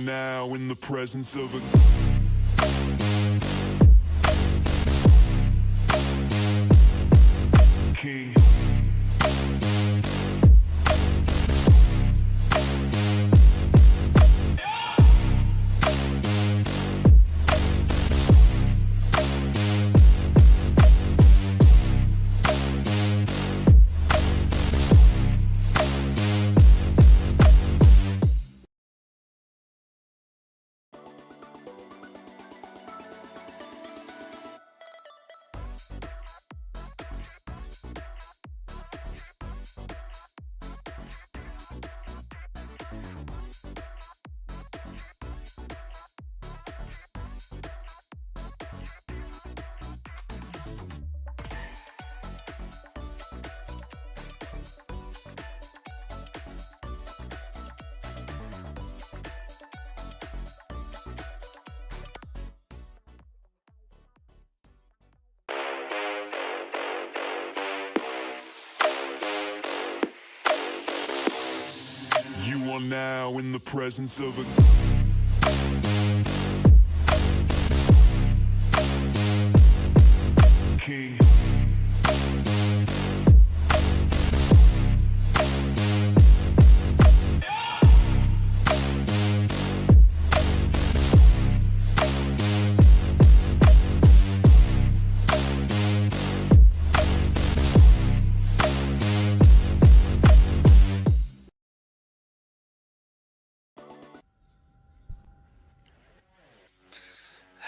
now in the presence of a king. You are now in the presence of a king.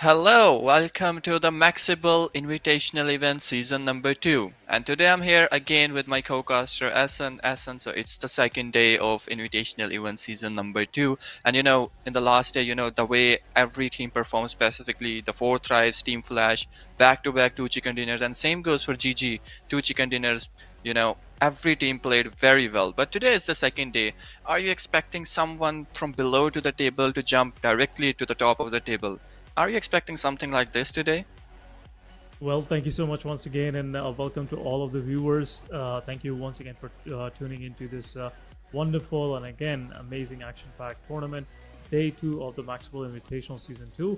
Hello, welcome to the MAXebels Invitational Event Season number 2. And today I'm here again with my co-caster Asan. So it's the second day of Invitational Event Season number 2. And in the last day, the way every team performs, specifically the 4 Thrives, Team Flash, back-to-back 2 chicken dinners, and same goes for GG, 2 chicken dinners, every team played very well. But today is the second day. Are you expecting someone from below to the table to jump directly to the top of the table? Are you expecting something like this today? Well, thank you so much once again, and welcome to all of the viewers. Thank you once again for tuning into this wonderful and again amazing action-packed tournament, day 2 of the MAXebels Invitational Season 2.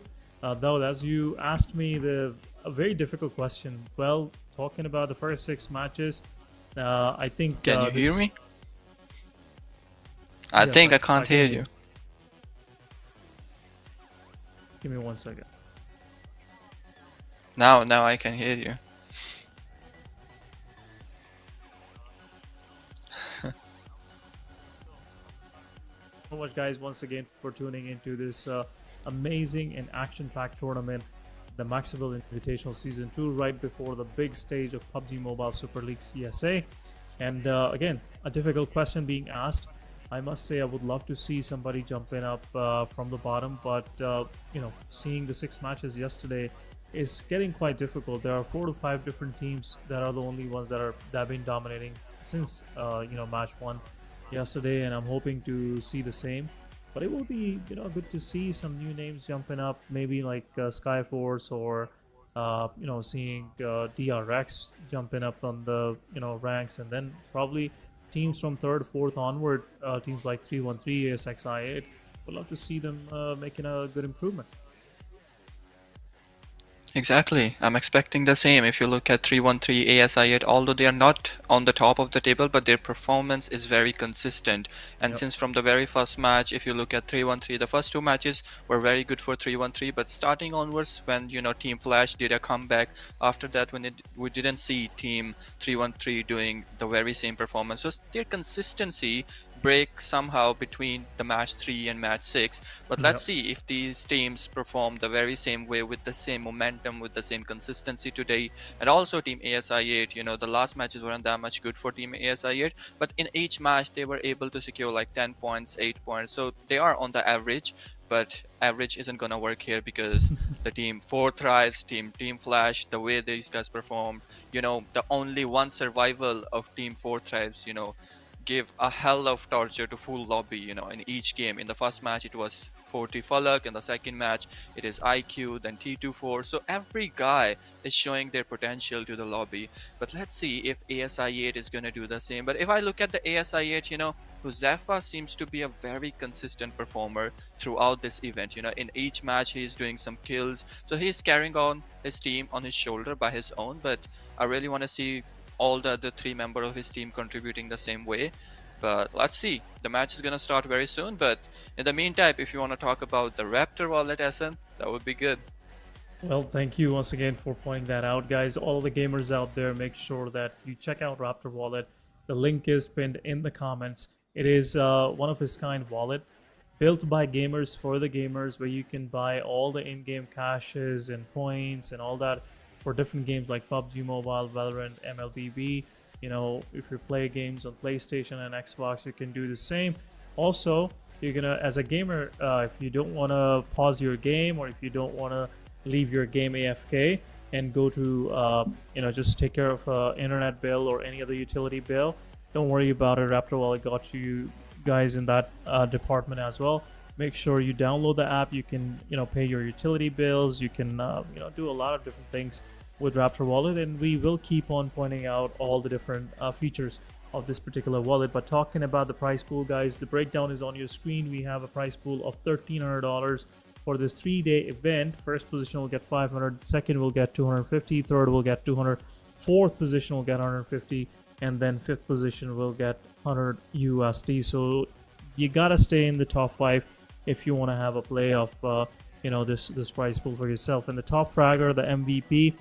Though, as you asked me a very difficult question, well, talking about the first 6 matches, I think. Can you hear me? I think I can't hear you. Give me 1 second. Now I can hear you. So much, guys, once again for tuning into this amazing and action-packed tournament, the MAXebels Invitational Season 2, right before the big stage of PUBG Mobile Super League CSA. And again, a difficult question being asked. I must say I would love to see somebody jumping up from the bottom, but seeing the 6 matches yesterday is getting quite difficult. There are 4 to 5 different teams that are the only ones that have been dominating since match 1 yesterday, and I'm hoping to see the same. But it will be good to see some new names jumping up, maybe like SKYFORCE or seeing DRX jumping up on the ranks, and then probably teams from 3rd, 4th onward, teams like 313, ASXi8, would love to see them making a good improvement. Exactly. I'm expecting the same. If you look at 313, ASI8, although they are not on the top of the table, but their performance is very consistent. And since from the very first match, if you look at 313, the first 2 matches were very good for 313, but starting onwards, when Team Flash did a comeback, after that we didn't see Team 313 doing the very same performance. So their consistency break somehow between the match 3 and match 6, but let's see if these teams perform the very same way, with the same momentum, with the same consistency today. And also Team ASI8, the last matches weren't that much good for Team ASI8, but in each match they were able to secure like 10 points, 8 points, so they are on the average. But average isn't gonna work here, because the Team 4 Thrives, Team Flash, the way these guys performed, the only one survival of Team 4 Thrives, give a hell of torture to full lobby, in each game. In the first match it was 40 in the second match. It is IQ, then T24. So every guy is showing their potential to the lobby. But let's see if ASI8 is going to do the same. But if I look at the ASI8, Huzefa seems to be a very consistent performer throughout this event. In each match he's doing some kills, so he's carrying on his team on his shoulder by his own. But I really want to see all the other 3 members of his team contributing the same way. But let's see, the match is gonna start very soon. But in the meantime, if you want to talk about the Raptor wallet, Essen, that would be good. Well, thank you once again for pointing that out, guys. All the gamers out there, make sure that you check out Raptor Wallet. The link is pinned in the comments. It is one of its kind wallet built by gamers for the gamers, where you can buy all the in-game caches and points and all that for different games like PUBG Mobile, Valorant, MLBB. If you play games on PlayStation and Xbox, you can do the same. Also, you're gonna, as a gamer, if you don't want to pause your game, or if you don't want to leave your game AFK and go to just take care of internet bill or any other utility bill, don't worry about it. Raptor Wallet got you guys in that department as well. Make sure you download the app. You can pay your utility bills. You can do a lot of different things with Raptor Wallet, and we will keep on pointing out all the different features of this particular wallet. But talking about the prize pool, guys, the breakdown is on your screen. We have a prize pool of $1,300 for this 3-day event. First position will get 500, second will get 250, third will get 200, fourth position will get 150, and then fifth position will get 100 USD. So you gotta stay in the top 5 if you want to have a play of this prize pool for yourself. And the top fragger, the MVP,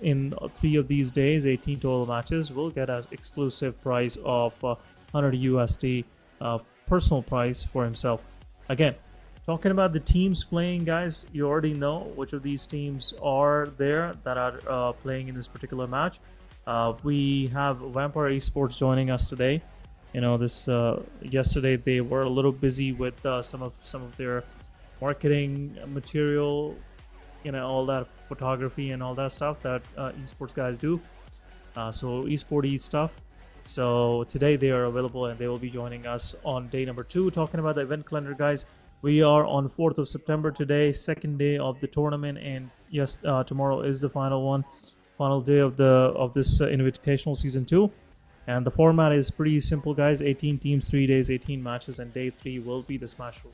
in 3 of these days, 18 total matches, will get an exclusive prize of 100 USD personal prize for himself. Again, talking about the teams playing, guys, you already know which of these teams are there that are playing in this particular match. We have Vampire Esports joining us today. Yesterday they were a little busy with some of their marketing material, all that photography and all that stuff that esports guys do. So esporty stuff. So today they are available and they will be joining us on day number 2. Talking about the event calendar, guys, we are on 4th of September today, second day of the tournament, and yes, tomorrow is the final day of this invitational season 2. And the format is pretty simple, guys. 18 teams, 3 days, 18 matches, and day 3 will be the smash rule.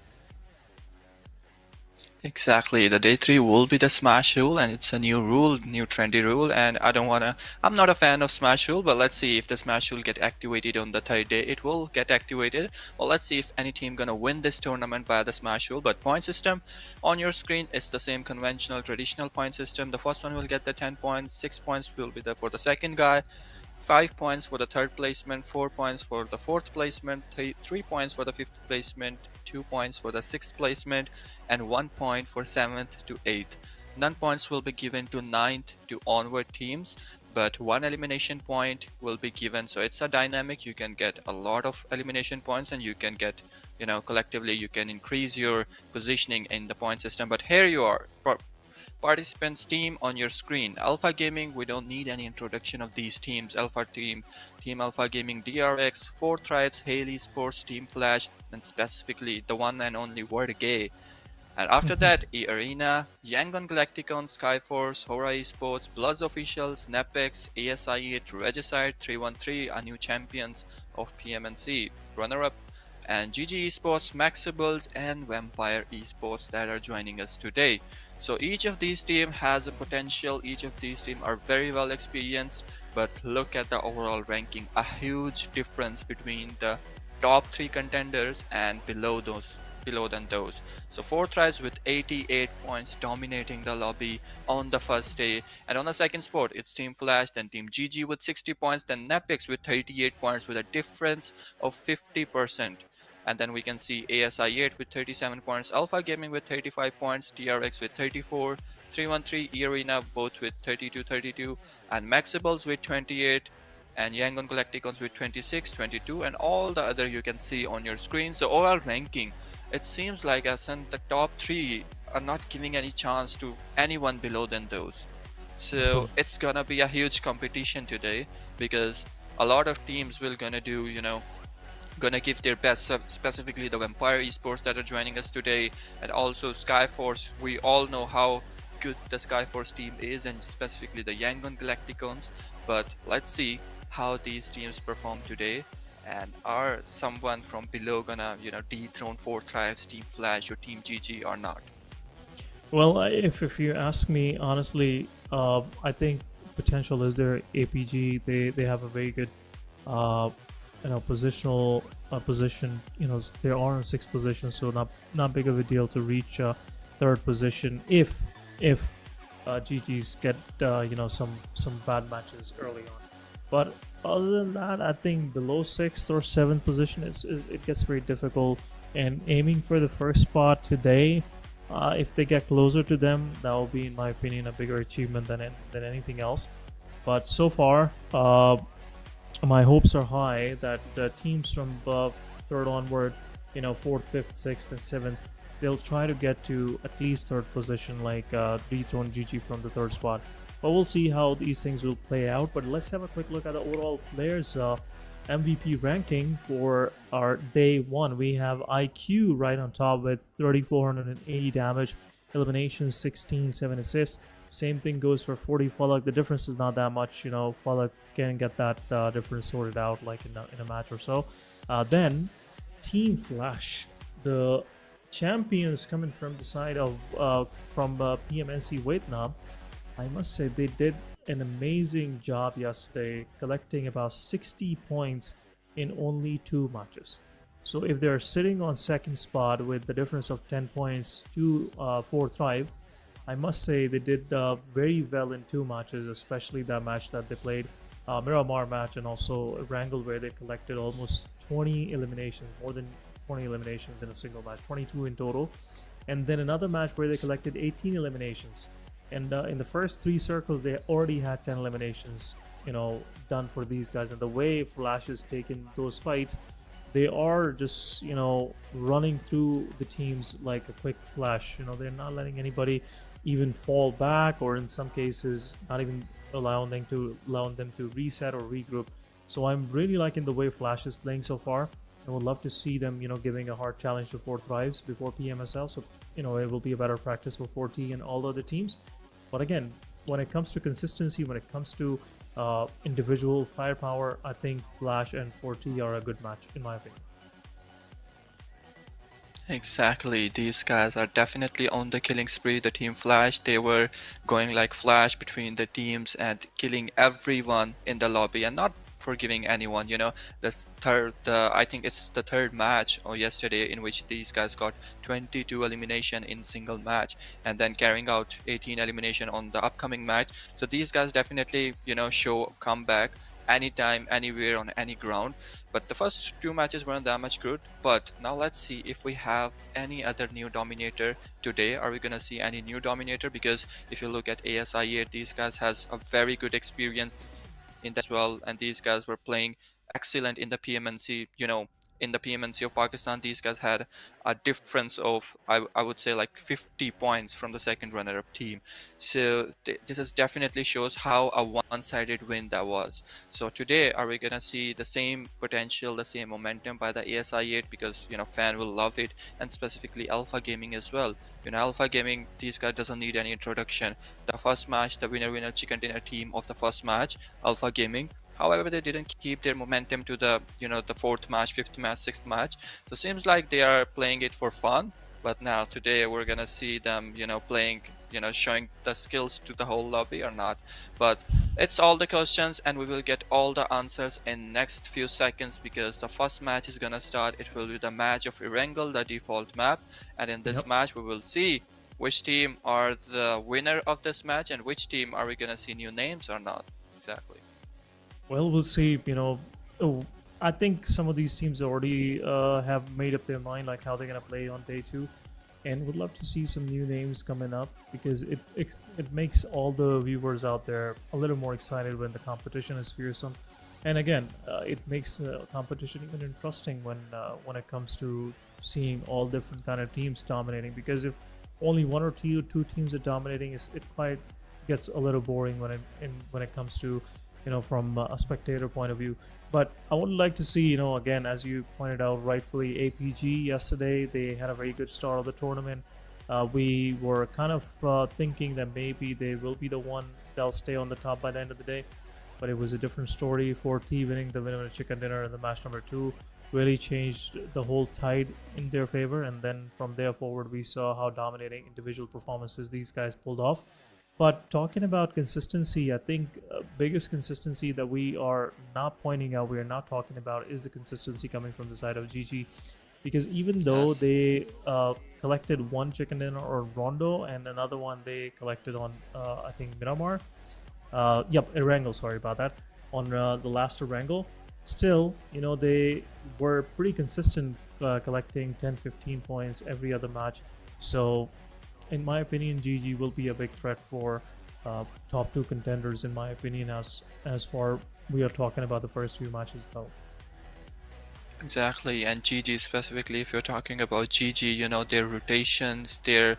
Exactly, the day 3 will be the smash rule, and it's a new rule, new trendy rule. And I'm not a fan of smash rule, but let's see if the smash rule get activated on the 3rd day. It will get activated. Well, let's see if any team gonna win this tournament by the smash rule. But point system on your screen is the same conventional traditional point system. The first one will get the 10 points, 6 points will be there for the second guy, 5 points for the 3rd placement, 4 points for the 4th placement, 3 points for the 5th placement, 2 points for the 6th placement, and 1 point for 7th to 8th. None points will be given to 9th to onward teams, but 1 elimination point will be given. So it's a dynamic. You can get a lot of elimination points, and you can get, collectively you can increase your positioning in the point system. But here you are, participants team on your screen. Alpha Gaming, we don't need any introduction of these teams. Alpha Team Alpha Gaming, DRX, 4 Tribes, Haley Sports, Team Flash, and specifically the one and only WarrGye. And after that, eARENA, YANGON, GLACTICOS, SKYFORCE, HORAA Esports, BLUZZ Officials, NEPX, ASI8, Regicide, 313 are new champions of PMNC. Runner-up and GG Esports, MAXebels, and Vampire Esports that are joining us today. So each of these teams has a potential, each of these teams are very well experienced, but look at the overall ranking, a huge difference between the top 3 contenders and below than those. So 4 tries with 88 points dominating the lobby on the first day, and on the second spot it's Team Flash, then Team GG with 60 points, then NEPX with 38 points with a difference of 50%. And then we can see ASI8 with 37 points, Alpha Gaming with 35 points, TRX with 34, 313 eARENA both with 32, and MAXebels with 28, and YANGON GLACTICOS with 26, 22, and all the other you can see on your screen. So overall ranking, it seems like the top 3 are not giving any chance to anyone below than those. So it's gonna be a huge competition today, because a lot of teams will gonna do gonna give their best, specifically the Vampire Esports that are joining us today, and also SKYFORCE. We all know how good the SKYFORCE team is, and specifically the YANGON Galacticons. But let's see how these teams perform today, and are someone from below gonna, dethrone 4Thrives, Team Flash, or Team GG or not? Well, if you ask me honestly, I think potential is there. APG, they have a very good positional position. They are in sixth position, so not big of a deal to reach third position if GGs get some bad matches early on. But other than that, I think below sixth or seventh position it gets very difficult. And aiming for the first spot today, if they get closer to them, that will be, in my opinion, a bigger achievement than anything else. But so far, my hopes are high that the teams from above third onward, fourth, fifth, sixth, and seventh, they'll try to get to at least third position, like dethrone GG from the third spot. But we'll see how these things will play out. But let's have a quick look at the overall players MVP ranking for our day one. We have IQ right on top with 3,480 damage, eliminations 16, 7 assists. Same thing goes for 40 Pubg. The difference is not that much. Pubg can get that difference sorted out like in a match or so. Then Team Flash, the champions coming from the side of from PMNC Vietnam. I must say they did an amazing job yesterday, collecting about 60 points in only 2 matches. So if they're sitting on second spot with the difference of 10 points to 4Thrive, I must say they did very well in 2 matches, especially that match that they played, Miramar match, and also Erangel, where they collected almost 20 eliminations, more than 20 eliminations in a single match, 22 in total. And then another match where they collected 18 eliminations. And in the first 3 circles, they already had 10 eliminations, done for these guys. And the way Flash is taking those fights, they are just, running through the teams like a quick flash. They're not letting anybody even fall back, or in some cases, not even allowing them to reset or regroup. So I'm really liking the way Flash is playing so far. I would love to see them, giving a hard challenge to 4Thrives before PMSL. So, it will be a better practice for 4T and all the other teams. But again, when it comes to consistency, when it comes to individual firepower, I think Flash and 4T are a good match, in my opinion. Exactly, these guys are definitely on the killing spree. The Team Flash, they were going like Flash between the teams and killing everyone in the lobby and not forgiving anyone. I think it's the third match or yesterday in which these guys got 22 elimination in single match, and then carrying out 18 elimination on the upcoming match. So these guys definitely show comeback anytime, anywhere, on any ground. But the first 2 matches weren't that much good. But now let's see if we have any other new dominator today. Are we gonna see any new dominator? Because if you look at ASI8, these guys has a very good experience in that as well, and these guys were playing excellent in the PMNC. In the PMNC of Pakistan, these guys had a difference of I would say like 50 points from the second runner-up team. So this is definitely shows how a one-sided win that was. So today, are we gonna see the same potential, the same momentum by the ASI8? Because fan will love it, and specifically Alpha Gaming as well. Alpha Gaming, these guys doesn't need any introduction. The first match, the winner chicken dinner team of the first match, Alpha Gaming. However, they didn't keep their momentum to the the 4th match, 5th match, 6th match. So seems like they are playing it for fun. But now today we're gonna see them playing, showing the skills to the whole lobby or not. But it's all the questions, and we will get all the answers in next few seconds, because the first match is gonna start. It will be the match of Erangel, the default map, and in this match we will see which team are the winner of this match, and which team are we gonna see new names or not. Exactly. Well, we'll see. I think some of these teams already have made up their mind, like how they're gonna play on day 2, and would love to see some new names coming up, because it makes all the viewers out there a little more excited when the competition is fearsome. And again, it makes competition even interesting when it comes to seeing all different kind of teams dominating. Because if only 1 or 2 teams are dominating, it quite gets a little boring when it comes to from a spectator point of view. But I would like to see, again, as you pointed out rightfully, APG yesterday, they had a very good start of the tournament. We were kind of thinking that maybe they will be the one that'll stay on the top by the end of the day. But it was a different story. 4T winning the winner chicken dinner in the match number 2 really changed the whole tide in their favor. And then from there forward, we saw how dominating individual performances these guys pulled off. But talking about consistency, I think biggest consistency that we are not pointing out, we are not talking about, is the consistency coming from the side of GG. Because even though Yes. they collected one chicken dinner or Rondo and another one they collected on, I think, Miramar. Yep, Erangel, sorry about that. On the last Erangel. Still, they were pretty consistent collecting 10-15 points every other match. So in my opinion, GG will be a big threat for top 2 contenders, in my opinion, as far we are talking about the first few matches though. Exactly, and GG specifically, if you're talking about GG, their rotations, their,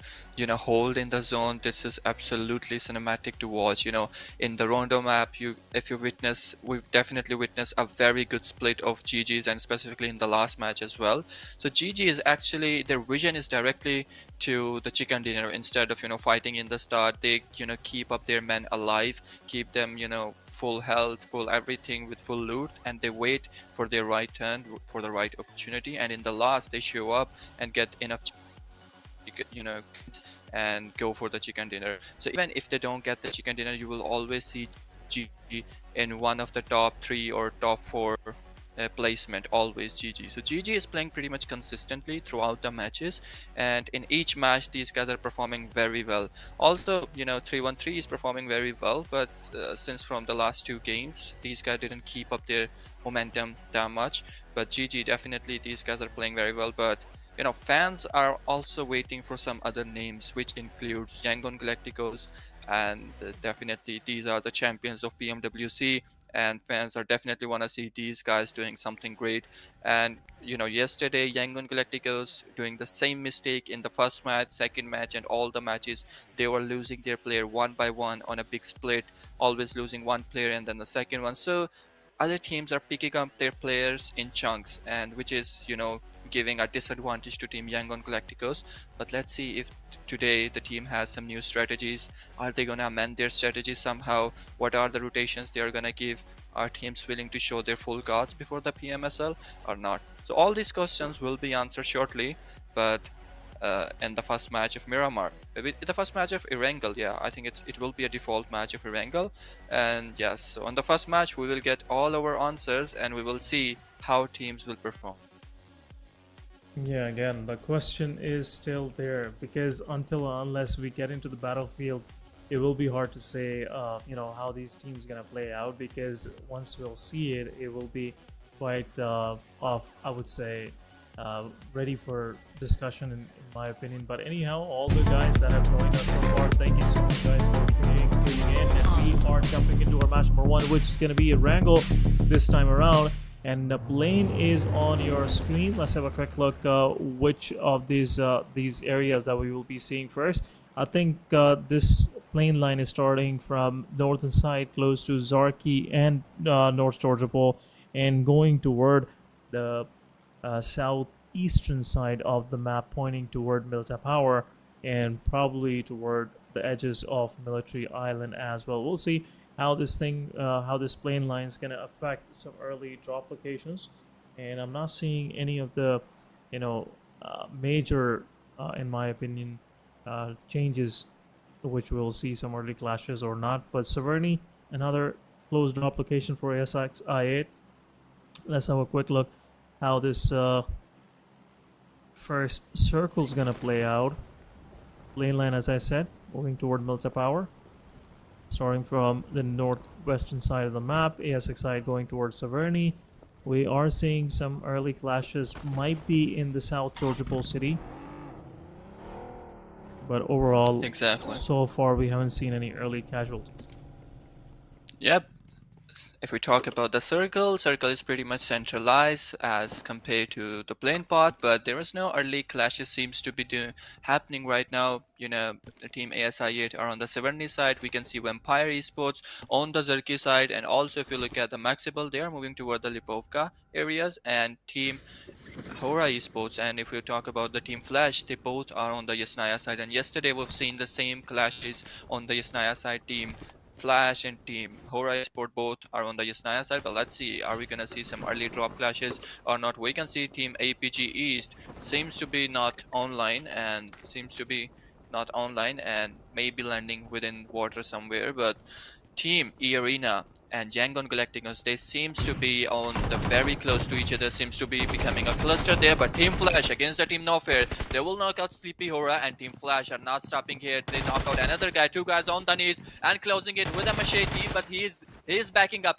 hold in the zone, this is absolutely cinematic to watch. In the Rondo map, we've definitely witnessed a very good split of GGs, and specifically in the last match as well. So GG is actually, their vision is directly to the chicken dinner. Instead of, fighting in the start, they, keep up their men alive, keep them, full health, full everything with full loot, and they wait for their right turn, for the right opportunity, and in the last they show up and get enough and go for the chicken dinner. So even if they don't get the chicken dinner, you will always see GG in one of the top 3 or top 4 placement, always GG. So GG is playing pretty much consistently throughout the matches, and in each match these guys are performing very well. Also, 313 is performing very well, but since from the last 2 games these guys didn't keep up their momentum that much. But GG, definitely these guys are playing very well. But fans are also waiting for some other names, which includes YANGON, GLACTICOS, and definitely these are the champions of PMWC, and fans are definitely want to see these guys doing something great. And yesterday YANGON GLACTICOS doing the same mistake in the first match, second match, and all the matches. They were losing their player one by one on a big split, always losing one player and then the second one. So other teams are picking up their players in chunks, and which is giving a disadvantage to team YANGON GLACTICOS. But let's see if today the team has some new strategies. Are they gonna amend their strategies somehow? What are the rotations they are gonna give? Are teams willing to show their full cards before the PMSL or not? So all these questions will be answered shortly. But in the first match of Miramar, the first match of Erangel, yeah, I think it will be a default match of Erangel. And yes, so on the first match we will get all our answers and we will see how teams will perform. Yeah, again, the question is still there, because unless we get into the battlefield, it will be hard to say, how these teams gonna play out, because once we'll see it, it will be quite I would say, ready for discussion in my opinion. But anyhow, all the guys that have joined us so far, thank you so much guys for tuning in, and we are jumping into our match number 1, which is gonna be Erangel this time around. And the plane is on your screen. Let's have a quick look which of these areas that we will be seeing first. I think this plane line is starting from northern side close to Zarki and North Georgia Bowl, and going toward the southeastern side of the map, pointing toward Milta Power and probably toward the edges of Military Island as well. We'll see how this plane line is going to affect some early drop locations, and I'm not seeing any of the major in my opinion changes, which we'll see some early clashes or not. But Severny, another close drop location for ASX I8. Let's have a quick look how this first circle is going to play out. Plane line, as I said, moving toward Milta Power, starting from the northwestern side of the map. ASX side going towards Severny. We are seeing some early clashes, might be in the South Georgia Bowl City, but overall, Exactly. so far we haven't seen any early casualties. Yep. if we talk about the circle, circle is pretty much centralized as compared to the plane path, but there is no early clashes seems to be happening right now. You know, the team ASI8 are on the 70 side. We can see Vampire Esports on the Zerki side, and also if you look at the MAXebel, they are moving toward the Lipovka areas, and team HORAA Esports, and if we talk about the team Flash, they both are on the Yasnaya side, and yesterday we've seen the same clashes on the Yasnaya side. Team Flash and team HORAA Esport both are on the Yasnaya side, but let's see, are we gonna see some early drop clashes or not? We can see team APG East seems to be not online and maybe landing within water somewhere, but team eARENA and YANGON GLACTICOS, they seems to be on the very close to each other, seems to be becoming a cluster there, but Team Flash against the Team No Fair, they will knock out Sleepy HORAA, and Team Flash are not stopping here. They knock out another guy, two guys on the knees and closing it with a machete, but he is backing up,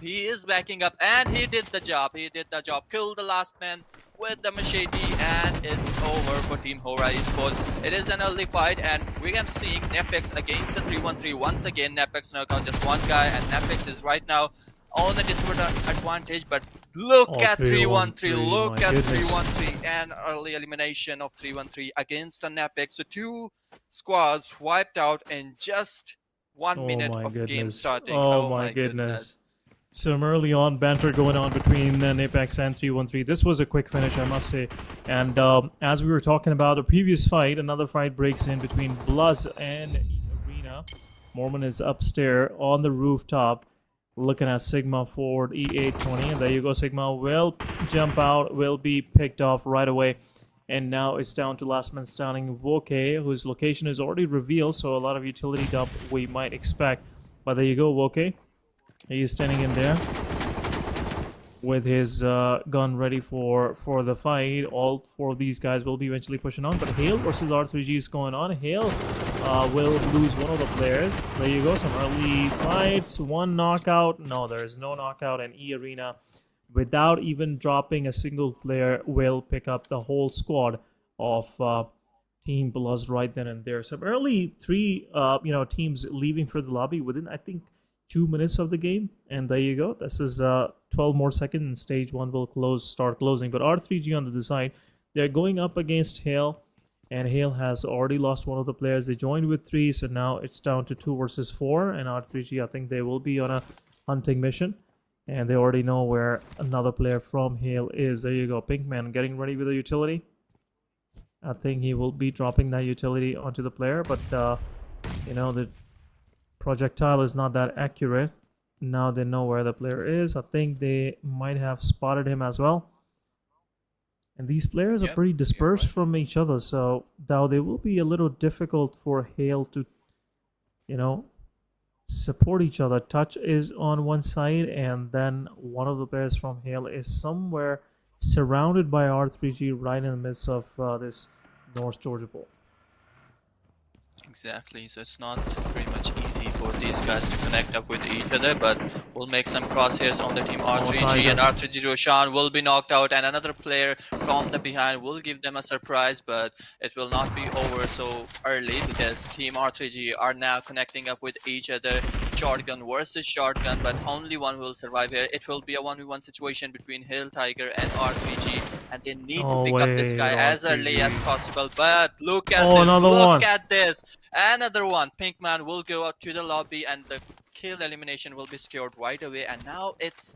and he did the job, killed the last man with the machete, and it's over for Team HORAA Esports. It is an early fight, and we can see NEPX against the 313 once again. NEPX knock out just one guy, and NEPX is right now on the disadvantage, but look at 313, look at 313, and early elimination of 313 against the NEPX. So two squads wiped out in just 1 minute of game starting. Oh my goodness. Some early on banter going on between NEPX and 313. This was a quick finish, I must say. And as we were talking about the previous fight, another fight breaks in between BLUZZ and eARENA. Mormon is upstairs on the rooftop looking at Sigma Ford E820. And there you go, Sigma will jump out, will be picked off right away. And now it's down to last man standing, Woke, whose location is already revealed, so a lot of utility dump we might expect. But there you go, Woke. He is standing in there with his gun ready for the fight. All four of these guys will be eventually pushing on, but Hale versus R3G is going on. Hale will lose one of the players. There you go, some early fights. One knockout. No, there is no knockout, and eARENA, without even dropping a single player, will pick up the whole squad of Team BLUZZ right then and there. Some early three teams leaving for the lobby within, I think, 2 minutes of the game, and there you go. This is 12 more seconds, and stage 1 will start closing. But R3G on the side, they're going up against Hale, and Hale has already lost one of the players. They joined with 3, so now it's down to 2 versus 4, and R3G, I think they will be on a hunting mission, and they already know where another player from Hale is. There you go, Pinkman getting ready with the utility. I think he will be dropping that utility onto the player, but the projectile is not that accurate. Now they know where the player is. I think they might have spotted him as well. And these players are pretty dispersed from each other, so now they will be a little difficult for Hale to, support each other. Touch is on one side, and then one of the players from Hale is somewhere surrounded by R3G right in the midst of this North Georgia Bowl. Exactly, so it's not pretty much easy for these guys to connect up with each other, but we'll make some crosshairs on the team R3G, and R3G Roshan will be knocked out, and another player from the behind will give them a surprise, but it will not be over so early because team R3G are now connecting up with each other. Shotgun versus shotgun, but only one will survive here. It will be a 1v1 situation between Hill Tiger and R3G, and they need to pick up this guy as early as possible. But look at this, look at this. Another one. Pinkman will go out to the lobby, and the kill elimination will be secured right away. And now it's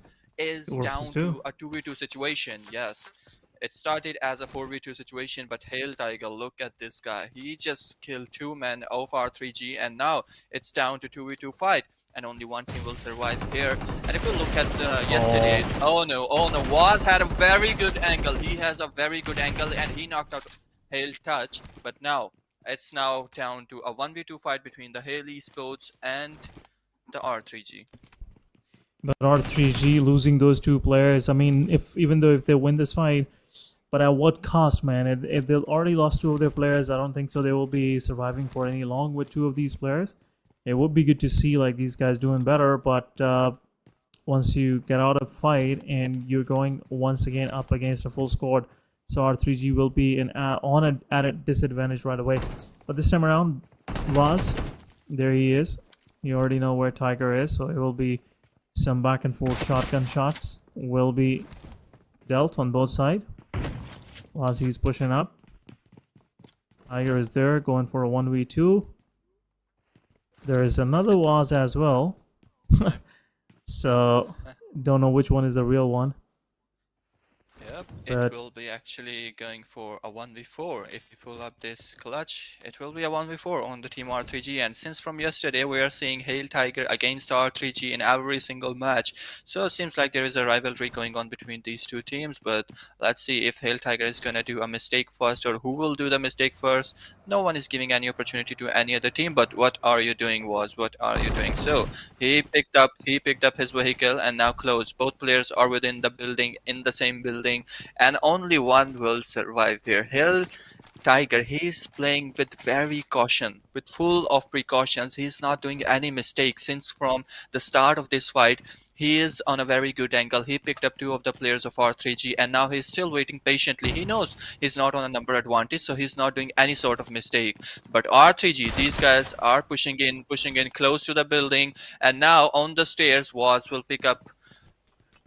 down to a 2v2 situation. Yes, it started as a 4v2 situation, but Hail Tiger, look at this guy. He just killed 2 men of R3G, and now it's down to 2v2 fight, and only one team will survive here. And if you look at yesterday, oh no, Waz had a very good angle. He has a very good angle, and he knocked out Hail Touch, but now it's down to a 1v2 fight between the Hail Esports and the R3G. But R3G losing those 2 players, I mean, even though if they win this fight, but at what cost, man? If they've already lost 2 of their players, I don't think so they will be surviving for any long with 2 of these players. It would be good to see like these guys doing better, but once you get out of fight and you're going once again up against a full squad, so R3G will be at a disadvantage right away. But this time around, Vaz, there he is. You already know where Tiger is, so it will be Some back and forth shotgun shots will be dealt on both sides while he's pushing up. Tiger is there going for a 1v2. There is another Waz as well. So don't know which one is the real one. Yep, But it will be actually going for a 1v4. If you pull up this clutch, it will be a 1v4 on the team R3G. And since from yesterday we are seeing Hail Tiger against R3G in every single match, so it seems like there is a rivalry going on between these two teams. But let's see if Hail Tiger is gonna do a mistake first, or who will do the mistake first. No one is giving any opportunity to any other team. But what are you doing, Was? What are you doing? So he picked up his vehicle and now close. Both players are within the building, in the same building, and only one will survive here. Hill Tiger, he's playing with very caution, with full of precautions. He's not doing any mistakes since from the start of this fight. He is on a very good angle. He picked up two of the players of R3G and now he's still waiting patiently. He knows he's not on a number advantage, so he's not doing any sort of mistake. But R3G, these guys are pushing in close to the building, and now on the stairs, Was will pick up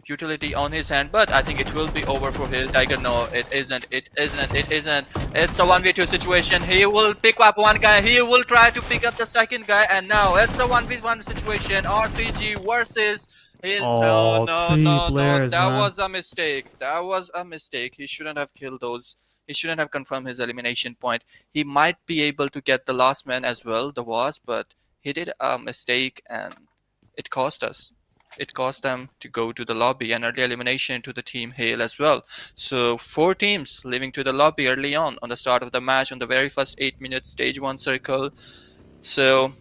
utility on his hand, but I think it will be over for Hill Tiger. No, it isn't. It's a 1v2 situation. He will pick up one guy. He will try to pick up the second guy, and now it's a 1v1 situation. R3G versus Hill. Oh, No. players, That man. was a mistake. That was a mistake. He shouldn't have killed those. He shouldn't have confirmed his elimination point. He might be able to get the last man as well, the Was, but he did a mistake and it cost us. It cost them to go to the lobby, and early elimination to the team Hail as well. So 4 teams leaving to the lobby early on the start of the match on the very first 8 minutes stage 1 circle. So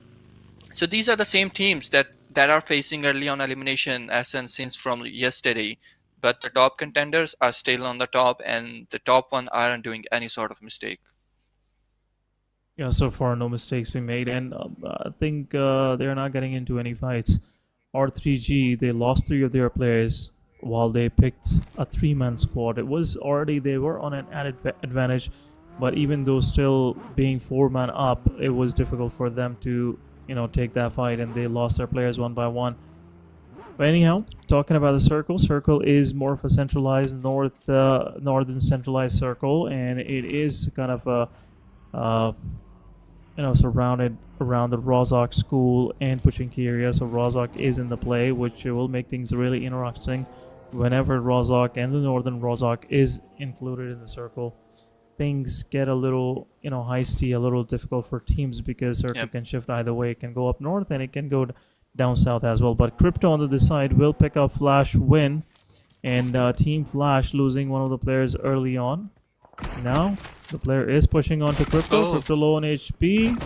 these are the same teams that are facing early on elimination as since from yesterday. But the top contenders are still on the top, and the top one aren't doing any sort of mistake. yeah, so far no mistakes been made, and I think they're not getting into any fights. R3G, they lost 3 of their players while they picked a 3-man squad. It was already, they were on an added advantage, but even though still being 4-man up, it was difficult for them to, take that fight, and they lost their players one by one. But anyhow, talking about the circle is more of a centralized northern centralized circle, and it is kind of a surrounded around the Rozhok school and Pochinki area. So Rozhok is in the play, which will make things really interesting. Whenever Rozhok and the northern Rozhok is included in the circle, things get a little, heisty, a little difficult for teams, because circle can shift either way. It can go up north and it can go down south as well. But Crypto on the side will pick up Flash win, and Team Flash losing one of the players early on. Now the player is pushing on to Crypto. Crypto low on HP.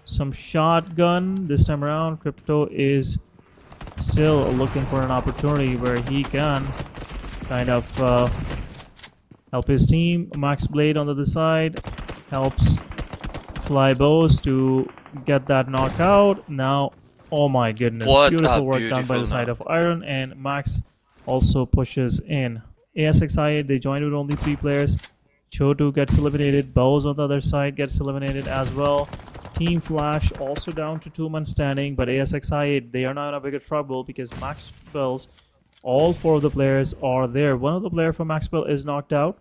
Some shotgun this time around. Crypto is still looking for an opportunity where he can kind of help his team. Max Blade on the other side helps Fly Bows to get that knockout. Now, oh my goodness, beautiful work done by the side of Iron, and Max also pushes in. ASXI, they joined with only 3 players. Chotu gets eliminated. Bows on the other side gets eliminated as well. Team Flash also down to 2-man standing, but ASXI, they are not in a bigger trouble because MAXebels, all 4 of the players are there. One of the players from MAXebel is knocked out.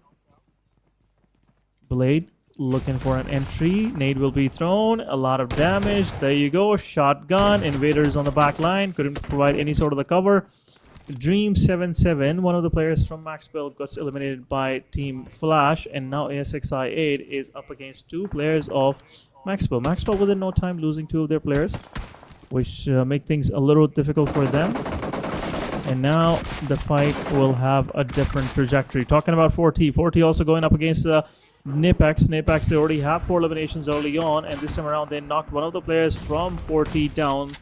Blade looking for an entry. Nade will be thrown. A lot of damage. There you go. Shotgun. Invaders on the back line. Couldn't provide any sort of the cover. Dream 77, one of the players from MAXebel, got eliminated by Team Flash, and now ASXI8 is up against 2 players of MAXebel. MAXebel within no time losing 2 of their players, which make things a little difficult for them. And now the fight will have a different trajectory. Talking about 4T. 4T also going up against NEPX. NEPX, they already have 4 eliminations early on, and this time around they knocked one of the players from 4T down.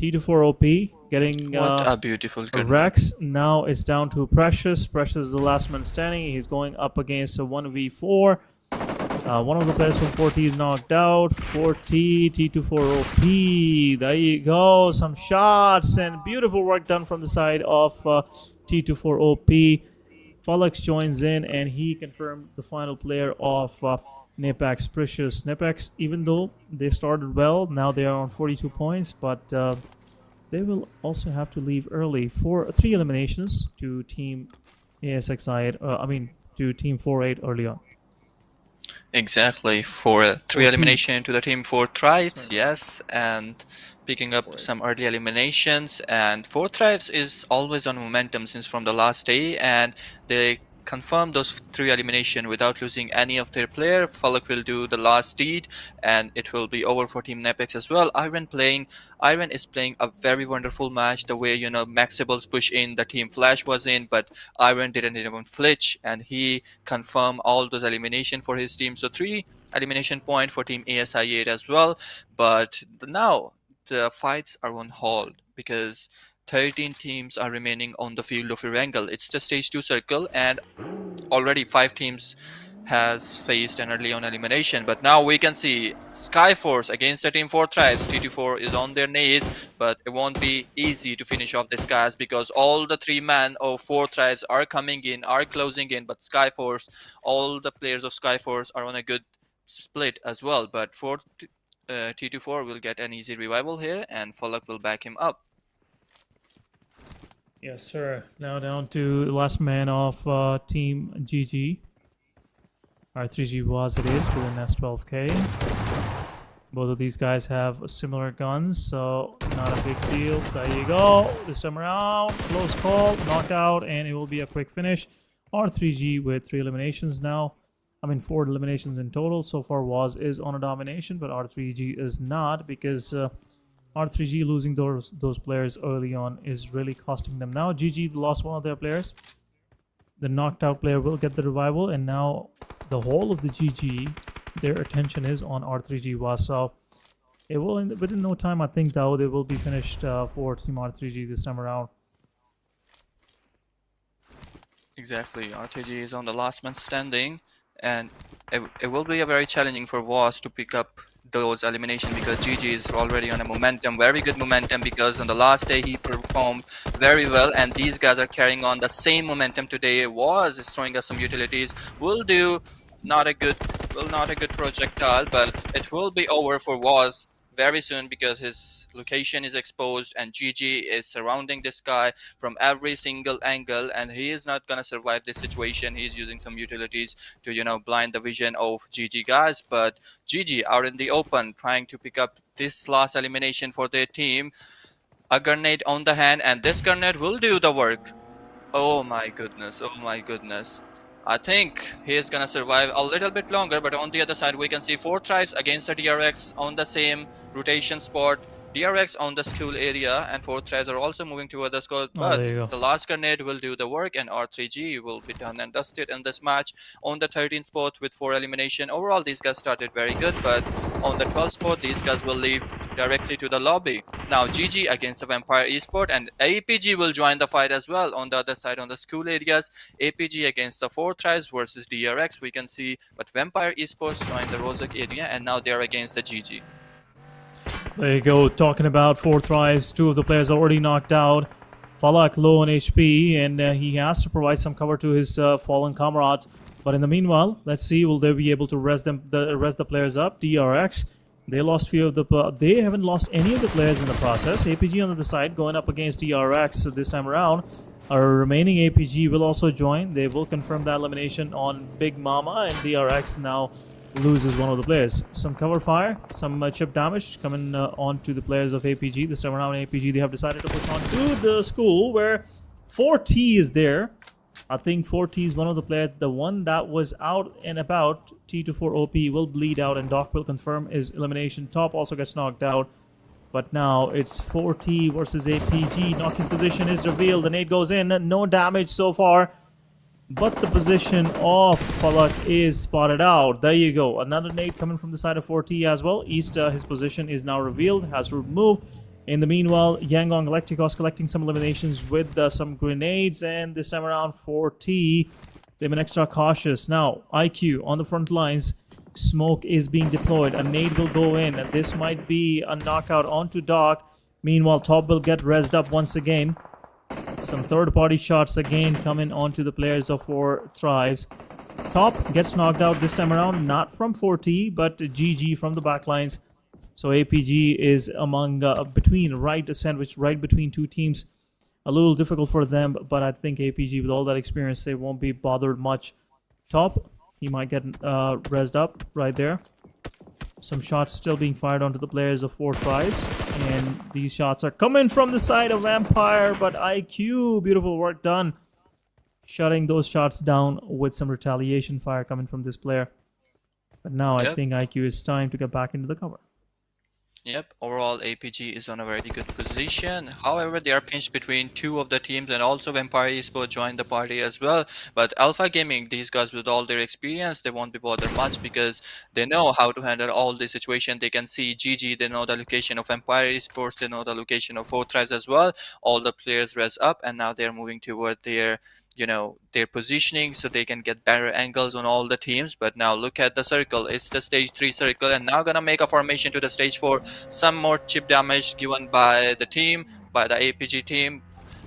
T24 OP getting what a beautiful Rex. Now it's down to Precious. Precious is the last man standing. He's going up against a 1v4. One of the players from 4T is knocked out. 4T, T24 OP. There you go. Some shots and beautiful work done from the side of T24 OP. Felix joins in, and he confirmed the final player of NEPX, Precious. NEPX, even though they started well, now they are on 42 points, but they will also have to leave early for 3 eliminations to Team ASXI. To Team 4-8 early on. Exactly, for 3 Or two. elimination to the team 4 tribes, Sorry. yes, and picking up 4-8. some early eliminations. And 4 tribes is always on momentum since from the last day, and they confirm those 3 elimination without losing any of their player. Falak will do the last deed, and it will be over for Team NEPX as well. Iron is playing a very wonderful match. The way MAXebels push in, the Team Flash was in, but Iron didn't even flinch, and he confirmed all those elimination for his team. So 3 elimination point for Team ASI8 as well. But now the fights are on hold because 13 teams are remaining on the field of Erangel. It's the stage 2 circle, and already 5 teams has faced an early on elimination. But now we can see SKYFORCE against the team 4 tribes. T24 is on their knees, but it won't be easy to finish off this guys because all the 3 men of 4 tribes are coming in, are closing in. But SKYFORCE, all the players of SKYFORCE are on a good split as well. But for T24 will get an easy revival here, and Falak will back him up. Yes, sir. Now down to the last man of Team GG. R3G was it is with an S12K. Both of these guys have similar guns, so not a big deal. There you go. This time around, close call, knockout, and it will be a quick finish. R3G with 3 eliminations now. 4 eliminations in total. So far, Waz is on a domination, but R3G is not because R3G losing those players early on is really costing them. Now GG lost one of their players. The knocked out player will get the revival, and now the whole of the GG, their attention is on R3G Waz. So it will, within no time, I think, though, they will be finished for Team R3G this time around. Exactly, R3G is on the last man standing, and it will be a very challenging for Waz to pick up those elimination because GG is already on a momentum, very good momentum, because on the last day he performed very well, and these guys are carrying on the same momentum today. Waz is throwing us some utilities, will do not a good projectile, but it will be over for Waz very soon because his location is exposed and GG is surrounding this guy from every single angle, and he is not gonna survive this situation. He's using some utilities to blind the vision of GG guys, but GG are in the open trying to pick up this last elimination for their team. A grenade on the hand, and this grenade will do the work. Oh my goodness, oh my goodness. I think he is gonna survive a little bit longer, but on the other side we can see 4 tribes against the DRX on the same rotation spot. DRX on the school area, and 4 tribes are also moving toward the score, but the last grenade will do the work, and R3G will be done and dusted in this match on the 13th spot with 4 elimination. Overall, these guys started very good, but on the 12th spot, these guys will leave directly to the lobby. Now GG against the Vampire Esports, and APG will join the fight as well on the other side on the school areas. APG against the 4 tribes versus DRX, we can see, but Vampire Esports joined the Rozak area, and now they are against the GG. There you go, talking about 4 thrives. 2 of the players already knocked out. Falak low on HP, and he has to provide some cover to his fallen comrades. But in the meanwhile, let's see, will they be able to rest the players up? DRX, they lost few of the. They haven't lost any of the players in the process. APG on the other side going up against DRX this time around. Our remaining APG will also join. They will confirm that elimination on Big Mama, and DRX now loses one of the players. Some cover fire, some chip damage coming onto the players of APG. This time around, APG, they have decided to push on to the school where 4T is there. I think 4T is one of the players, the one that was out and about. T24 OP will bleed out, and Doc will confirm his elimination. Top also gets knocked out. But now it's 4T versus APG. Knocky's position is revealed. The nade goes in. No damage so far. But the position of Falak is spotted out. There you go. Another nade coming from the side of 4T as well. East, his position is now revealed. Has to move. In the meanwhile, YANGON GLACTICOS collecting some eliminations with some grenades. And this time around, 4T, they've been extra cautious. Now, IQ on the front lines. Smoke is being deployed. A nade will go in. And this might be a knockout onto Doc. Meanwhile, Top will get rezzed up once again. Some third-party shots again coming onto the players of 4 Thrives. Top gets knocked out this time around, not from 4T, but GG from the backlines. So APG is among sandwiched right between two teams. A little difficult for them, but I think APG, with all that experience, they won't be bothered much. Top, he might get rezzed up right there. Some shots still being fired onto the players of 4 tribes, and these shots are coming from the side of Vampire, but IQ, beautiful work done, shutting those shots down with some retaliation fire coming from this player. But now I think IQ is time to get back into the cover. Yep, overall APG is on a very good position. However, they are pinched between two of the teams, and also Vampire Esports joined the party as well. But Alpha Gaming, these guys with all their experience, they won't be bothered much because they know how to handle all the situation. They can see GG, they know the location of Vampire Esports, they know the location of 4 Tribes as well. All the players res up, and now they're moving toward their their positioning so they can get better angles on all the teams. But now look at the circle, it's the stage 3 circle, and now gonna make a formation to the stage 4. Some more chip damage given by the team, by the APG team,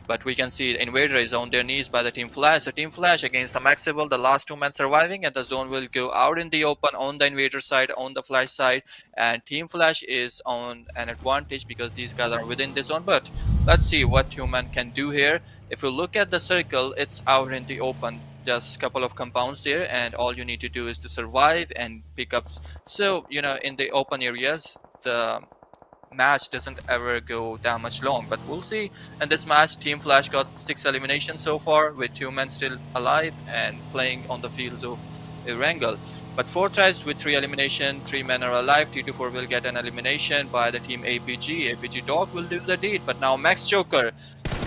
but we can see the Invader is on their knees by the Team Flash. So Team Flash against the MAXebels, the last 2 men surviving, and the zone will go out in the open on the Invader side, on the Flash side, and Team Flash is on an advantage because these guys are within the zone. But let's see what human can do here. If you look at the circle, it's out in the open, just a couple of compounds there, and all you need to do is to survive and pick up. So in the open areas, the match doesn't ever go that much long, but we'll see. In this match, Team Flash got 6 eliminations so far, with 2 men still alive and playing on the fields of Erangel. But 4 tries with 3 elimination, 3 men are alive. 3 to 4 will get an elimination by the team APG. APG Dog will do the deed, but now Max Joker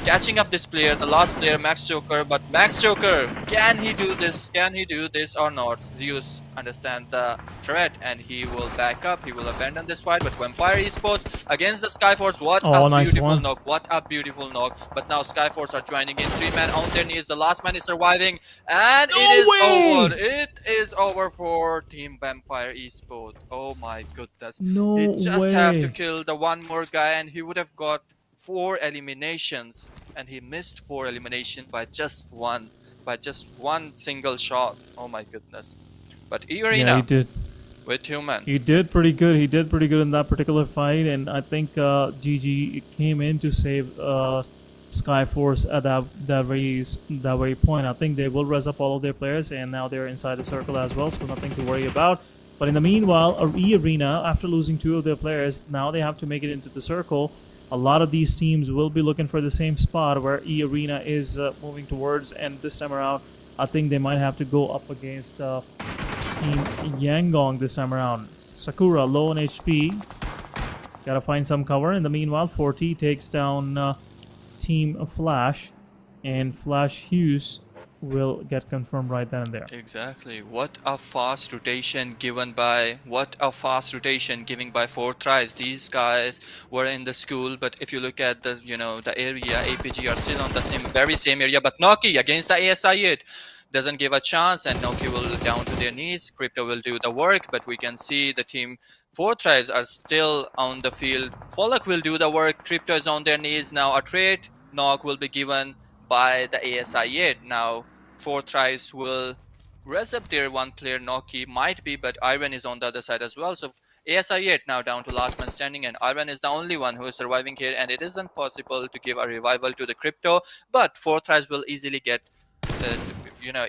catching up this player, the last player, Max Joker. But Max Joker, can he do this? Can he do this or not? Zeus understand the threat and he will back up. He will abandon this fight. But Vampire Esports against the SKYFORCE. What a nice beautiful one. knock. What a beautiful knock. But now SKYFORCE are joining in. 3 men on their knees. The last man is surviving. And it is over. It is over for Team Vampire Esports. Oh my goodness. No He just way. have to kill the one more guy and he would have got 4 eliminations, and he missed 4 eliminations by just one single shot. Oh my goodness. But eARENA, Yeah, he did. with human. He did pretty good. He did pretty good in that particular fight, and I think GG came in to save SKYFORCE at that very point. I think they will res up all of their players, and now they're inside the circle as well, so nothing to worry about. But in the meanwhile, eARENA, after losing 2 of their players, now they have to make it into the circle. A lot of these teams will be looking for the same spot where eARENA is moving towards, and this time around, I think they might have to go up against Team YANGON this time around. Sakura low on HP, gotta find some cover. In the meanwhile, 4T takes down Team Flash, and Flash Hughes will get confirmed right then and there. Exactly. What a fast rotation given by 4 tries. These guys were in the school, but if you look at the the area, APG are still on the very same area. But Noki against the ASI8 doesn't give a chance, and Noki will down to their knees. Crypto will do the work, but we can see the team 4 tribes are still on the field. Folak will do the work. Crypto is on their knees now. A trade knock will be given by the ASI8. Now 4 tries will res up their 1 player. Noki might be, but Iron is on the other side as well. So ASI8 now down to last man standing, and Iron is the only one who is surviving here, and it isn't possible to give a revival to the Crypto, but 4 tries will easily get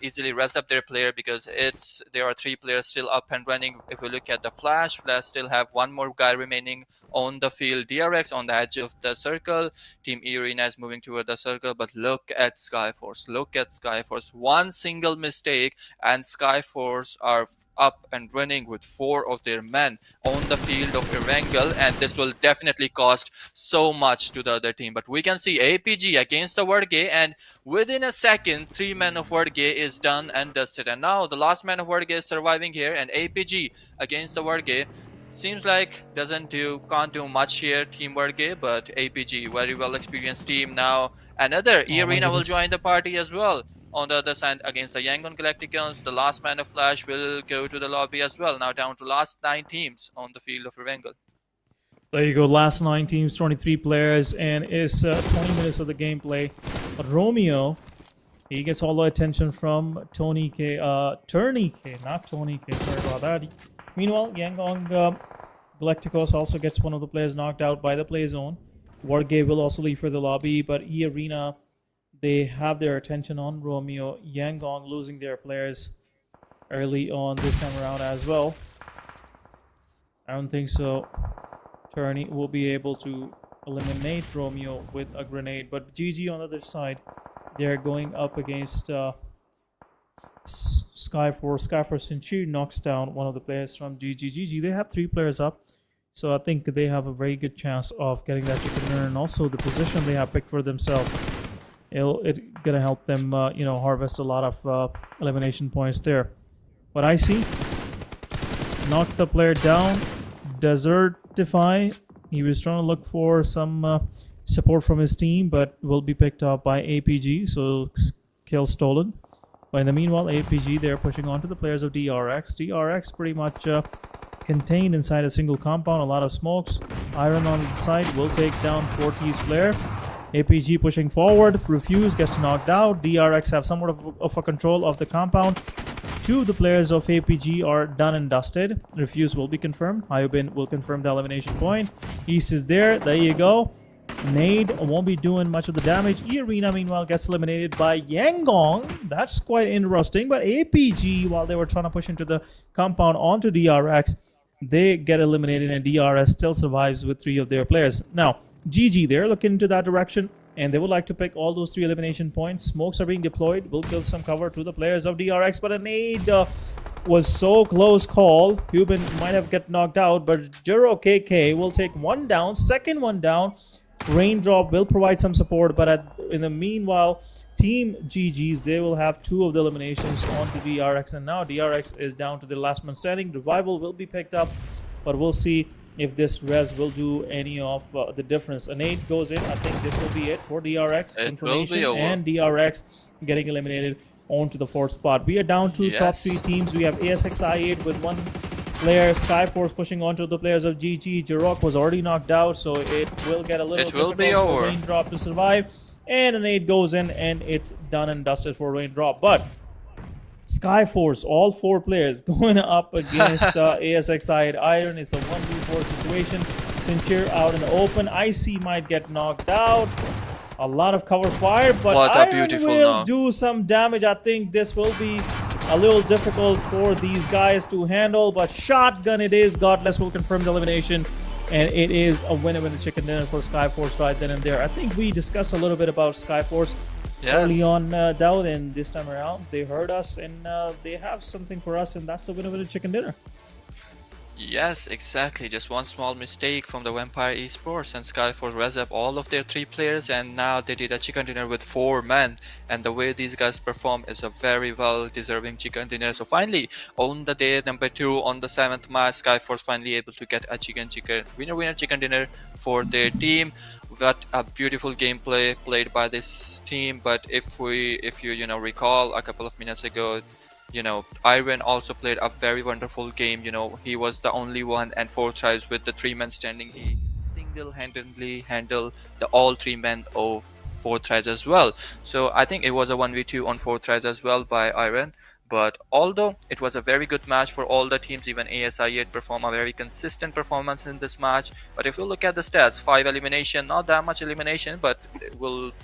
easily res up their player because there are 3 players still up and running. If we look at the Flash still have 1 more guy remaining on the field. DRX on the edge of the circle. Team eARENA is moving toward the circle, but look at SKYFORCE. Look at SKYFORCE. 1 single mistake and SKYFORCE are up and running with 4 of their men on the field of Erangel, and this will definitely cost so much to the other team. But we can see APG against the WarrGye, and within a second 3 men of WarrGye is done and dusted, and now the last man of WarrGye is surviving here, and APG against the WarrGye seems like can't do much here, Team WarrGye, but APG, very well experienced team. Now another eARENA will join the party as well. On the other side, against the YANGON GLACTICOS, the last man of Flash will go to the lobby as well. Now down to last 9 teams on the field of Erangel. There you go, last 9 teams, 23 players, and it's 20 minutes of the gameplay. But Romeo, he gets all the attention from Tony K, not Tony K, sorry about that. Meanwhile, YANGON GLACTICOS also gets one of the players knocked out by the play zone. WarrGye will also leave for the lobby, but eARENA, they have their attention on Romeo. YANGON losing their players early on this time around as well. I don't think so. Turney will be able to eliminate Romeo with a grenade, but GG on the other side, they're going up against SKYFORCE. SKYFORCE Sinchi knocks down one of the players from GG. They have 3 players up, so I think they have a very good chance of getting that chicken dinner, and also the position they have picked for themselves. It's gonna help them, harvest a lot of elimination points there. But I see, knocked the player down. Desertify. He was trying to look for some support from his team, but will be picked up by APG. So kill stolen. But in the meanwhile, APG, they're pushing on to the players of DRX. DRX pretty much contained inside a single compound. A lot of smokes. Iron on the side will take down 4T's player. APG pushing forward. Refuse gets knocked out. DRX have somewhat of a control of the compound. 2 of the players of APG are done and dusted. Refuse will be confirmed. Hyobin will confirm the elimination point. East is there. There you go. Nade won't be doing much of the damage. eARENA, meanwhile, gets eliminated by YANGON. That's quite interesting. But APG, while they were trying to push into the compound onto DRX, they get eliminated, and DRS still survives with 3 of their players. Now, GG, they're looking into that direction, and they would like to pick all those 3 elimination points. Smokes are being deployed. Will give some cover to the players of DRX, but a nade was so close call. Cuban might have get knocked out, but Juro KK will take 1 down, second one down. Raindrop will provide some support, but in the meanwhile, Team GG's, they will have 2 of the eliminations onto DRX, and now DRX is down to the last man standing. Revival will be picked up, but we'll see if this res will do any of the difference. A nade goes in. I think this will be it for DRX. Information and DRX getting eliminated onto the 4th spot. We are down to top 3 teams. We have ASXi8 with 1 player. SKYFORCE pushing onto the players of GG. Jirok was already knocked out, so it will get a little difficult for Raindrop to survive. And a nade goes in, and it's done and dusted for Raindrop. But SKYFORCE, all 4 players going up against ASXi8 Iron. It's a 1v4 situation. Sincere out in the open. IC might get knocked out. A lot of cover fire, but Iron will do some damage. I think this will be a little difficult for these guys to handle, but shotgun it is. Godless will confirm the elimination, and it is a winner-winner chicken dinner for SKYFORCE right then and there. I think we discussed a little bit about SKYFORCE early on, Dowd, and this time around they heard us, and they have something for us, and that's the winner-winner chicken dinner. Yes, exactly. Just one small mistake from the Vampire Esports, and SKYFORCE res up all of their 3 players, and now they did a chicken dinner with 4 men. And the way these guys perform is a very well deserving chicken dinner. So finally, on the day number 2, on the 7th match, SKYFORCE finally able to get a winner chicken dinner for their team. What a beautiful gameplay played by this team. But if you recall a couple of minutes ago, Iron also played a very wonderful game. He was the only one, and 4 tries with the 3 men standing. He single-handedly handled all 3 men of 4 tries as well. So I think it was a 1v2 on 4 tries as well by Iron. But although it was a very good match for all the teams, even ASI8 performed a very consistent performance in this match. But if you look at the stats, 5 elimination, not that much elimination, but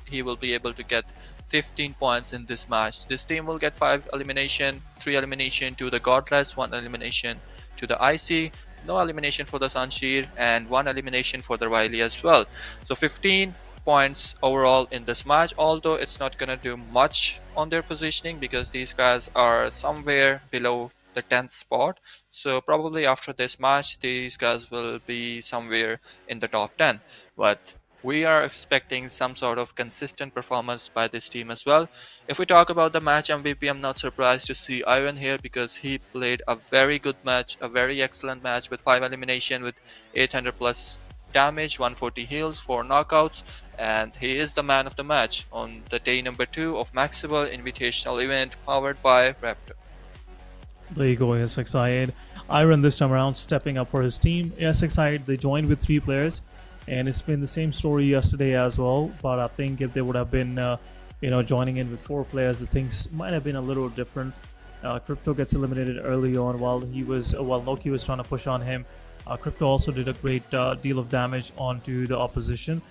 he will be able to get 15 points in this match. This team will get 5 elimination, 3 elimination to the Godless, 1 elimination to the IC, no elimination for the Sunshir, and 1 elimination for the Riley as well. So 15 points overall in this match, although it's not gonna do much on their positioning because these guys are somewhere below the 10th spot. So probably after this match these guys will be somewhere in the top 10, but we are expecting some sort of consistent performance by this team as well. If we talk about the match MVP, I'm not surprised to see Iron here because he played a very good match, a very excellent match with 5 elimination with 800 plus damage, 140 heals, 4 knockouts, and he is the man of the match on the day number 2 of MAXebels Invitational event powered by Raptor. There you go, ASXi8. Iron this time around stepping up for his team. ASXi8, they joined with 3 players, and it's been the same story yesterday as well, but I think if they would have been joining in with 4 players, the things might have been a little different. Crypto gets eliminated early on while Noki was trying to push on him. Crypto also did a great deal of damage onto the opposition.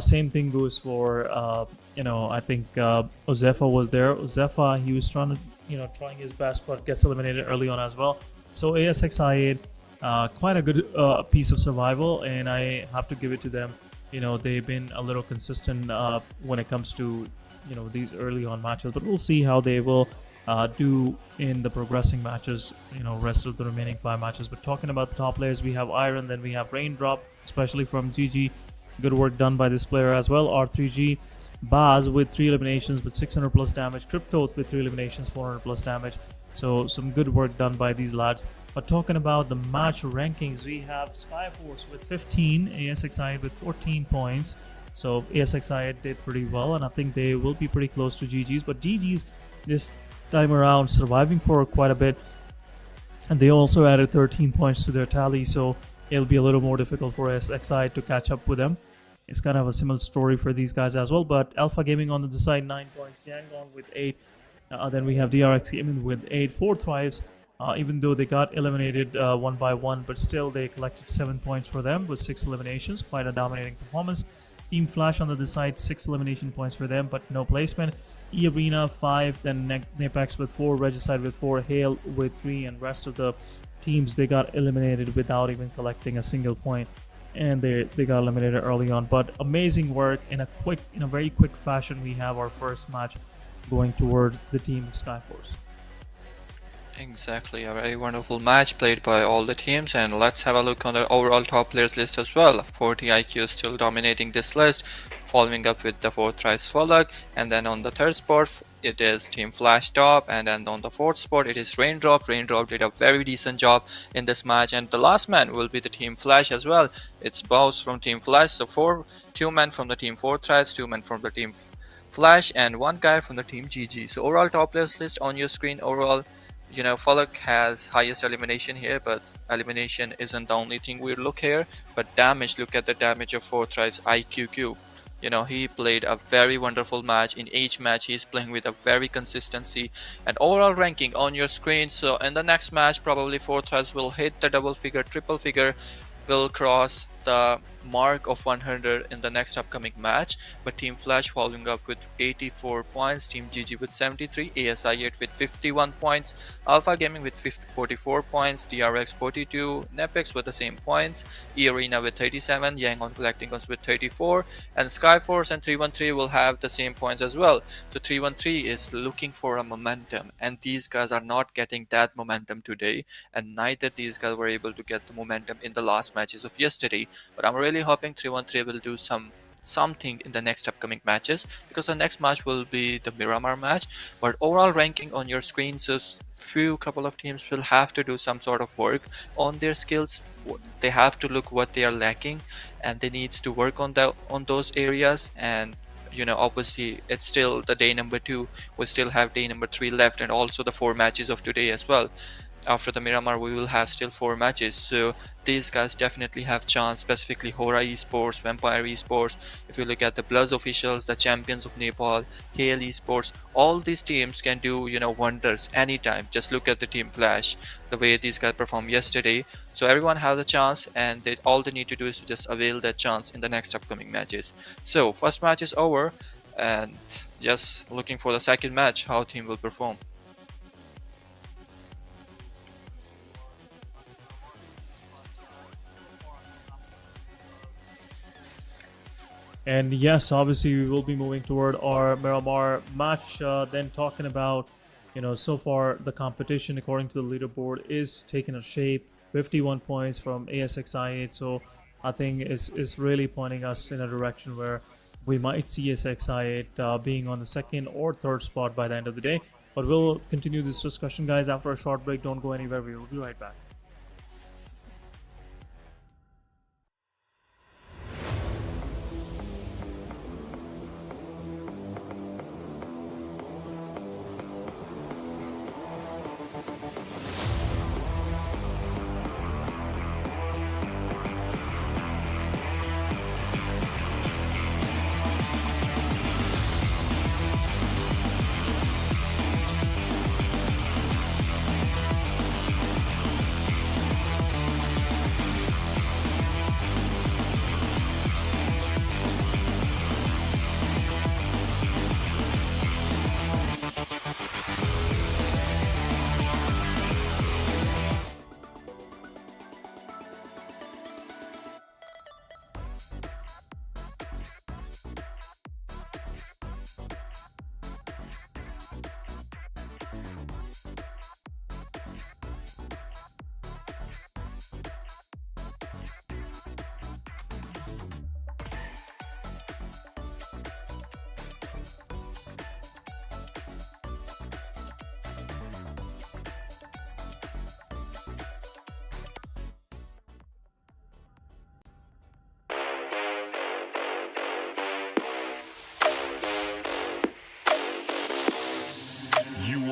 Same thing goes for I think Ozefa was there. Ozefa, he was trying his best, but gets eliminated early on as well. So ASXIA, quite a good piece of survival, and I have to give it to them. They've been a little consistent when it comes to these early on matches, but we'll see how they will do in the progressing matches, rest of the remaining 5 matches. But talking about the top players, we have Iron, then we have Raindrop, especially from GG. Good work done by this player as well. R3G, Baz with 3 eliminations with 600 plus damage, Crypto with 3 eliminations, 400 plus damage. So some good work done by these lads. But talking about the match rankings, we have SKYFORCE with 15, ASXI with 14 points. So ASXI did pretty well, and I think they will be pretty close to GG's. But GG's this time around surviving for quite a bit, and they also added 13 points to their tally, so it'll be a little more difficult for ASXI to catch up with them. It's kind of a similar story for these guys as well. But Alpha Gaming on the side, 9 points, Yangon with 8. Then we have DRX Gaming with 8. 4 Thrives, even though they got eliminated one by one, but still they collected 7 points for them with 6 eliminations. Quite a dominating performance. Team Flash on the other side, 6 elimination points for them, but no placement. eARENA 5, then NEPX with 4, Regicide with 4, Hale with 3, and rest of the teams, they got eliminated without even collecting a single point, and they got eliminated early on. But amazing work in a very quick fashion. We have our first match going towards the team of SKYFORCE. Exactly, a very wonderful match played by all the teams, and let's have a look on the overall top players list as well. 40 IQ still dominating this list, following up with the 4th Thrice Pubg, and then on the 3rd spot it is Team Flash top, and then on the 4th spot it is Raindrop. Raindrop did a very decent job in this match, and the last man will be the Team Flash as well. It's Bows from Team Flash, so 2 men from the Team 4 Thrives, 2 men from the Team Flash, and 1 guy from the Team GG. So overall top players list on your screen. Overall, Pubg has highest elimination here, but elimination isn't the only thing we look here, but damage. Look at the damage of 4 Thrives IQQ. He played a very wonderful match. In each match he's playing with a very consistency, and overall ranking on your screen. So in the next match probably 4 Thrives will hit the double figure, triple figure, will cross the mark of 100 in the next upcoming match. But Team Flash following up with 84 points, Team GG with 73, ASI8 with 51 points, Alpha Gaming with 44 points, DRX 42, NEPX with the same points, eARENA with 37, YANGON GLACTICOS with 34, and SKYFORCE and 313 will have the same points as well. So 313 is looking for a momentum, and these guys are not getting that momentum today, and neither these guys were able to get the momentum in the last matches of yesterday. But I'm really hoping 313 will do something in the next upcoming matches, because the next match will be the Miramar match. But overall ranking on your screen, so couple of teams will have to do some sort of work on their skills. They have to look what they are lacking, and they need to work on those areas. And obviously it's still the day number 2. We still have day number 3 left, and also the 4 matches of today as well. After the Miramar we will have still 4 matches, so these guys definitely have chance, specifically HORAA Esports, Vampire Esports. If you look at the BLUZZ officials, the champions of Nepal, Hale Esports, all these teams can do wonders anytime. Just look at the Team Flash, the way these guys performed yesterday. So everyone has a chance, and all they need to do is to just avail that chance in the next upcoming matches. So first match is over, and just looking for the second match, how team will perform. And yes, obviously we will be moving toward our Miramar match. Then talking about, so far the competition according to the leaderboard is taking a shape. 51 points from ASXI8. So I think it's really pointing us in a direction where we might see ASXI8 being on the 2nd or 3rd spot by the end of the day. But we'll continue this discussion, guys, after a short break. Don't go anywhere. We will be right back.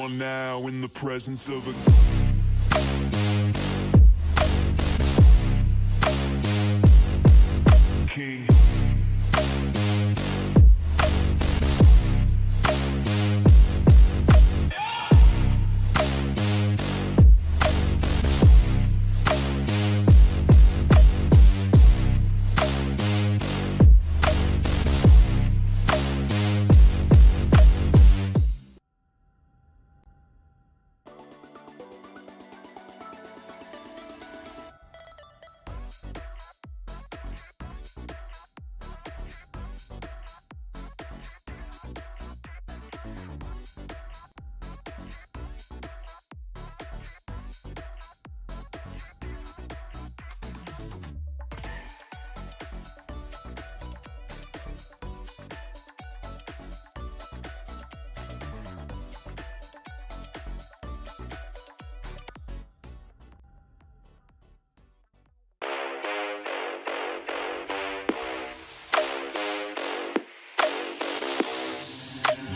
are now in the presence of a king.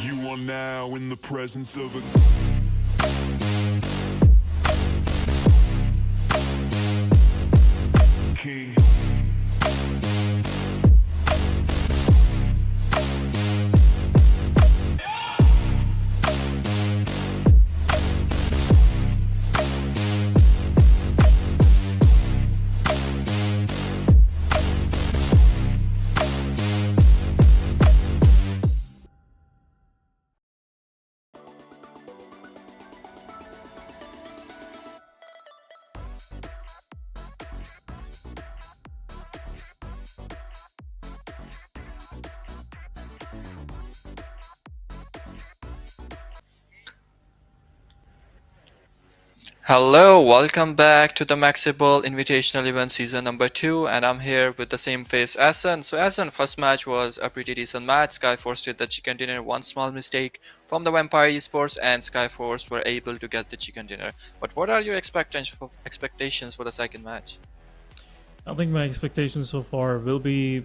You are now in the presence of a king. Hello, welcome back to the MAXebels Invitational Event Season number 2, and I'm here with the same face Asan. So Asan, first match was a pretty decent match. SKYFORCE did the chicken dinner, one small mistake from the Vampire Esports, and SKYFORCE were able to get the chicken dinner. But what are your expectations for the second match? I think my expectations so far will be,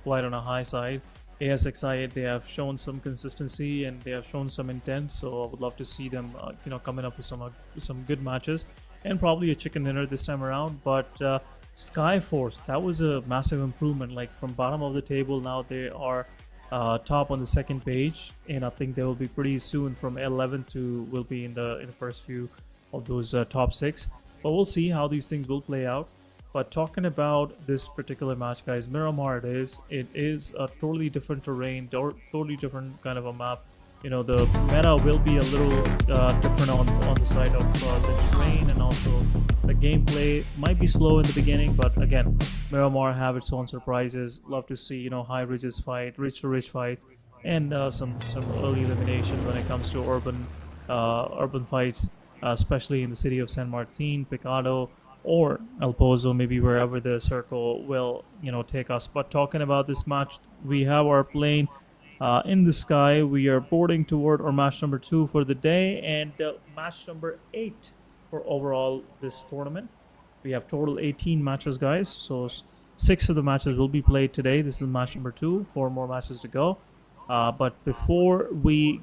quite on a high side. ASXI, they have shown some consistency and they have shown some intent, so I would love to see them, coming up with some good matches and probably a chicken dinner this time around. But SKYFORCE, that was a massive improvement. Like from bottom of the table, now they are top on the second page, and I think they will be pretty soon from 11 to will be in the first few of those top 6. But we'll see how these things will play out. But talking about this particular match, guys, Miramar it is a totally different terrain, totally different kind of a map. The meta will be a little different on the side of the terrain, and also the gameplay might be slow in the beginning. But again, Miramar have its own surprises. Love to see high ridges fight, ridge to ridge fight, and some early elimination when it comes to urban fights, especially in the city of San Martin, Picado, or El Pozo, maybe wherever the circle will take us. But talking about this match, we have our plane in the sky. We are boarding toward our match number 2 for the day, and match number 8 for overall this tournament. We have total 18 matches, guys, so 6 of the matches will be played today. This is match number 2, 4 more matches to go. But before we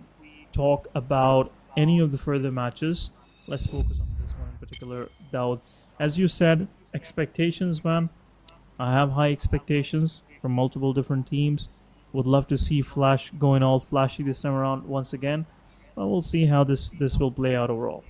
talk about any of the further matches, let's focus on this one in particular. Daud, as you said, expectations, man. I have high expectations from multiple different teams. Would love to see Flash going all flashy this time around once again. But we'll see how this will play out overall.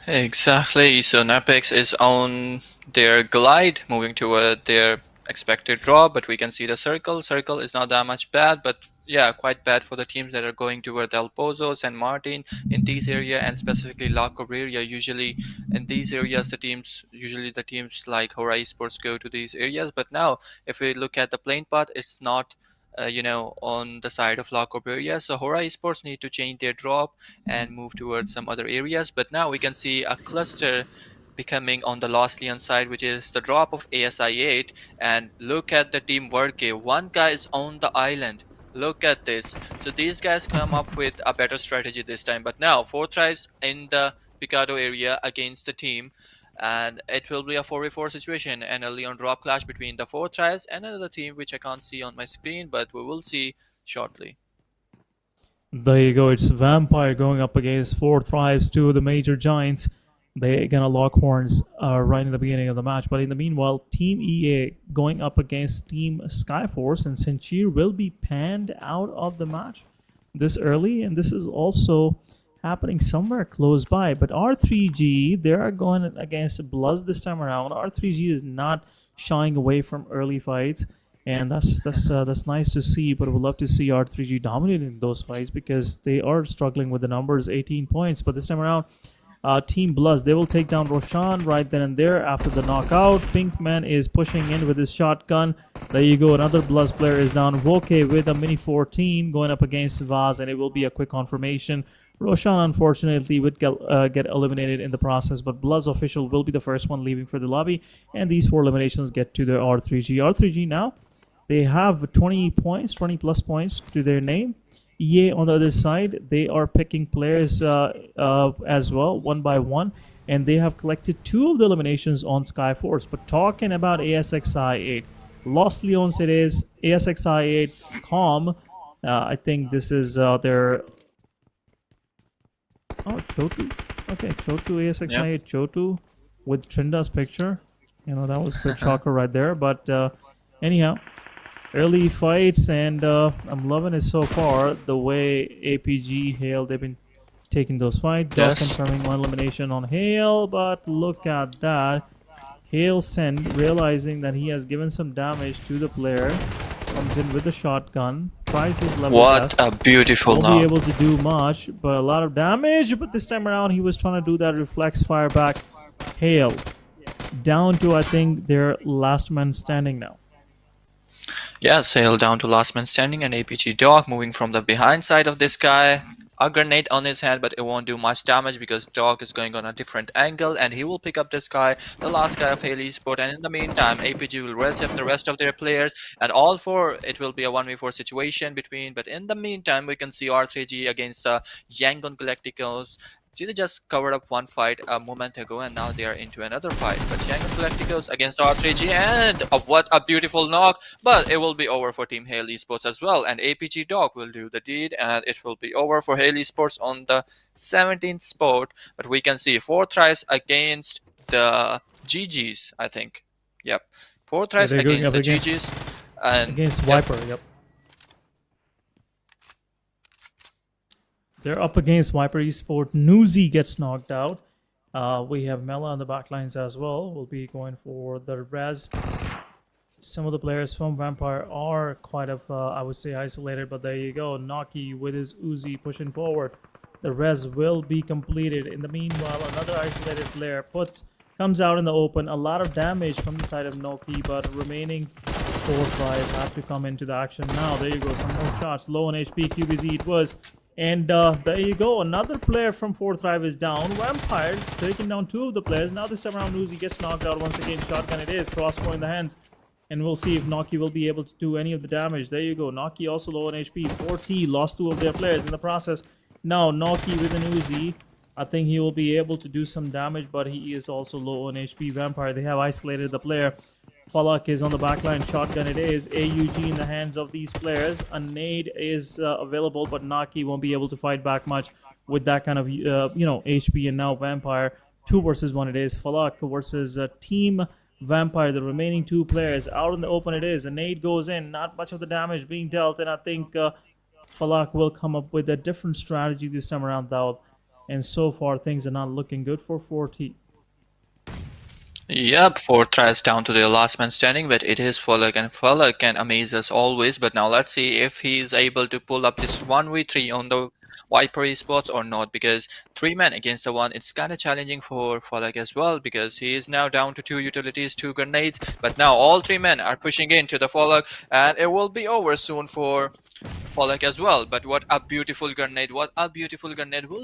Exactly. So NEPX is on their glide, moving toward their expected draw, but we can see the circle is not that much bad, but yeah, quite bad for the teams that are going toward El Pozo, San Martin, in these area, and specifically La Cabrera. Usually in these areas the teams like HORAA Esports go to these areas. But now if we look at the plane path, it's not on the side of La Cabrera, so HORAA Esports need to change their drop and move towards some other areas. But now we can see a cluster becoming on the Loslian side, which is the drop of ASI8. And look at the team WarrGye. One guy is on the island. Look at this. So these guys come up with a better strategy this time. But now 4 tries in the Picado area against the team, and it will be a 4v4 situation, and a Leon drop clash between the 4 tries and another team which I can't see on my screen, but we will see shortly. There you go. It's Vampire going up against Four Thrives, two of the major giants. They gonna lock horns right in the beginning of the match. But in the meanwhile, Team EA going up against Team Skyforce, and Sinchir will be panned out of the match this early, and this is also happening somewhere close by. But R3G, they are going against BLUZZ this time around. R3G is not shying away from early fights, and that's nice to see. But we'd love to see R3G dominating those fights because they are struggling with the numbers, 18 points. But this time around, Team BLUZZ, they will take down Roshan right then and there after the knockout. Pinkman is pushing in with his shotgun. There you go, another BLUZZ player is down. Woke with a Mini 14 going up against Vaz, and it will be a quick confirmation. Roshan, unfortunately, would get eliminated in the process, but BLUZZ official will be the first one leaving for the lobby, and these 4 eliminations get to the R3G. R3G now, they have 20 points, 20 plus points to their name. EA on the other side, they are picking players as well, one by one, and they have collected 2 of the eliminations on SKYFORCE. But talking about ASXI8, Los Leones it is, ASXI8 Calm. I think this is their... Oh, Chotu. Okay, Chotu, ASXI8 Chotu with Trinda's picture. You know, that was a good shocker right there. But anyhow, early fights, and I'm loving it so far. The way APG, Hale, they've been taking those fights. Yes. Confirming 1 elimination on Hale, but look at that. Hale send, realizing that he has given some damage to the player, comes in with the shotgun, tries his level What best. a beautiful Won't be knock. able to do much, but a lot of damage. But this time around, he was trying to do that reflex fire back. Hale down to, I think, their last man standing now. Yeah, sail down to last man standing, and APG Dog moving from the behind side of this guy. A grenade on his head, but it won't do much damage because Dog is going on a different angle, and he will pick up this guy, the last guy of Haley Sport. And in the meantime, APG will rest up the rest of their players, and all 4, it will be a 1v4 situation between. But in the meantime, we can see R3G against YANGON Galacticos. See, they just covered up 1 fight a moment ago, and now they are into another fight. But YANGON Galacticos against R3G, and what a beautiful knock! But it will be over for Team Haley Sports as well, and APG Dog will do the deed, and it will be over for Haley Sports on the 17th spot. But we can see 4 tries against the GGs, I think. Yep, 4 tries they're going against up the against- GGs, and Against yep. Viper, yep. They're up against Viper Esport. Newsy gets knocked out. We have Mela on the backlines as well. We'll be going for the res. Some of the players from Vampire are quite of, I would say, isolated, but there you go. Naki with his Uzi pushing forward. The res will be completed. In the meanwhile, another isolated player comes out in the open. A lot of damage from the side of Noki, but remaining 4 tries have to come into the action now. There you go. Some more shots. Low on HP. QBZ it was. And there you go. Another player from 4th Thrive is down. Vampire taking down 2 of the players. Now this time around, Uzi gets knocked out once again. Shotgun it is. Crossbow in the hands. And we'll see if Naki will be able to do any of the damage. There you go. Naki also low on HP. 4T lost 2 of their players in the process. Now Naki with an Uzi. I think he will be able to do some damage, but he is also low on HP. Vampire, they have isolated the player. Falak is on the backline. Shotgun it is. AUG in the hands of these players. A nade is available, but Naki won't be able to fight back much with that kind of, HP. And now Vampire, 2 versus 1 it is. Falak versus Team Vampire. The remaining 2 players out in the open it is. A nade goes in. Not much of the damage being dealt. And I think Falak will come up with a different strategy this time around, though. And so far, things are not looking good for 4T. Yep, 4 tries down to the last man standing, but it is Falak, and Falak can amaze us always. But now let's see if he is able to pull up this 1v3 on the Viper Esports or not, because 3 men against the 1, it's kind of challenging for Falak as well, because he is now down to 2 utilities, 2 grenades, but now all 3 men are pushing into the Falak, and it will be over soon for Falak as well. But what a beautiful grenade, will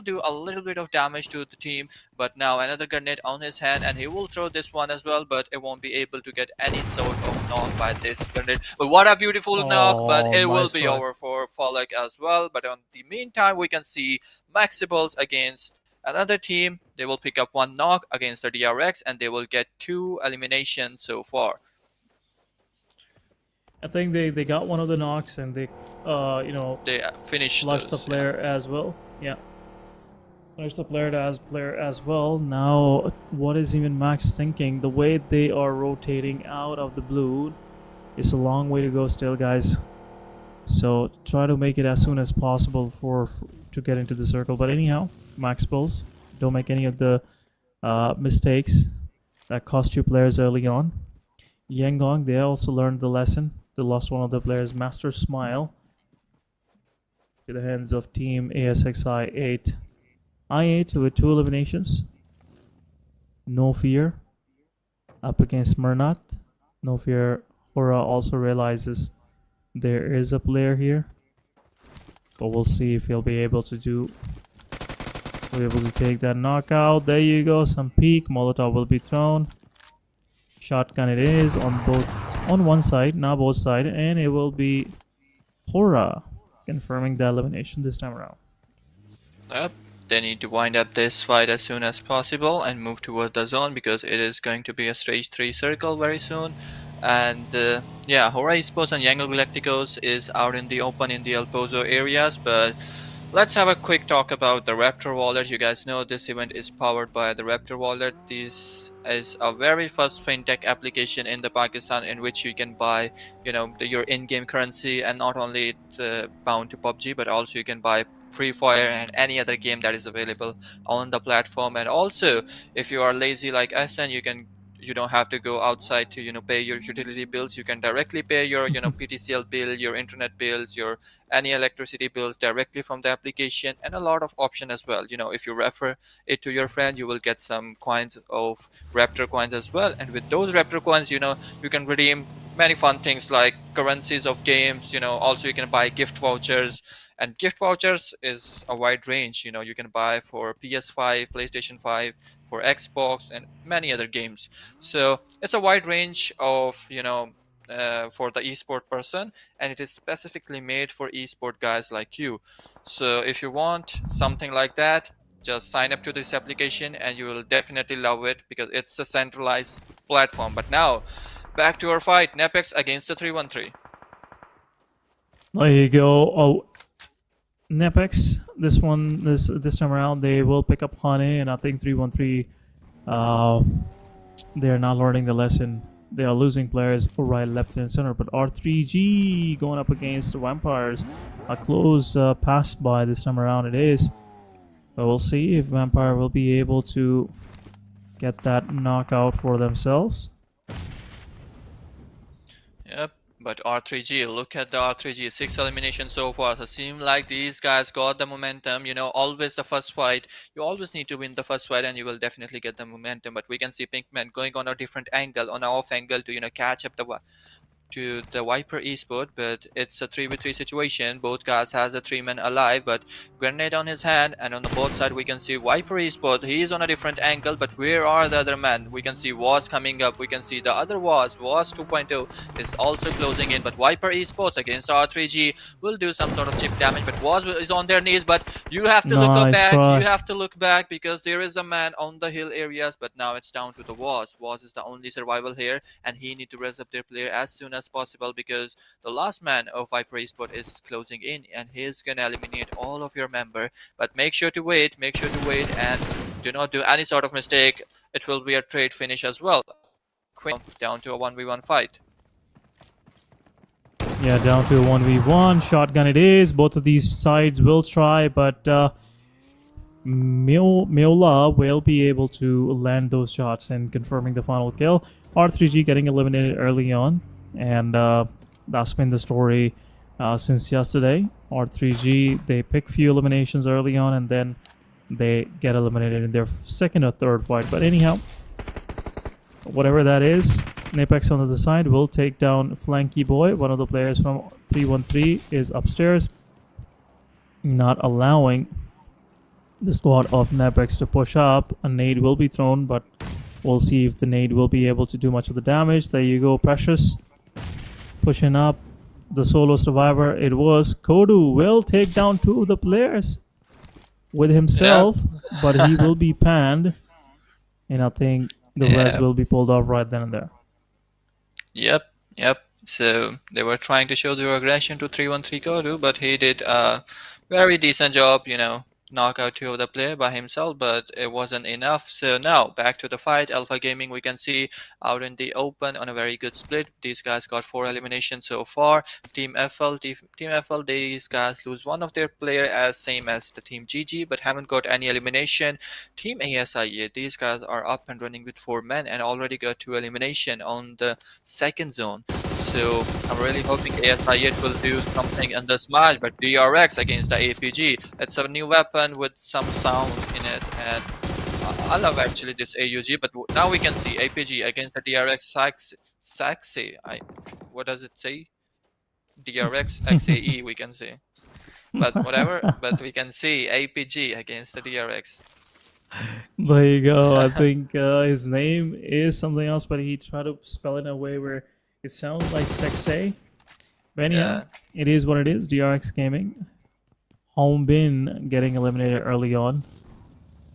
do a little bit of damage to the team. But now another grenade on his hand, and he will throw this one as well, but it won't be able to get any sort of knock by this grenade. But what a beautiful knock, but it will nice be try. over for Falak as well. But on the meantime, we can see MAXebels against another team. They will pick up 1 knock against the DRX, and they will get 2 eliminations so far. I think they got one of the knocks and they, you know, They finished flushed the those. Yeah. player as well. Yeah. Flushed the player as well. Now, what is even Max thinking? The way they are rotating out of the blue, it's a long way to go still, guys. So try to make it as soon as possible for to get into the circle. But anyhow, MAXebels, don't make any of the mistakes that cost you players early on. YANGON, they also learned the lesson. They lost one of the players, Master Smile, to the hands of Team ASXI 8. I8 with 2 eliminations. No fear. Up against Mernat. No fear. HORAA also realizes there is a player here. But we'll see if he'll be able to take that knockout. There you go. Some peek. Molotov will be thrown. Shotgun it is on one side, now both side, and it will be HORAA confirming the elimination this time around. Yep. They need to wind up this fight as soon as possible and move toward the zone because it is going to be a stage 3 circle very soon. And yeah, HORAA Esports and YANGON GLACTICOS is out in the open in the El Pozo areas, but let's have a quick talk about the Raptor wallet. You guys know this event is powered by the Raptor wallet. This is a very first fintech application in the Pakistan in which you can buy, you know, your in-game currency, and not only it's bound to PUBG, but also you can buy Free Fire and any other game that is available on the platform. And also, if you are lazy like us and you don't have to go outside to, you know, pay your utility bills, you can directly pay your, you know, PTCL bill, your internet bills, your any electricity bills directly from the application, and a lot of option as well. You know, if you refer it to your friend, you will get some coins of Raptor coins as well, and with those Raptor coins, you know, you can redeem many fun things like currencies of games. You know, also you can buy gift vouchers, and gift vouchers is a wide range. You know, you can buy for PS5, PlayStation 5, for Xbox, and many other games. So it's a wide range of, you know, for the esport person, and it is specifically made for esport guys like you. So if you want something like that, just sign up to this application and you will definitely love it because it's a centralized platform. But now back to our fight, NEPX against the 313. There you go. Oh, NEPX, this time around, they will pick up Hane, and I think 313, they're not learning the lesson. They are losing players right, left, and center. But R3G going up against the Vampires. A close pass by this time around it is. But we'll see if Vampire will be able to get that knockout for themselves. Yep. But R3G, look at the R3G, 6 eliminations so far. So it seems like these guys got the momentum. You know, always the first fight. You always need to win the first fight and you will definitely get the momentum. But we can see Pinkman going on a different angle, on an off angle to, you know, catch up to the Viper Esport, but it's a 3v3 situation. Both guys has a 3-man alive, but grenade on his hand, and on the both side we can see Viper Esport. He is on a different angle, but where are the other men? We can see WarrGye coming up. We can see the other WarrGye 2.0 is also closing in, but Viper Esports against R3G will do some sort of chip damage, but WarrGye is on their knees. But you have to look back. You have to look back because there is a man on the hill areas, but now it's down to the WarrGye. WarrGye is the only survival here, and he need to res up their player as soon as possible because the last man of Viper Esport is closing in and he's gonna eliminate all of your member. But make sure to wait, and do not do any sort of mistake. It will be a trade finish as well. Down to a 1v1 fight. Yeah, down to a 1v1. Shotgun it is. Both of these sides will try, but Miola will be able to land those shots and confirming the final kill. R3G getting eliminated early on, and that's been the story since yesterday. R3G, they pick few eliminations early on and then they get eliminated in their second or third fight. But anyhow, whatever that is, NEPX on the other side will take down Flanky Boy. One of the players from 313 is upstairs, not allowing the squad of NEPX to push up. A nade will be thrown, but we'll see if the nade will be able to do much of the damage. There you go, Precious. Pushing up. The solo survivor, it was Kodu, will take down 2 of the players with himself, but he will be panned. And I think the res will be pulled off right then and there. Yep. So they were trying to show their aggression to 313 Kodu, but he did a very decent job, knock out two of the player by himself, but it wasn't enough. So now back to the fight. Alpha Gaming, we can see out in the open on a very good split. These guys got 4 eliminations so far. Team FL, these guys lose one of their player as same as the Team GG, but haven't got any elimination. Team ASIA, these guys are up and running with 4 men and already got 2 elimination on the second zone. So I'm really hoping ASIA will do something in this match, but DRX against the APG, it's a new weapon with some sound in it, and I love actually this AUG, but now we can see APG against the DRX Saxe. What does it say? DRX XAE we can see. But whatever, but we can see APG against the DRX. There you go. I think his name is something else, but he tried to spell it in a way where it sounds like Sexay. But anyhow, it is what it is. DRX Gaming. Home Bin getting eliminated early on.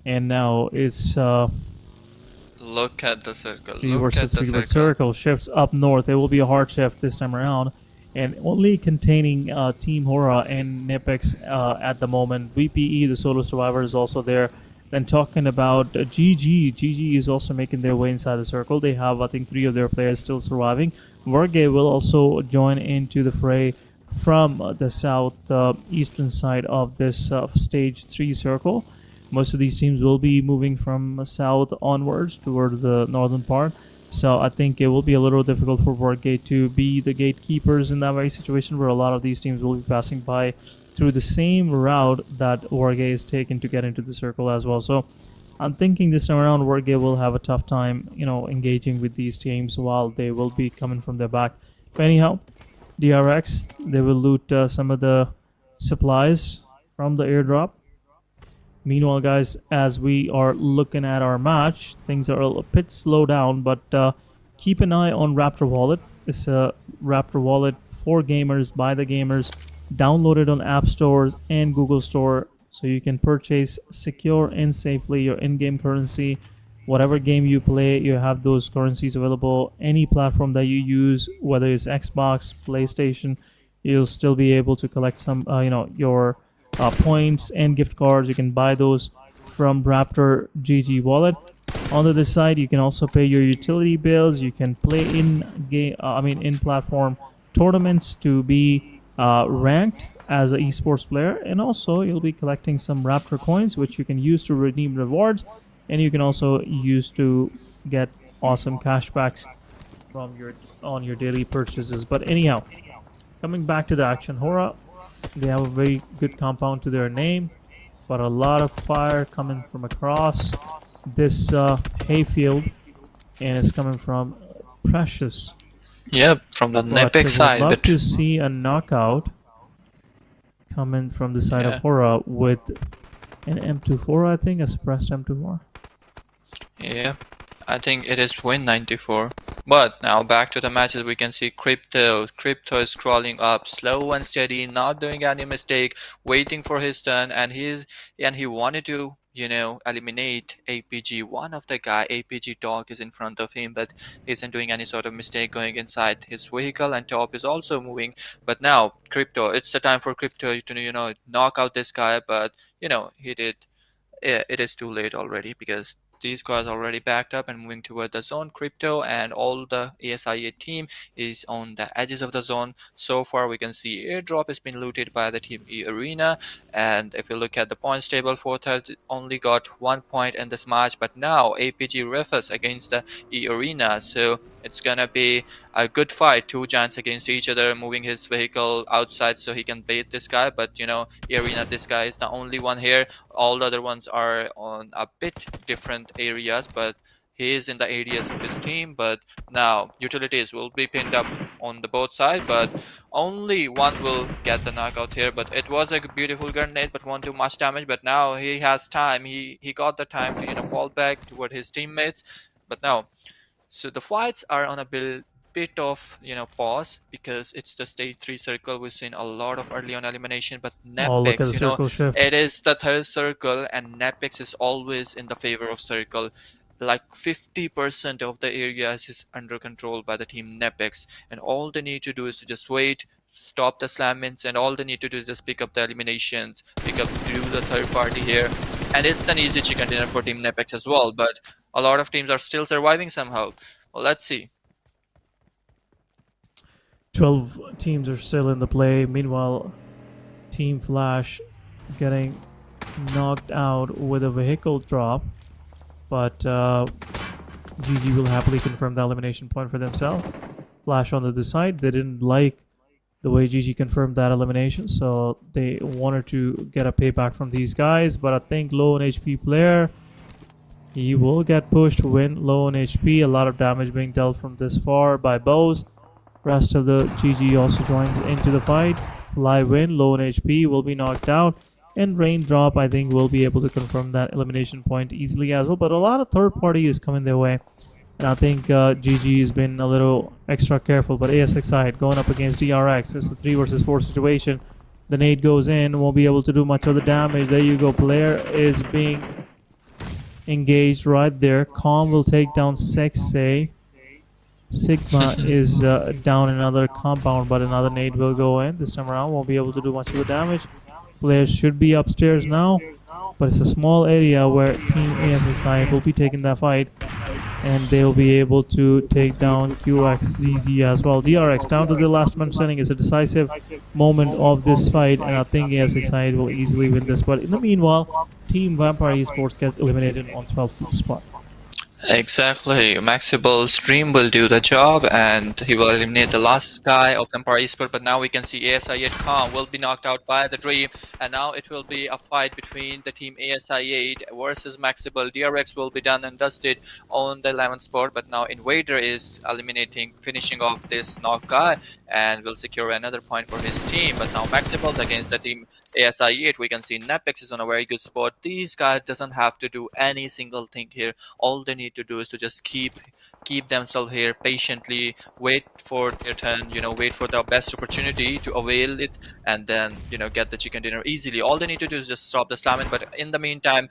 And now it's Look at the circle. 3 Look at versus the 3, but circle. circle shifts up north. It will be a hard shift this time around. And only containing Team HORAA and NEPX at the moment. VPE, the solo survivor, is also there. Then talking about GG is also making their way inside the circle. They have, I think, 3 of their players still surviving. WarrGye will also join into the fray from the south eastern side of this stage 3 circle. Most of these teams will be moving from south onwards toward the northern part. So I think it will be a little difficult for WarrGye to be the gatekeepers in that very situation, where a lot of these teams will be passing by through the same route that WarrGye is taken to get into the circle as well. So I'm thinking this time around WarrGye will have a tough time, engaging with these teams while they will be coming from their back. But anyhow, DRX, they will loot some of the supplies from the airdrop. Meanwhile, guys, as we are looking at our match, things are a bit slow down, but keep an eye on Raptor Wallet. It's a Raptor Wallet for gamers, by the gamers, downloaded on App Stores and Google Store, so you can purchase secure and safely your in-game currency. Whatever game you play, you have those currencies available. Any platform that you use, whether it's Xbox, PlayStation, you'll still be able to collect some, your points and gift cards. You can buy those from Raptor GG Wallet. On the other side, you can also pay your utility bills. You can play in platform tournaments to be ranked as an esports player, and also you'll be collecting some Raptor coins, which you can use to redeem rewards, and you can also use to get awesome cashbacks from on your daily purchases. But anyhow, coming back to the action, HORAA, they have a very good compound to their name, but a lot of fire coming from across this hayfield, and it's coming from Precious. Yep, from the But NEPX side. would love But to see a knockout coming from the side of HORAA with an M24, I think, a suppressed M24. yeah, I think it is win 94. But now back to the matches, we can see Crypto. Crypto is crawling up slow and steady, not doing any mistake, waiting for his turn, and he wanted to eliminate APG. One of the guy, APG dog, is in front of him, but isn't doing any sort of mistake going inside his vehicle, and Top is also moving. But now Crypto, it's the time for Crypto to knock out this guy, but he did. It is too late already, because these guys are already backed up and moving toward the zone. Crypto and all the ASIA team is on the edges of the zone. So far we can see airdrop has been looted by the team eARENA, and if you look at the points table, Fortnite only got 1 point in this match, but now APG refers against the eARENA, so it's gonna be a good fight. 2 giants against each other, moving his vehicle outside so he can bait this guy, but eARENA, this guy is the only one here. All the other ones are on a bit different areas, but he is in the areas of his team. But now utilities will be pinned up on the both sides, but only one will get the knockout here. But it was a beautiful grenade, but won't do much damage. But now he has time. He got the time to fall back toward his teammates. But now, so the fights are on a bit of pause, because it's the stage 3 circle. We've seen a lot of early on elimination, but Oh, look at the NEPX, circle shift. it is the third circle, and NEPX is always in the favor of circle. like 50% of the areas is under control by the team NEPX, and all they need to do is to just wait, stop the slammings, and all they need to do is just pick up the eliminations, do the third party here, and it's an easy chicken dinner for team NEPX as well. But a lot of teams are still surviving somehow. Well, let's see. 12 teams are still in the play. Meanwhile, Team Flash getting knocked out with a vehicle drop, but GG will happily confirm the elimination point for themselves. Flash on the other side, they didn't like the way GG confirmed that elimination, so they wanted to get a payback from these guys. But I think low on HP player, he will get pushed, win low on HP. A lot of damage being dealt from this far by BLUZZ. Rest of the GG also joins into the fight. Fly win, low on HP, will be knocked out. And Raindrop, I think, will be able to confirm that elimination point easily as well. But a lot of third party is coming their way. And I think GG has been a little extra careful. But ASXI going up against DRX. It's a 3 versus 4 situation. The nade goes in, won't be able to do much of the damage. There you go. Player is being engaged right there. Calm will take down Sexay. Sigma is down another compound, but another nade will go in. This time around, won't be able to do much of the damage. Players should be upstairs now, but it's a small area where Team ASXI will be taking that fight, and they'll be able to take down QXZZ as well. DRX down to the last man standing. Is a decisive moment of this fight, and I think ASXI will easily win this. But in the meanwhile, Team Vampire Esports gets eliminated on 12th spot. Exactly. MAXebels Dream will do the job, and he will eliminate the last guy of Empire Esports. But now we can see ASI8 Khan will be knocked out by the Dream, and now it will be a fight between the team ASI8 versus MAXebels. DRX will be done and dusted on the 11th spot, but now Invader is finishing off this knock guy, and will secure another point for his team. But now MAXebels against the team ASI8, we can see NEPX is on a very good spot. These guys doesn't have to do any single thing here. All they need to do is to just keep themselves here patiently, wait for their turn, wait for the best opportunity to avail it, and then get the chicken dinner easily. All they need to do is just stop the slamming. But in the meantime,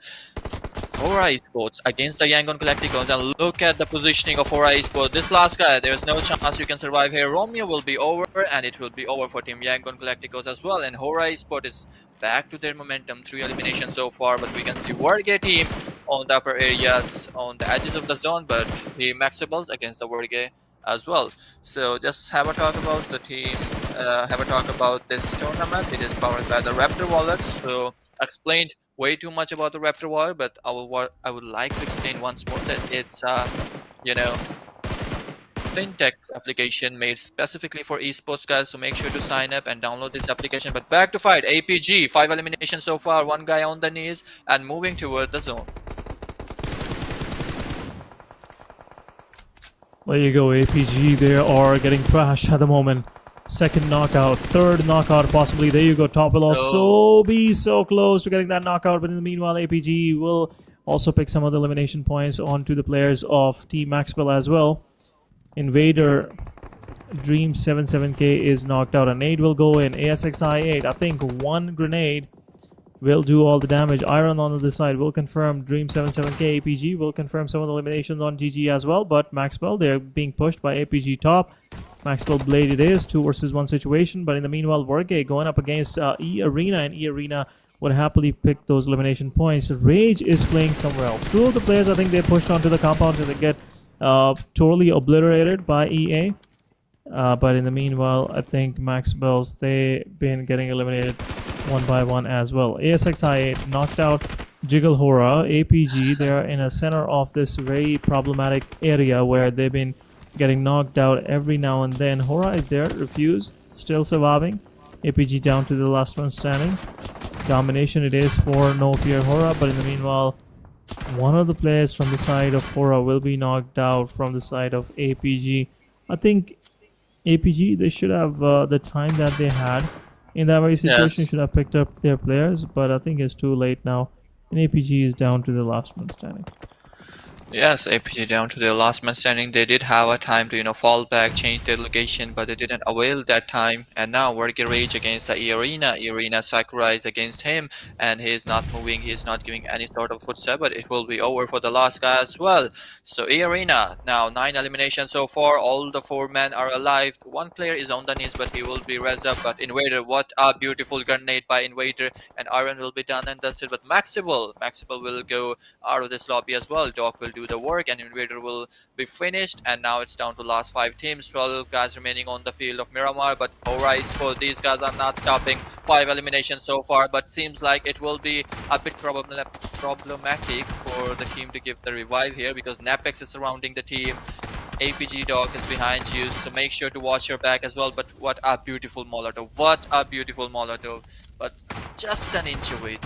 HORAA Esports against the YANGON GLACTICOS, and look at the positioning of HORAA Esports. This last guy, there's no chance you can survive here. Romeo will be over, and it will be over for team YANGON GLACTICOS as well. And HORAA Esports is back to their momentum, 3 eliminations so far. But we can see WarrGye team on the upper areas, on the edges of the zone, but the MAXebels against the WarrGye as well. So just have a talk about the team, have a talk about this tournament. It is powered by the Raptor wallet. So explained way too much about the Raptor wallet, but I would like to explain once more that it's fintech application made specifically for esports guys. So make sure to sign up and download this application. But back to fight. APG 5 eliminations so far, 1 guy on the knees and moving toward the zone. There you go, APG. They are getting trashed at the moment. Second knockout, third knockout possibly. There you go, top will also be so close to getting that knockout. But in the meanwhile, APG will also pick some of the elimination points onto the players of Team MAXebels as well. Invader Dream 77k is knocked out. A nade will go in. ASXI8, I think 1 grenade will do all the damage. Iron on the other side will confirm Dream 77k. APG will confirm some of the eliminations on GG as well. But MAXebels, they're being pushed by APG top. MAXebels Blade it is, 2 versus 1 situation. But in the meanwhile, WarrGye going up against eARENA, and eARENA would happily pick those elimination points. Rage is playing somewhere else. 2 of the players, I think they pushed onto the compound and they get totally obliterated by EA. But in the meanwhile, I think MAXebels, they've been getting eliminated one by one as well. ASXI8 knocked out Jiggle HORAA. APG, they're in a center of this very problematic area where they've been getting knocked out every now and then. HORAA is there, refuse, still surviving. APG down to the last one standing. Domination it is for No Fear HORAA, but in the meanwhile, one of the players from the side of HORAA will be knocked out from the side of APG. I think APG, they should have the time that they had in that very situation, should have picked up their players, but I think it's too late now, and APG is down to the last one standing. Yes, APG down to their last man standing. They did have a time to, fall back, change their location, but they didn't avail that time. And now WarrGye Rage against the eARENA. eARENA Sakura is against him, and he is not moving. He is not giving any sort of footstep, but it will be over for the last guy as well. So eARENA now 9 eliminations so far. All the 4 men are alive. One player is on the knees, but he will be res up. But Invader, what a beautiful grenade by Invader, and Iron will be done and dusted. But Maxebel will go out of this lobby as well. Doc will do the work and Invader will be finished. And now it's down to last 5 teams. 12 guys remaining on the field of Miramar. But HORAA Esports, these guys are not stopping. 5 eliminations so far. But seems like it will be a bit problematic for the team to give the revive here, because NEPX is surrounding the team. APG Dog is behind you, so make sure to watch your back as well. But what a beautiful Molotov. What a beautiful Molotov. But just an inch away.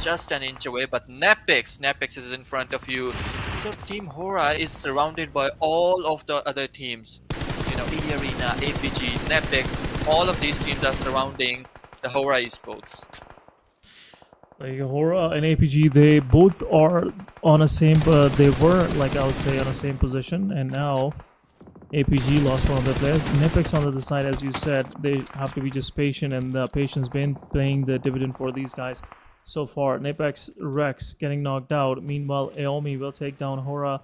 But NEPX is in front of you. So Team HORAA is surrounded by all of the other teams. eARENA, APG, NEPX, all of these teams are surrounding the HORAA Esports. Like HORAA and APG, they both are on a same. They were, like I would say, on the same position, and now APG lost one of their players. NEPX on the other side, as you said, they have to be just patient, and the patience been paying the dividend for these guys so far. NEPX Rex getting knocked out. Meanwhile, Aomi will take down HORAA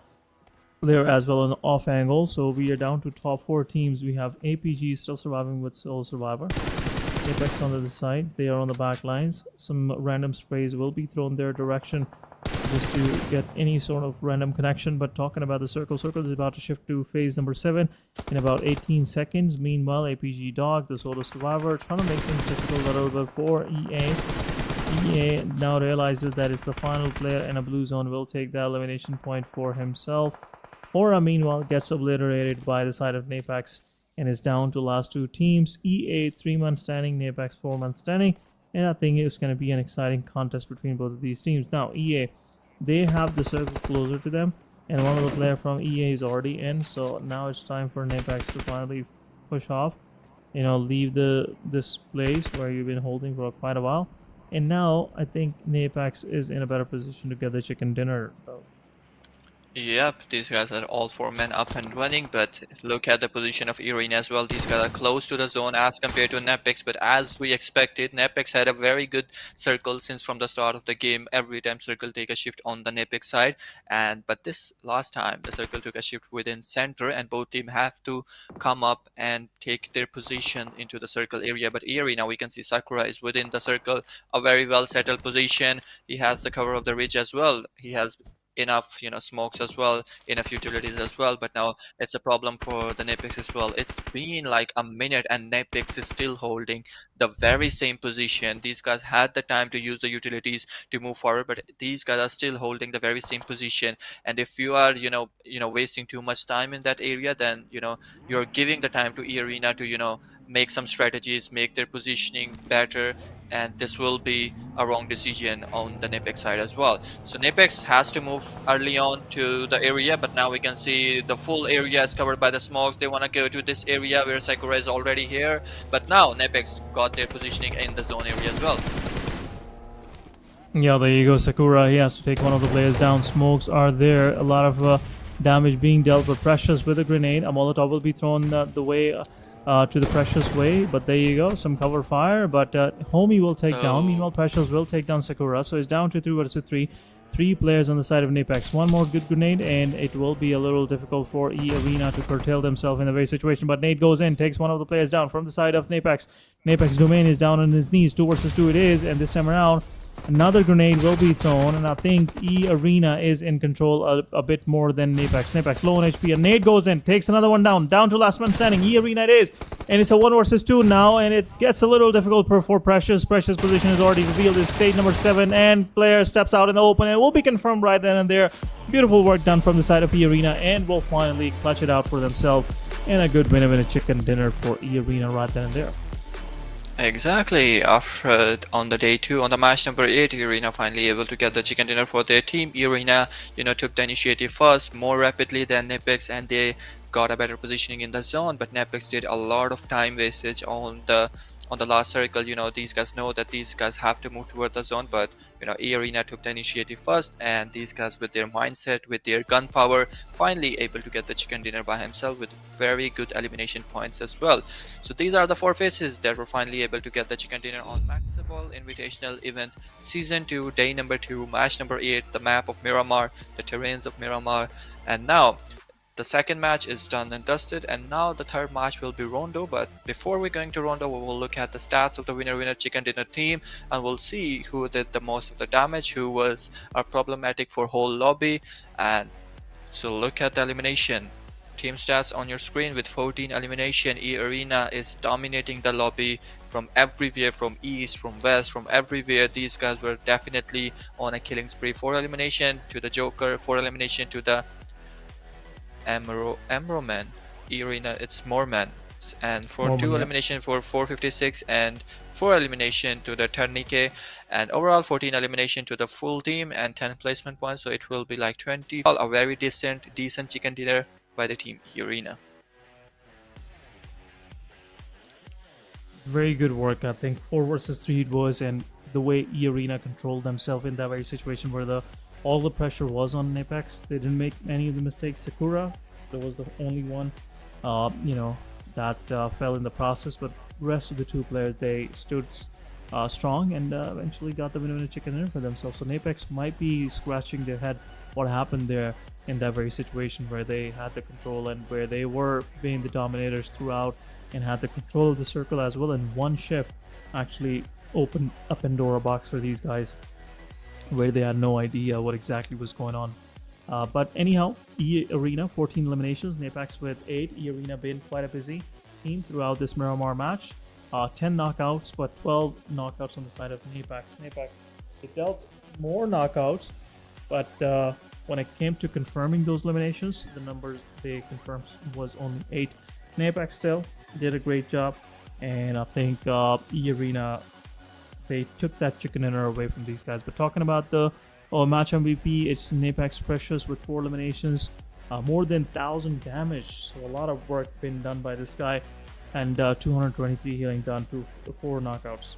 there as well on off angle. So we are down to top 4 teams. We have APG still surviving with Sole Survivor. NEPX on the other side, they are on the back lines. Some random sprays will be thrown their direction just to get any sort of random connection. But talking about the circle is about to shift to phase number 7 in about 18 seconds. Meanwhile, APG Dog, the solo survivor, trying to make things difficult a little bit for EA. EA now realizes that it's the final player, and a blue zone will take the elimination point for himself. HORAA meanwhile gets obliterated by the side of NEPX and is down to last 2 teams. EA 3-man standing, NEPX 4-man standing, and I think it's going to be an exciting contest between both of these teams. Now EA, they have the circle closer to them, and one of the players from EA is already in, so now it's time for NEPX to finally push off, leave this place where you've been holding for quite a while. And now I think NEPX is in a better position to get the chicken dinner. Yep, these guys are all 4 men up and running, but look at the position of eARENA as well. These guys are close to the zone as compared to NEPX, but as we expected, NEPX had a very good circle since from the start of the game. Every time circle take a shift on the NEPX side, but this last time the circle took a shift within center, and both team have to come up and take their position into the circle area. But eARENA, we can see Sakura is within the circle, a very well settled position. He has the cover of the ridge as well. He has enough smokes as well, enough utilities as well. But now it's a problem for the NEPX as well. It's been like a minute and NEPX is still holding the very same position. These guys had the time to use the utilities to move forward, but these guys are still holding the very same position. And if you are wasting too much time in that area, then you're giving the time to eARENA to make some strategies, make their positioning better, and this will be a wrong decision on the NEPX side as well. So NEPX has to move early on to the area, but now we can see the full area is covered by the smokes. They want to go to this area where Sakura is already here, but now NEPX got their positioning in the zone area as well. Yeah, there you go, Sakura. He has to take one of the players down. Smokes are there. A lot of damage being dealt with Precious with a grenade. A Molotov will be thrown the way to the Precious way, but there you go, some cover fire. But Homie will take down. Meanwhile, Precious will take down Sakura. So it's down to 2 versus 3. 3 players on the side of NEPX. One more good grenade, and it will be a little difficult for eARENA to curtail themselves in the very situation. But Nate goes in, takes one of the players down from the side of NEPX. NEPX Domain is down on his knees. 2 versus 2 it is, and this time around, another grenade will be thrown, and I think eARENA is in control a bit more than NEPX. NEPX low on HP, and Nate goes in, takes another one down to last man standing. eARENA it is, and it's a 1 versus 2 now, and it gets a little difficult for Precious. Precious position is already revealed. It's stage number 7, and player steps out in the open, and will be confirmed right then and there. Beautiful work done from the side of eARENA, and will finally clutch it out for themselves, and a good win of a chicken dinner for eARENA right then and there. Exactly. After on the day 2, on the match number 8, eARENA finally able to get the chicken dinner for their team. eARENA, took the initiative first, more rapidly than NEPX, and they got a better positioning in the zone. But NEPX did a lot of time wastage on the last circle. These guys know that these guys have to move toward the zone, but eARENA took the initiative first, and these guys with their mindset, with their gunpowder, finally able to get the chicken dinner by himself with very good elimination points as well. So these are the four faces that were finally able to get the chicken dinner on MAXebels Invitational Event Season 2, Day number 2, Match number 8, the map of Miramar, the terrains of Miramar, and now the second match is done and dusted, and now the third match will be Rondo. But before we're going to Rondo, we will look at the stats of the winner chicken dinner team, and we'll see who did the most of the damage, who was problematic for whole lobby. And so look at the elimination team stats on your screen. With 14 elimination, eARENA is dominating the lobby from everywhere, from east, from west, from everywhere. These guys were definitely on a killing spree. 4 elimination to the Joker, 4 elimination to the Amroman, eARENA, it's Morman, and for Mormon, 2 yeah. elimination for 456 and 4 elimination to the Ternike, and overall 14 elimination to the full team and 10 placement points, so it will be like 20. All a very decent chicken dinner by the team eARENA. Very good work. I think 4 versus 3 it was, and the way eARENA controlled themselves in that very situation where all the pressure was on NEPX. They didn't make any of the mistakes. Sakura, that was the only one, that fell in the process. But the rest of the 2 players, they stood strong and eventually got the winner chicken dinner for themselves. So NEPX might be scratching their head what happened there in that very situation where they had the control and where they were being the dominators throughout and had the control of the circle as well. And one shift actually opened a Pandora box for these guys, where they had no idea what exactly was going on. But anyhow, eARENA 14 eliminations, NEPX with 8. eARENA been quite a busy team throughout this Miramar match. 10 knockouts, but 12 knockouts on the side of NEPX. NEPX, it dealt more knockouts, but when it came to confirming those eliminations, the numbers they confirmed was only 8. NEPX still did a great job, and I think eARENA, they took that chicken dinner away from these guys. But talking about the match MVP, it's NEPX Precious with 4 eliminations, more than 1,000 damage. So a lot of work been done by this guy, and 223 healing done to 4 knockouts.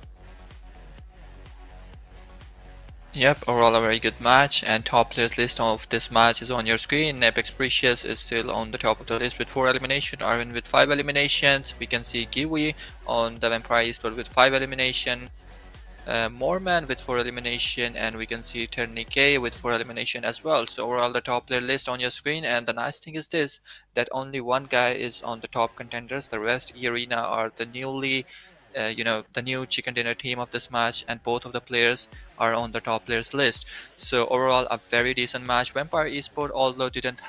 Yep, overall a very good match, and top players list of this match is on your screen. NEPX Precious is still on the top of the list with 4 eliminations, Arvin with 5 eliminations. We can see Giwi on the Vampire Esports with 5 elimination. Morman with 4 elimination, and we can see Ternike with 4 elimination as well. So overall the top player list on your screen, and the nice thing is this, that only one guy is on the top contenders. The rest eARENA are the newly the new chicken dinner team of this match, and both of the players are on the top players list. So overall a very decent match. Vampire Esports, although didn't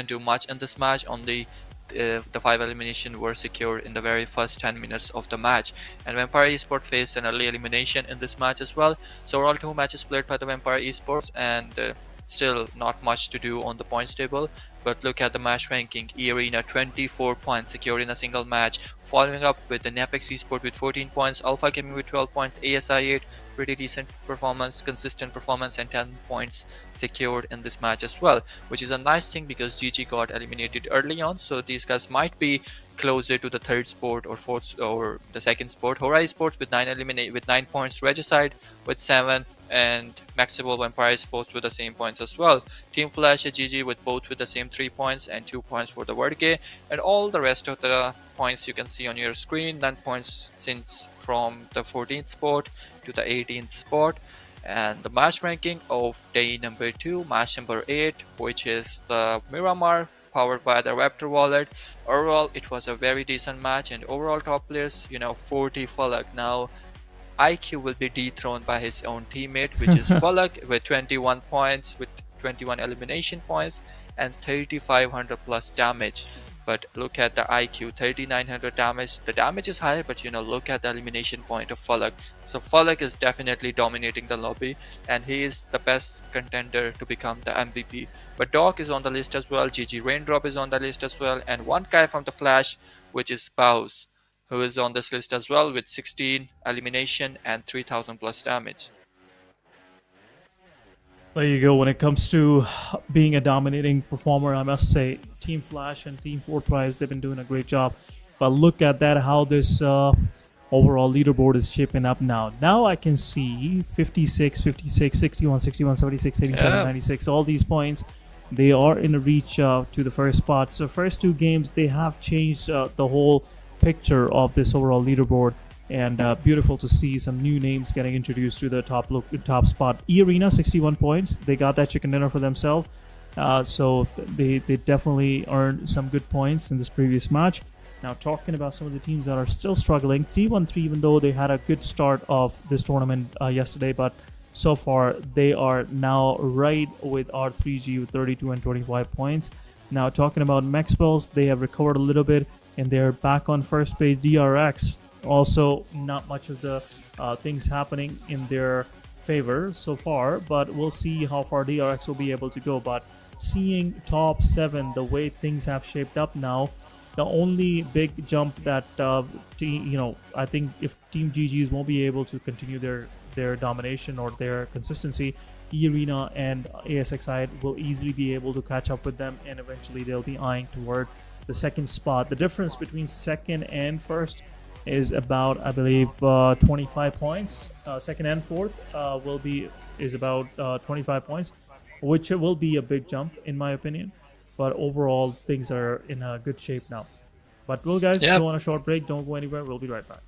do much in this match, only the 5 elimination were secured in the very first 10 minutes of the match, and Vampire Esports faced an early elimination in this match as well. So overall 2 matches played by the Vampire Esports, and still not much to do on the points table. But look at the match ranking. eARENA 24 points secured in a single match, following up with the NEPX Esports with 14 points, Alpha Gaming with 12 points, ASI 8, pretty decent performance, consistent performance, and 10 points secured in this match as well, which is a nice thing because GG got eliminated early on, so these guys might be closer to the third sport or fourth or the second sport. HORAA Esports with 9 points, Regicide with 7, and MAXebels Vampire Esports with the same points as well. Team Flash and GG with both with the same 3 points and 2 points for the WarrGye, and all the rest of the points you can see on your screen. 9 points since from the 14th spot to the 18th spot. And the match ranking of day number 2, match number 8, which is the Miramar powered by the Raptor wallet. Overall it was a very decent match, and overall top players, 40 Pubg. Now IQ will be dethroned by his own teammate, which is Pubg with 21 points, with 21 elimination points and 3500 plus damage. But look at the IQ, 3900 damage. The damage is high, but look at the elimination point of Pubg. So Pubg is definitely dominating the lobby, and he is the best contender to become the MVP. But Doc is on the list as well, GG Raindrop is on the list as well, and one guy from the Flash, which is BLUZZ, who is on this list as well with 16 elimination and 3000 plus damage. There you go. When it comes to being a dominating performer, I must say Team Flash and Team 4 Thrives, they've been doing a great job. But look at that, how this overall leaderboard is shaping up now. Now I can see 56, 56, 61, 61, 76, 87, Yeah. 96, all these points. They are in a reach to the first spot. So first two games, they have changed the whole picture of this overall leaderboard. And beautiful to see some new names getting introduced to the top spot. eARENA, 61 points. They got that chicken dinner for themselves. So they definitely earned some good points in this previous match. Now, talking about some of the teams that are still struggling, 3-1-3, even though they had a good start of this tournament yesterday, but so far they are now right with R3G with 32 and 25 points. Now, talking about MAXebels, they have recovered a little bit and they're back on first page. DRX, also not much of the things happening in their favor so far, but we'll see how far DRX will be able to go. But seeing top 7, the way things have shaped up now, the only big jump that I think if Team GGs won't be able to continue their domination or their consistency, eARENA and ASXI will easily be able to catch up with them, and eventually they'll be eyeing toward the second spot. The difference between second and first is about, I believe, 25 points. Second and fourth is about 25 points, which will be a big jump in my opinion. But overall, things are in a good shape now. But we'll, guys, go on a short break. Don't go anywhere. We'll be right back.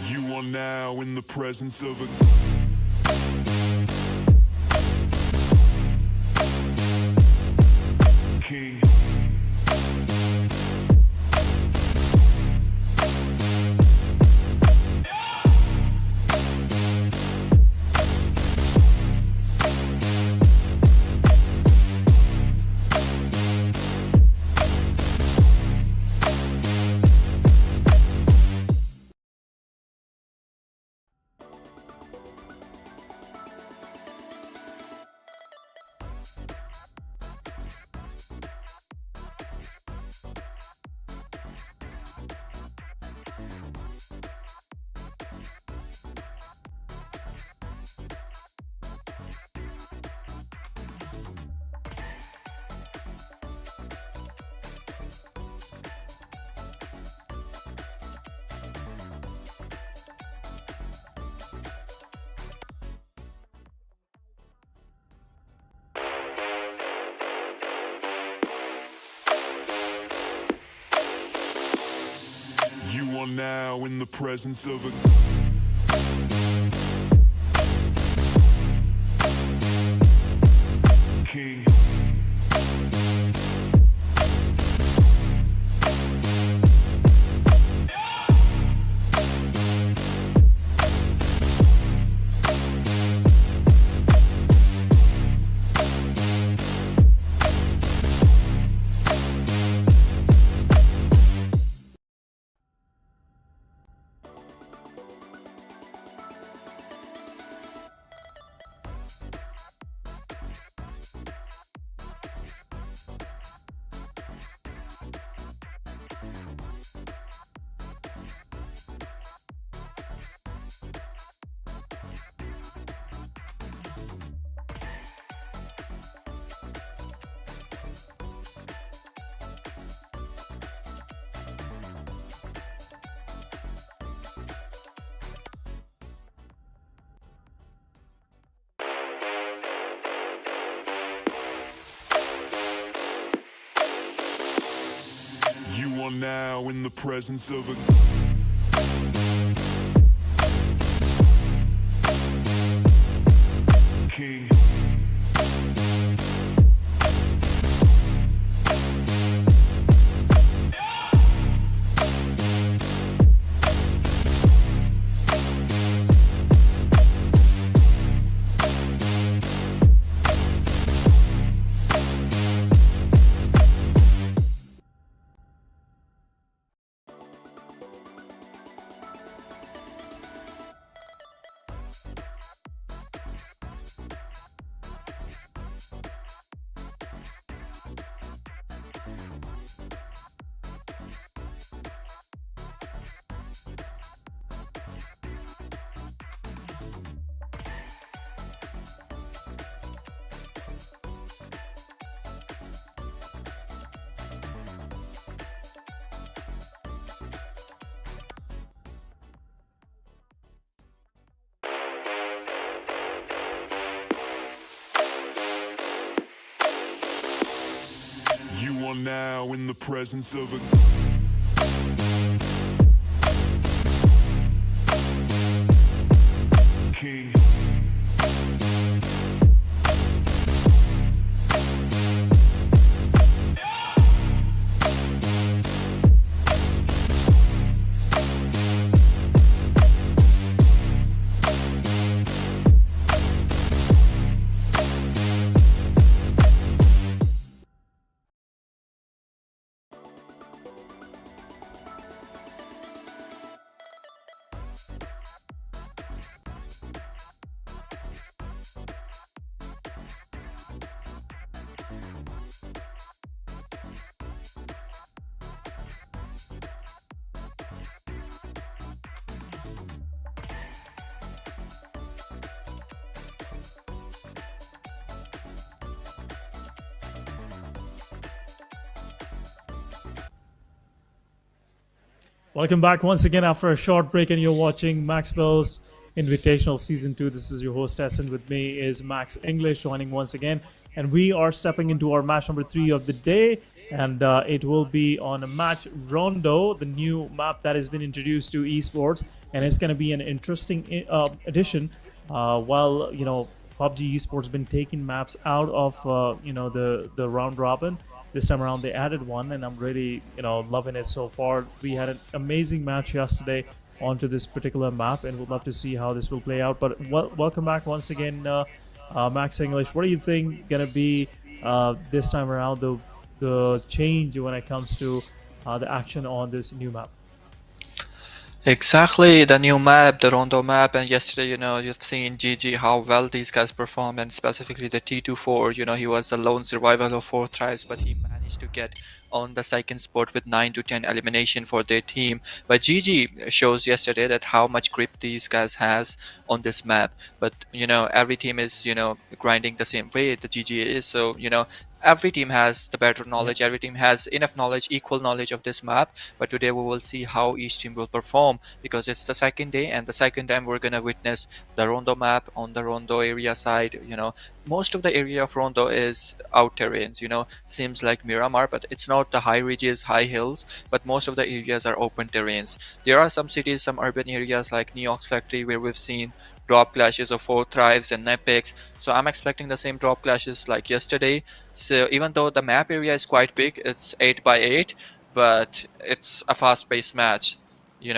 You are now in the presence of a king. You are now in the presence of a king. You are now in the presence of a king. You are now in the presence of a king. Welcome back once again after a short break, and you're watching MAXebels Invitational Season 2. This is your host, Essen. With me is Max English joining once again. And we are stepping into our match number 3 of the day. And it will be on a match Rondo, the new map that has been introduced to Esports. And it's going to be an interesting addition. While, PUBG Esports been taking maps out of, the round robin. This time around they added one, and I'm really loving it so far. We had an amazing match yesterday onto this particular map, and we'd love to see how this will play out. But welcome back once again, Max English. What do you think gonna be this time around the change when it comes to the action on this new map? Exactly, the new map, the Rondo map, and yesterday, you've seen GG how well these guys performed, and specifically the T24. He was the lone survivor of 4 tries, but he managed to get on the second spot with 9 to 10 elimination for their team. But GG shows yesterday that how much grip these guys has on this map. But every team is grinding the same way the GG is. So every team has the better knowledge, every team has enough knowledge, equal knowledge of this map. But today we will see how each team will perform, because it's the second day, and the second time we're gonna witness the Rondo map on the Rondo area side. Most of the area of Rondo is out terrains, seems like Miramar, but it's not the high ridges, high hills, but most of the areas are open terrains. There are some cities, some urban areas like NEPX factory where we've seen drop clashes of 4 thrives and NEPX. So I'm expecting the same drop clashes like yesterday. So even though the map area is quite big, it's 8 by 8, but it's a fast-paced match.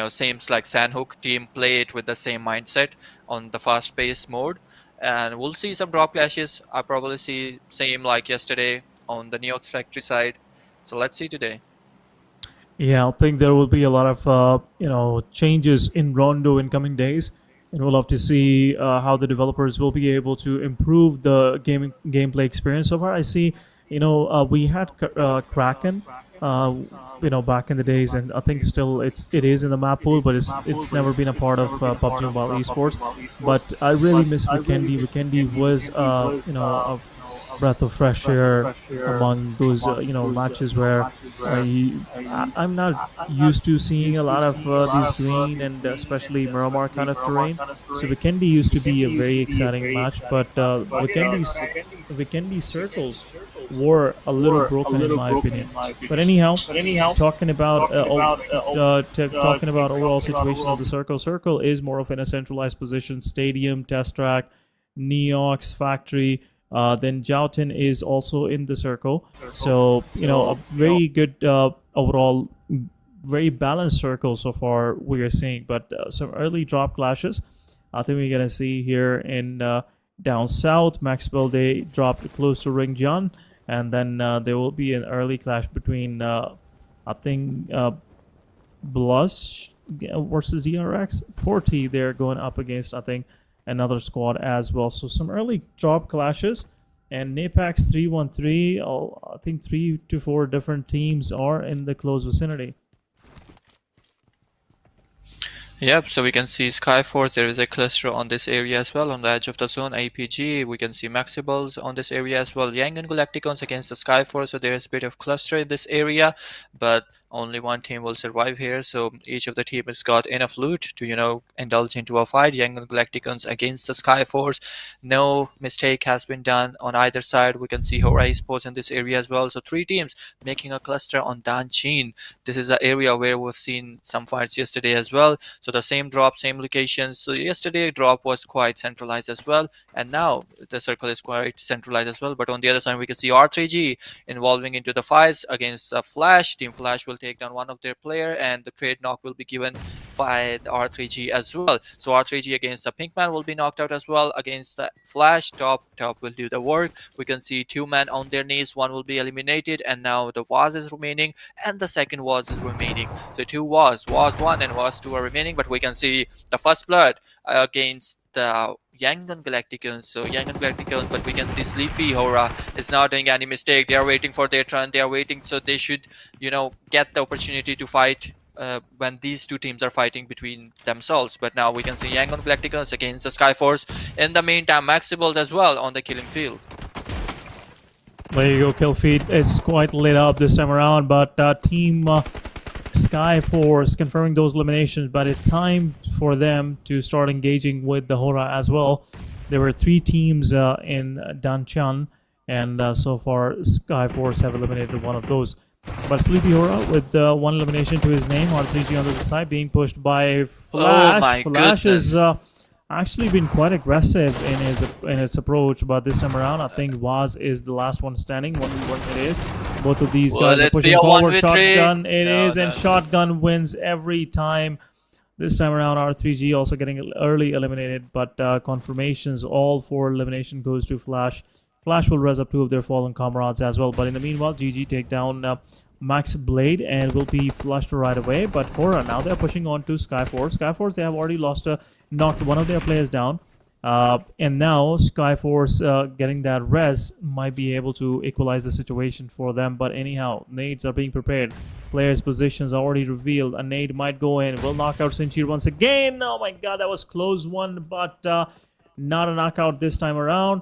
Seems like Sandhook team play it with the same mindset on the fast-paced mode, and we'll see some drop clashes. I'll probably see same like yesterday on the NEPX factory side. So let's see today. Yeah, I think there will be a lot of changes in Rondo in coming days, and we'll have to see how the developers will be able to improve the gameplay experience. So far, I see, we had Kraken, back in the days, and I think still it is in the map pool, but it's never been a part of PUBG Mobile Esports. But I really miss Vikendi. Vikendi was a breath of fresh air among those matches where I'm not used to seeing a lot of these green and especially Miramar kind of terrain. So Vikendi used to be a very exciting match, but Vikendi circles were a little broken in my opinion. But anyhow, talking about talking about overall situation of the circle. Circle is more of in a centralized position: stadium, test track, Neox factory. Then Joughton is also in the circle. So you know, a very good overall, very balanced circle so far we are seeing. But some early drop clashes. I think we're gonna see here in down south. MAXebels, they dropped close to Ring John, and then there will be an early clash between I think BLUZZ versus DRX 40. They're going up against I think another squad as well. So some early drop clashes. And NEPX 313, I think 3 to 4 different teams are in the close vicinity. Yep, so we can see SKYFORCE, there is a cluster on this area as well, on the edge of the zone. APG, we can see MAXebels on this area as well. YANGON GLACTICOS against the SKYFORCE, so there is a bit of cluster in this area, but only one team will survive here, so each of the team has got enough loot to, you know, indulge into a fight. YANGON GLACTICOS against the SKYFORCE, no mistake has been done on either side. We can see HORAA Esports in this area as well, so 3 teams making a cluster on Danchin. This is an area where we've seen some fights yesterday as well, so the same drop, same locations. So yesterday drop was quite centralized as well, and now the circle is quite centralized as well. But on the other side, we can see R3G involving into the fights against the Flash. Team Flash will take down one of their player, and the trade knock will be given by the R3G as well. So R3G against the Pinkman will be knocked out as well against the Flash. Top will do the work. We can see 2 men on their knees, one will be eliminated, and now the WAS is remaining, and the second WAS is remaining. So 2 WAS 1 and WAS 2 are remaining, but we can see the first blood against the YANGON GLACTICOS. So YANGON GLACTICOS, but we can see Sleepy HORAA is not doing any mistake. They are waiting for their turn. They are waiting, so they should, you know, get the opportunity to fight when these 2 teams are fighting between themselves. But now we can see YANGON GLACTICOS against the SKYFORCE. In the meantime, MAXebels as well on the killing field. There you go, kill feed. It's quite lit up this time around, but team SKYFORCE confirming those eliminations, but it's time for them to start engaging with the HORAA as well. There were 3 teams in Danchan, and so far SKYFORCE have eliminated one of those. But Sleepy HORAA with 1 elimination to his name, R3G on the other side being pushed by Flash. Oh my Flash goodness. is actually been quite aggressive in his approach, but this time around I think WAS is the last one standing. What it is, both of these guys are pushing forward. Shotgun it is, and shotgun wins every time. This time around R3G also getting early eliminated, but confirmations all for elimination goes to Flash. Flash will res up 2 of their fallen comrades as well, but in the meanwhile GG take down Max Blade and will be flushed right away. But HORAA now they're pushing on to SKYFORCE. SKYFORCE, they have already knocked one of their players down, and now SKYFORCE getting that res might be able to equalize the situation for them. But anyhow, nades are being prepared. Players' positions are already revealed. A nade might go in, will knock out Sinchir once again. Oh my god, that was close one, but not a knockout this time around.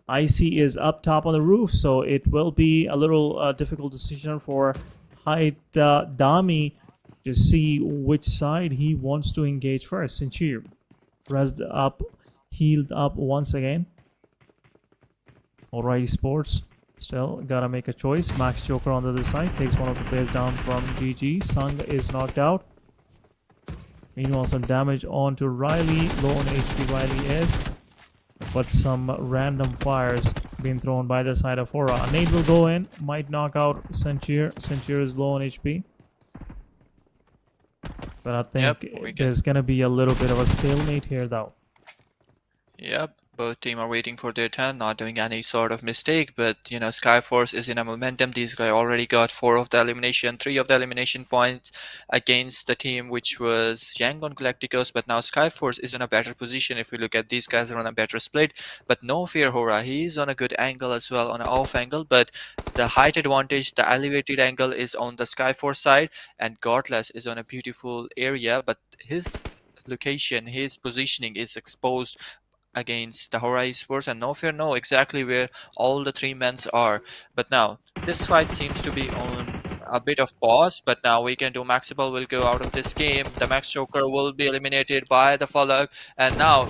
IC is up top on the roof, so it will be a little difficult decision for Height Dami to see which side he wants to engage first. Sinchir resed up, healed up once again. Alright, Esports still gotta make a choice. Max Joker on the other side takes one of the players down from GG. Sung is knocked out. Meanwhile, some damage on to Riley. Low on HP Riley is, but some random fires being thrown by the side of HORAA. A nade will go in, might knock out Sinchir. Sinchir is low on HP. But I think there's gonna be a little bit of a stalemate here though. Yep, both teams are waiting for their turn, not doing any sort of mistake, but you know, SKYFORCE is in a momentum. These guys already got 4 of the elimination, 3 of the elimination points against the team which was YANGON GLACTICOS, but now SKYFORCE is in a better position. If we look at these guys, are on a better split, but no fear HORAA, he's on a good angle as well, on an off angle, but the height advantage, the elevated angle is on the SKYFORCE side, and Godless is on a beautiful area, but his location, his positioning is exposed against the HORAA Esports, and no fear know exactly where all the 3 men are. But now this fight seems to be on a bit of pause, but now we can do MAXebels will go out of this game. The Max Joker will be eliminated by the Pubg, and now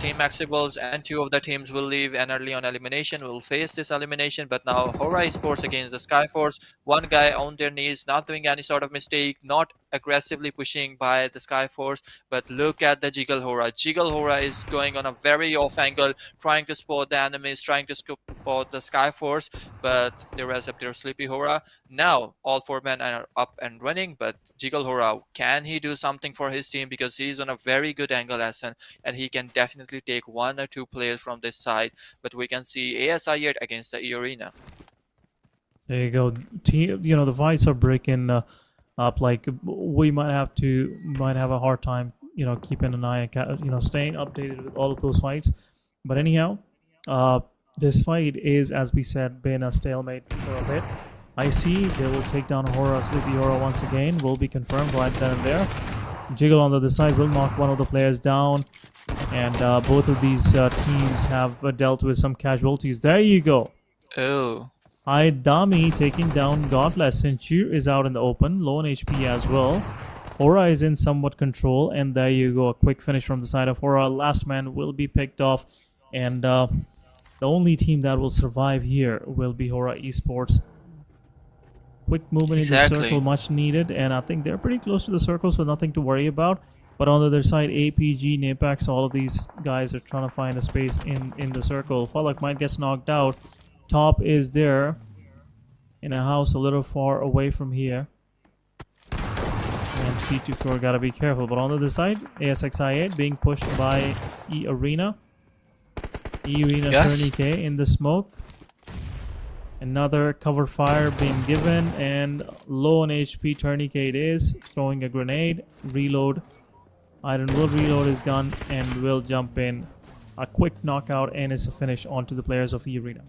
Team MAXebels and 2 of the teams will leave and early on elimination will face this elimination. But now HORAA Esports against the SKYFORCE. One guy on their knees, not doing any sort of mistake, not aggressively pushing by the SKYFORCE. But look at the Jiggle HORAA. Jiggle HORAA is going on a very off angle, trying to spot the enemies, trying to spot the SKYFORCE. But they res up their sleepy HORAA. Now all 4 men are up and running, but Jiggle HORAA, can he do something for his team? Because he's on a very good angle lesson and he can definitely take 1 or 2 players from this side. But we can see ASI yet against the eARENA. There you go. The fights are breaking up. Like, we might have a hard time, keeping an eye and staying updated with all of those fights. But anyhow, this fight is, as we said, been a stalemate for a bit. I see they will take down HORAA. Sleepy HORAA once again will be confirmed right then and there. Jiggle on the other side will knock one of the players down, and both of these teams have dealt with some casualties. There you go. Oh. Dami taking down Godless. Sinchir is out in the open, low on HP as well. HORAA is in somewhat control, and there you go. A quick finish from the side of HORAA. Last man will be picked off, and the only team that will survive here will be HORAA Esports. Quick movement in the circle, much needed, and I think they're pretty close to the circle, so nothing to worry about. But on the other side, APG, NEPX, all of these guys are trying to find a space in the circle. Pubg might get knocked out. Top is there in a house a little far away from here. And P24 gotta be careful. But on the other side, ASXI8 being pushed by eARENA. eARENA Tourniquet in the smoke. Another cover fire being given, and low on HP Tourniquet is throwing a grenade. Reload. Iron will reload his gun and will jump in. A quick knockout, and it's a finish onto the players of eARENA.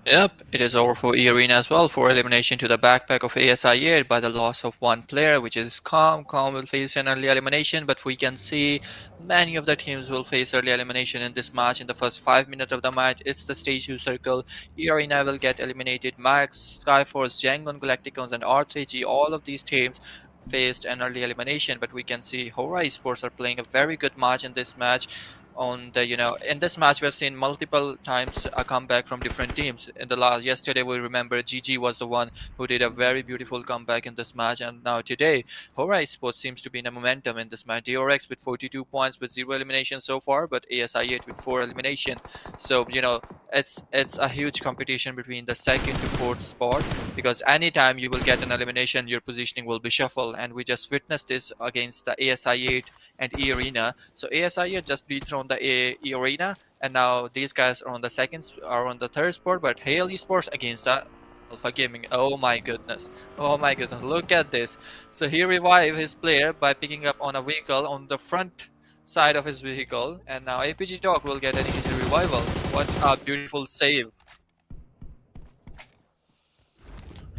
Yep, it is over for eARENA as well, for elimination to the backpack of ASI8 by the loss of 1 player, which is Calm. Calm will face an early elimination, but we can see many of the teams will face early elimination in this match. In the first 5 minutes of the match, it's the stage 2 circle. eARENA will get eliminated. Max, SKYFORCE, YANGON, GLACTICOS and R3G, all of these teams faced an early elimination, but we can see HORAA Esports are playing a very good match in this match. In this match we've seen multiple times a comeback from different teams. Yesterday we remember GG was the one who did a very beautiful comeback in this match, and now today HORAA Esports seems to be in a momentum in this match. DRX with 42 points with 0 elimination so far, but ASI8 with 4 elimination. So it's a huge competition between the 2nd to 4th spot, because anytime you will get an elimination your positioning will be shuffled, and we just witnessed this against the ASI8 and eARENA. So ASI8 just dethroned the eARENA, and now these guys are on the 3rd spot. But Hail Esports against the Alpha Gaming. Oh my goodness, look at this. So he revived his player by picking up on a vehicle on the front side of his vehicle, and now APG Dog will get an easy revival. What a beautiful save.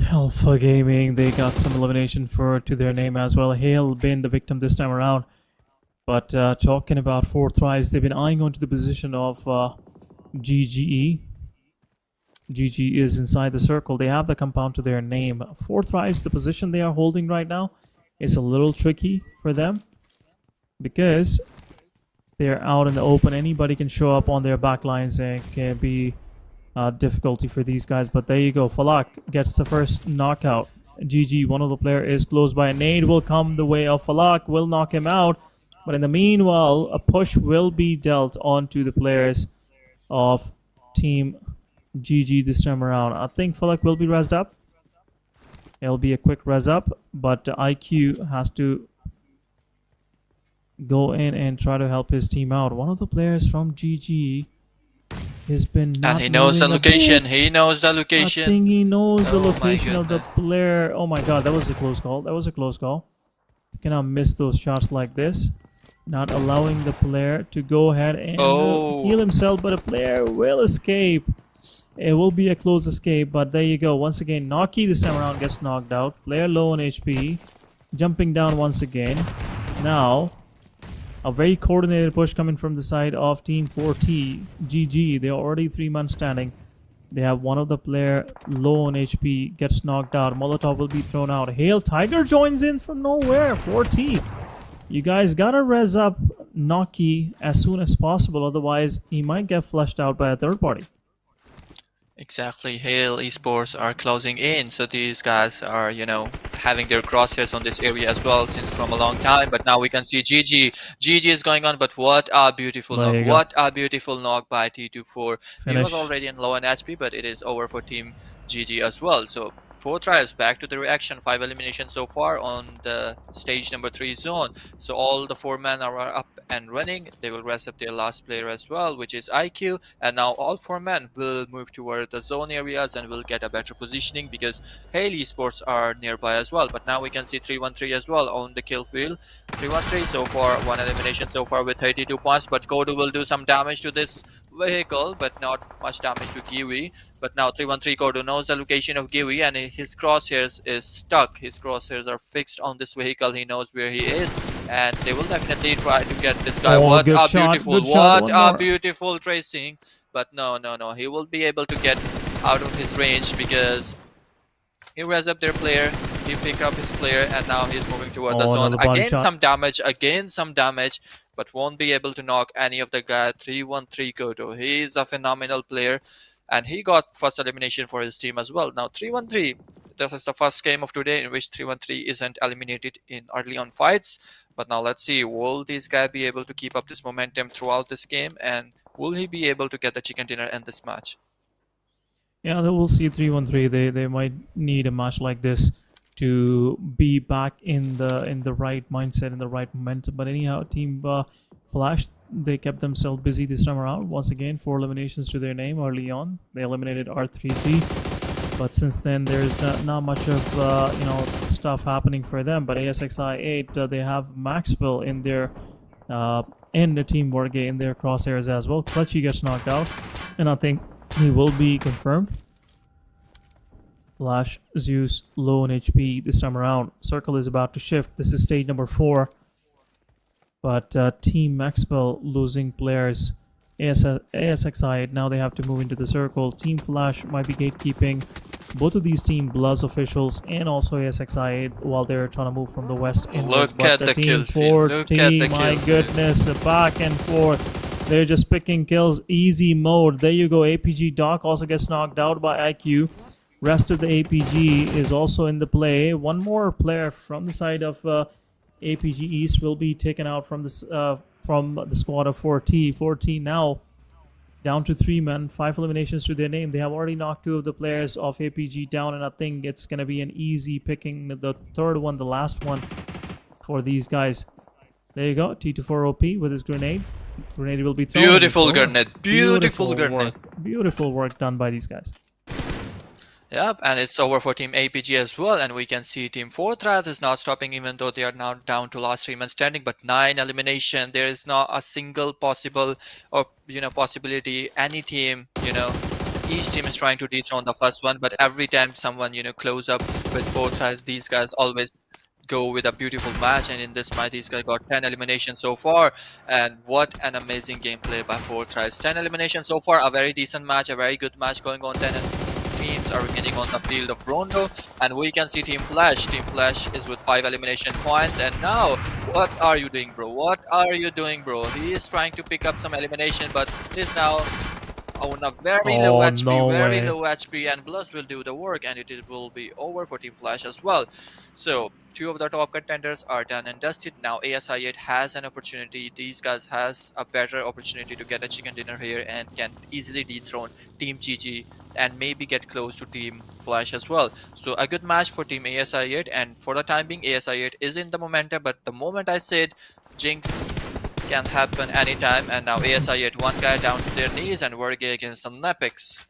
Alpha Gaming, they got some elimination to their name as well. Hale been the victim this time around. But talking about 4 thrives, they've been eyeing onto the position of GGE. GG is inside the circle. They have the compound to their name. 4 thrives, the position they are holding right now is a little tricky for them, because they're out in the open. Anybody can show up on their back lines, and it can be difficulty for these guys. But there you go. Falak gets the first knockout. GG, one of the players is close by. A nade will come the way of Falak, will knock him out. But in the meanwhile, a push will be dealt onto the players of Team GG this time around. I think Falak will be rezzed up. It'll be a quick res up, but IQ has to go in and try to help his team out. One of the players from GG has been not, and he knows the location. He knows the location. I think he knows the location of the player. Oh my god, that was a close call. That was a close call. You cannot miss those shots like this. Not allowing the player to go ahead and heal himself, but a player will escape. It will be a close escape, but there you go. Once again, Naki this time around gets knocked out. Player low on HP. Jumping down once again. Now, a very coordinated push coming from the side of Team 4T. GG, they're already 3 men standing. They have one of the player low on HP, gets knocked out. Molotov will be thrown out. Hail Tiger joins in from nowhere. 4T. You guys gotta res up Noki as soon as possible, otherwise he might get flushed out by a third party. Exactly. Hail Esports are closing in, so these guys are, having their crosshairs on this area as well since from a long time. But now we can see GG. GG is going on, but what a beautiful There knock. you go. What a beautiful knock by T24. He was Finish. already in low on HP, but it is over for Team GG as well. So 4 tries back to the reaction. 5 eliminations so far on the stage number 3 zone. So all the 4 men are up and running. They will rest up their last player as well, which is IQ. And now all 4 men will move toward the zone areas and will get a better positioning because Hail Esports are nearby as well. But now we can see 313 as well on the kill field. 313 so far, 1 elimination so far with 32 points. But Kodu will do some damage to this vehicle, but not much damage to Giwi. But now 313 Kodu knows the location of Giwi and his crosshairs is stuck. His crosshairs are fixed on this vehicle. He knows where he is, and they will definitely try to get this guy. Oh, What good a shot, beautiful, good shot, what one a more. beautiful tracing. But no. He will be able to get out of his range because he res up their player. He picked up his player, and now he's moving toward the Oh, zone. another body Again, shot. some damage, but won't be able to knock any of the guy. 313 Kodo. He is a phenomenal player, and he got first elimination for his team as well. Now 313. This is the first game of today in which 313 isn't eliminated in early on fights. But now let's see, will this guy be able to keep up this momentum throughout this game, and will he be able to get the chicken dinner in this match? Yeah, they will see 313. They might need a match like this to be back in the right mindset, in the right momentum. But anyhow, Team Flash, they kept themselves busy this time around. Once again, 4 eliminations to their name early on. They eliminated R33, but since then there's not much of stuff happening for them. But ASXI8, they have MAXebels in their in the Team WarrGye in their crosshairs as well. Clutchy gets knocked out, and I think he will be confirmed. Flash, Zeus, low on HP this time around. Circle is about to shift. This is stage number 4. But Team MAXebels losing players. ASXI, now they have to move into the circle. Team Flash might be gatekeeping both of these team BLUZZ officials and also ASXI while they're trying to move from the west inwards. Look at the kill feed. Look at the my kill goodness, back and forth. They're just picking kills, easy mode. There you go. APG Doc also gets knocked out by IQ. Rest of the APG is also in the play. One more player from the side of APG East will be taken out from this from the squad of 4T. 4T now down to 3 men, 5 eliminations to their name. They have already knocked 2 of the players of APG down, and I think it's gonna be an easy picking the third one, the last one for these guys. There you go, T24OP with his grenade. Grenade will be thrown. Beautiful grenade. Beautiful grenade. Beautiful work done by these guys. Yep, and it's over for Team APG as well, and we can see Team Fortrath is not stopping even though they are now down to last 3 men standing, but 9 elimination. There is not a single possible or possibility any team, each team is trying to dethrone the first one, but every time someone close up with Fortrath, these guys always go with a beautiful match, and in this match these guys got 10 eliminations so far, and what an amazing gameplay by Fortrath. 10 eliminations so far, a very decent match, a very good match going on. 10 teams are remaining on the field of Rondo, and we can see Team Flash. Team Flash is with 5 elimination points, and now what are you doing, bro? What are you doing, bro? He is trying to pick up some elimination, but he's now on a very low HP, low HP, and BLUZZ will do the work, and it will be over for Team Flash as well. So 2 of the top contenders are done and dusted. Now ASI8 has an opportunity. These guys has a better opportunity to get a chicken dinner here and can easily dethrone Team GG and maybe get close to Team Flash as well. So a good match for Team ASI8, and for the time being ASI8 is in the momentum, but the moment I said Jinx can happen anytime, and now ASI8 one guy down to their knees, and WarrGye against the NEPX.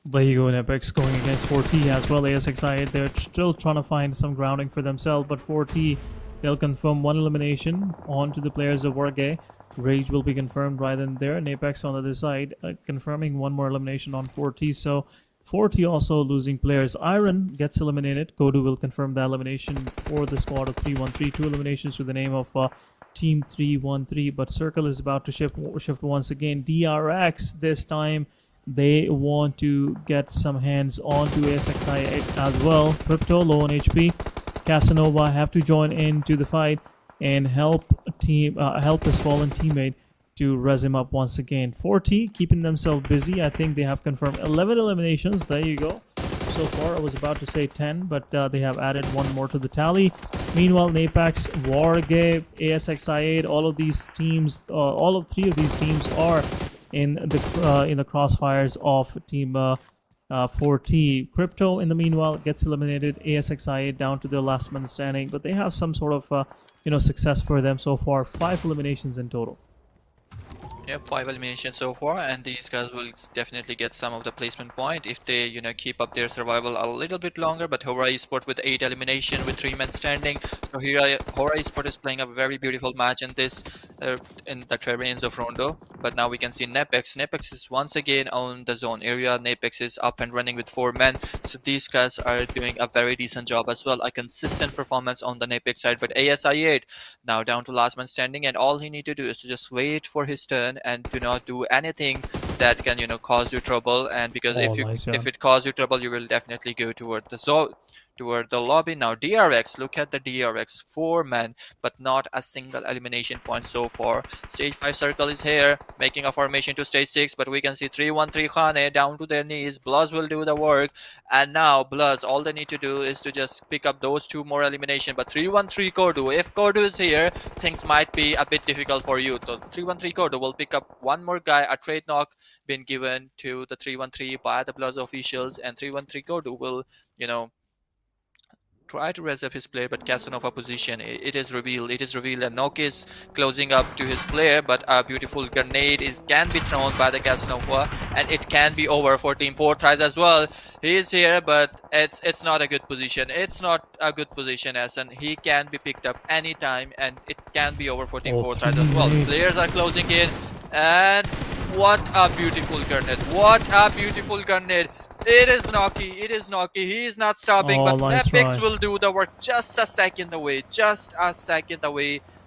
There you go, NEPX going against 4T as well. ASXI, they're still trying to find some grounding for themselves, but 4T, they'll confirm 1 elimination on to the players of WarrGye. Rage will be confirmed right in there. NEPX on the other side, confirming 1 more elimination on 4T. So 4T also losing players. Iron gets eliminated. Kodu will confirm the elimination for the squad of 313. 2 eliminations to the name of Team 313, but Circle is about to shift once again. DRX this time, they want to get some hands on to ASXI as well. Crypto low on HP. Casanova have to join into the fight and help help his fallen teammate to res him up once again. 4T keeping themselves busy. I think they have confirmed 11 eliminations. There you go. So far, I was about to say 10, but they have added one more to the tally. Meanwhile, NEPX, WarrGye, ASXi8, all of these teams, all of three of these teams are in the crossfires of Team 4T. Crypto, in the meanwhile, gets eliminated. ASXi8 down to their last man standing, but they have some sort of success for them so far. 5 eliminations in total. Yep, 5 eliminations so far, and these guys will definitely get some of the placement point if they, keep up their survival a little bit longer. But HORAA Esports with 8 elimination with 3 men standing. So here HORAA Esports is playing a very beautiful match in this, in the terrains of Rondo. But now we can see NEPX. NEPX is once again on the zone area. NEPX is up and running with 4 men. So these guys are doing a very decent job as well. A consistent performance on the NEPX side. But ASI8 now down to last man standing, and all he need to do is to just wait for his turn and do not do anything that can cause you trouble. And because if it causes you trouble, you will definitely go toward the lobby. Now DRX, look at the DRX, 4 men, but not a single elimination point so far. Stage 5 circle is here, making a formation to stage 6, but we can see 313 Khane down to their knees. BLUZZ will do the work, and now BLUZZ, all they need to do is to just pick up those 2 more elimination. But 313 Kodu, if Kodu is here, things might be a bit difficult for you. So 313 Kodu will pick up one more guy. A trade knock been given to the 313 by the BLUZZ officials, and 313 Kodu will try to res up his player, but Casanova position, it is revealed, and Nok is closing up to his player, but a beautiful grenade can be thrown by the Casanova, and it can be over for Team 4 tries as well. He is here, but it's not a good position. It's not a good position, as in he can be picked up anytime, and it can be over for Team 4 tries as well. Players are closing in, and what a beautiful grenade. What a beautiful grenade. It is Noki. He is not stopping, but NEPX will do the work just a second away.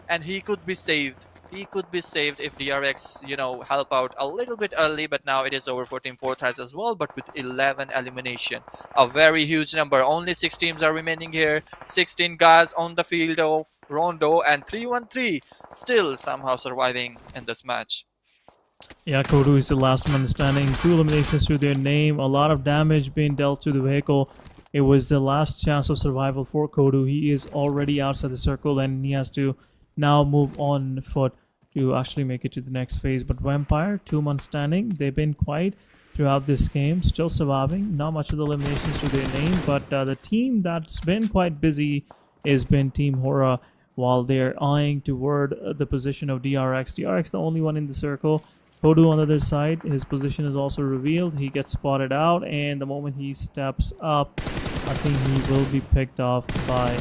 And he could be saved. If DRX, help out a little bit early, but now it is over for Team 4 tries as well, but with 11 elimination. A very huge number. Only 6 teams are remaining here. 16 guys on the field of Rondo, and 313 still somehow surviving in this match. Yeah, Kodu is the last man standing. 2 eliminations to their name. A lot of damage being dealt to the vehicle. It was the last chance of survival for Kodu. He is already outside the circle, and he has to now move on foot to actually make it to the next phase. But Vampire, 2 man standing. They've been quiet throughout this game, still surviving. Not much of the eliminations to their name, but the team that's been quite busy has been Team HORAA, while they're eyeing toward the position of DRX. DRX, the only one in the circle. Kodu on the other side, his position is also revealed. He gets spotted out, and the moment he steps up, I think he will be picked off by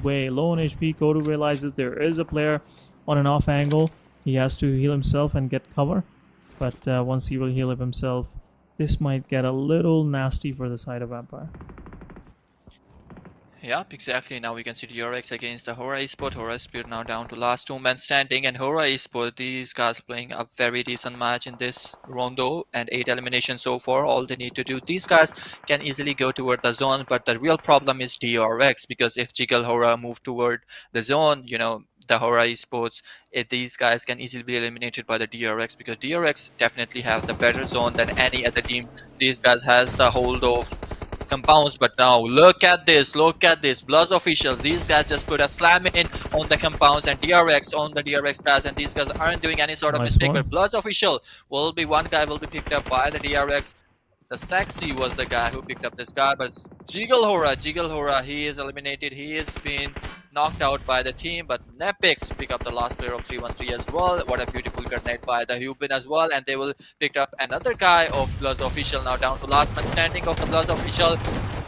Wei. Low on HP, Kodu realizes there is a player on an off angle. He has to heal himself and get cover, but once he will heal himself, this might get a little nasty for the side of Vampire. Yep, exactly. Now we can see DRX against the HORAA Esports. HORAA Esports now down to last 2 men standing, and HORAA Esports, these guys playing a very decent match in this Rondo, and 8 eliminations so far. All they need to do, these guys can easily go toward the zone, but the real problem is DRX, because if Jiggle HORAA move toward the zone, the HORAA Esports, these guys can easily be eliminated by the DRX, because DRX definitely have the better zone than any other team. These guys has the hold of compounds, but now look at this, BLUZZ officials, these guys just put a slam in on the compounds, and DRX on the DRX guys, and these guys aren't doing any sort of mistake. But BLUZZ official one guy will be picked up by the DRX. The Sexy was the guy who picked up this guy, but Jiggle HORAA, he is eliminated. He is been knocked out by the team, but NEPX pick up the last player of 313 as well. What a beautiful grenade by the Hubin as well, and they will pick up another guy of BLUZZ official. Now down to last man standing of the BLUZZ official.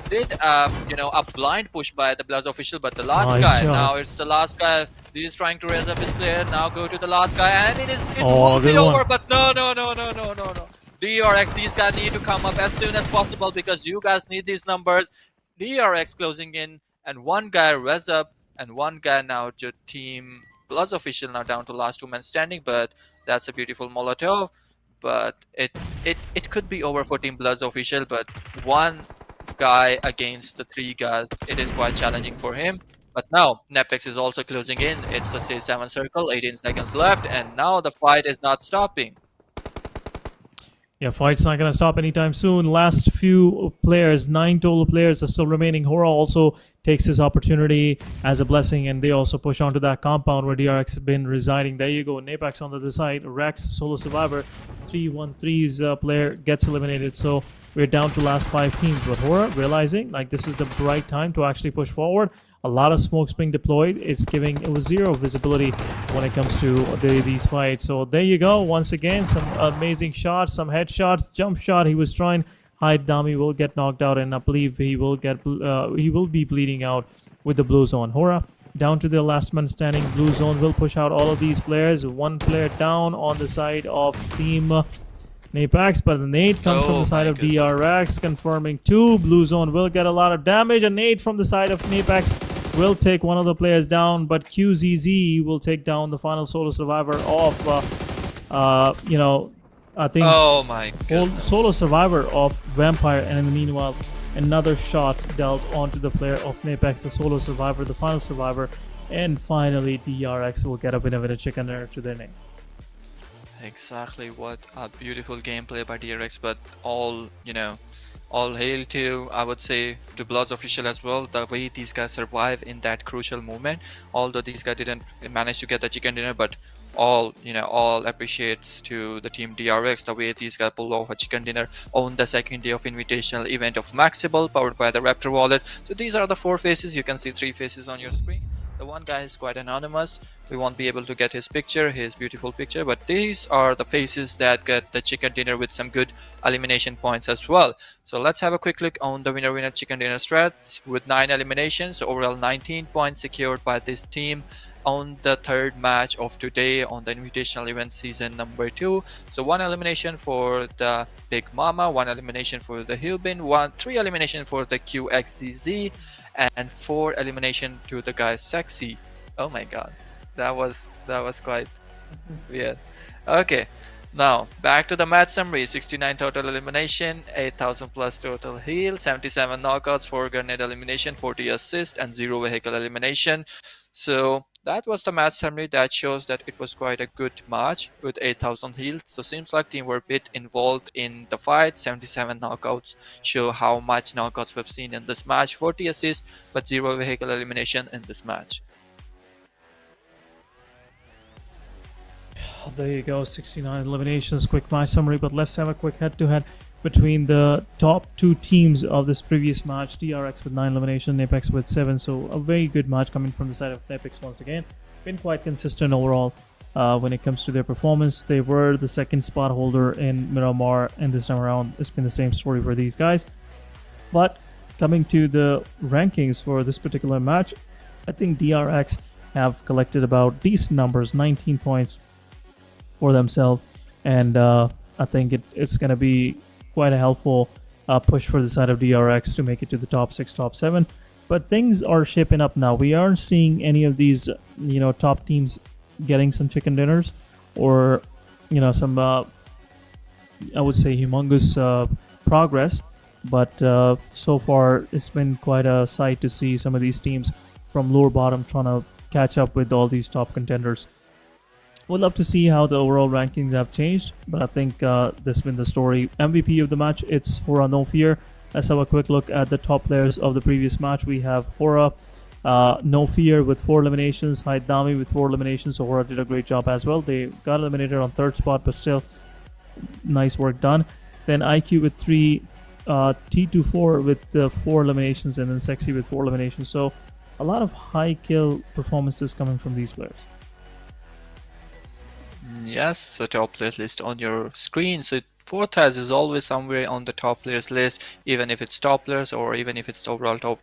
Did a blind push by the BLUZZ official, but the last guy, now it's the last guy. He is trying to raise up his player. Now go to the last guy, and it will be over, but no. DRX, these guys need to come up as soon as possible, because you guys need these numbers. DRX closing in, and 1 guy res up, and 1 guy now to Team BLUZZ official, now down to last 2 men standing. But that's a beautiful Molotov, but it could be over for Team BLUZZ official, but 1 guy against the 3 guys, it is quite challenging for him. But now NEPX is also closing in. It's the stage 7 circle, 18 seconds left, and now the fight is not stopping. Yeah, fight's not gonna stop anytime soon. Last few players, 9 total players are still remaining. HORAA also takes this opportunity as a blessing, and they also push onto that compound where DRX has been residing. There you go, NEPX on the other side. Rex, solo survivor, 3-1-3's player gets eliminated. So we're down to last 5 teams. But HORAA realizing like this is the right time to actually push forward. A lot of smokes being deployed. It's giving it was zero visibility when it comes to these fights. So there you go. Once again, some amazing shots, some headshots, jump shot. He was trying. Hide Dami will get knocked out, and I believe he will be bleeding out with the blue zone. HORAA down to the last man standing. Blue zone will push out all of these players. 1 player down on the side of team NEPX, but the nade comes from the side of DRX, confirming 2. Blue zone will get a lot of damage. A nade from the side of NEPX will take one of the players down, but QZZ will take down the final solo survivor of, I think, oh my goodness. Solo survivor of Vampire, and in the meanwhile, another shot dealt onto the player of NEPX, the solo survivor, the final survivor, and finally DRX will get a winner chicken dinner to their name. Exactly, what a beautiful gameplay by DRX, but all hail to, I would say, to BLUZZ official as well, the way these guys survive in that crucial moment. Although these guys didn't manage to get the chicken dinner, but all appreciates to the team DRX the way these guys pull off a chicken dinner on the second day of invitational event of MAXebels powered by the Raptor wallet. So these are the 4 faces. You can see 3 faces on your screen. The one guy is quite anonymous. We won't be able to get his picture, his beautiful picture, but these are the faces that get the chicken dinner with some good elimination points as well. So let's have a quick look on the winner chicken dinner strats with 9 eliminations. Overall 19 points secured by this team on the 3rd match of today on the invitational event season number 2. So 1 elimination for the Big Mama, 1 elimination for the Hillbin, 3 elimination for the QXZZ, and 4 elimination to the guy Sexy. Oh my god, that was quite weird. Okay, now back to the match summary. 69 total elimination, 8,000 plus total heal, 77 knockouts, 4 grenade elimination, 40 assist, and 0 vehicle elimination. So that was the match summary that shows that it was quite a good match with 8,000 heals. So seems like team were a bit involved in the fight. 77 knockouts show how much knockouts we've seen in this match. 40 assists but 0 vehicle elimination in this match. There you go, 69 eliminations, quick match summary. But let's have a quick head-to-head between the top 2 teams of this previous match. DRX with 9 eliminations, NEPX with 7. So a very good match coming from the side of NEPX once again. Been quite consistent overall when it comes to their performance. They were the 2nd spot holder in Miramar, and this time around it's been the same story for these guys. But coming to the rankings for this particular match, I think DRX have collected about decent numbers, 19 points for themselves, and I think it's going to be quite a helpful push for the side of DRX to make it to the top 6, top 7. But things are shaping up now. We aren't seeing any of these, top teams getting some chicken dinners or, some, I would say, humongous progress. But so far, it's been quite a sight to see some of these teams from lower bottom trying to catch up with all these top contenders. Would love to see how the overall rankings have changed, but I think this has been the story. MVP of the match, it's HORAA No Fear. Let's have a quick look at the top players of the previous match. We have HORAA No Fear with 4 eliminations, Hide Dami with 4 eliminations, so HORAA did a great job as well. They got eliminated on 3rd spot, but still, nice work done. Then IQ with 3, T24 with 4 eliminations, and then Sexy with 4 eliminations. So a lot of high kill performances coming from these players. Yes, so top players list on your screen. So Fortress is always somewhere on the top players list, even if it's top players or even if it's the overall top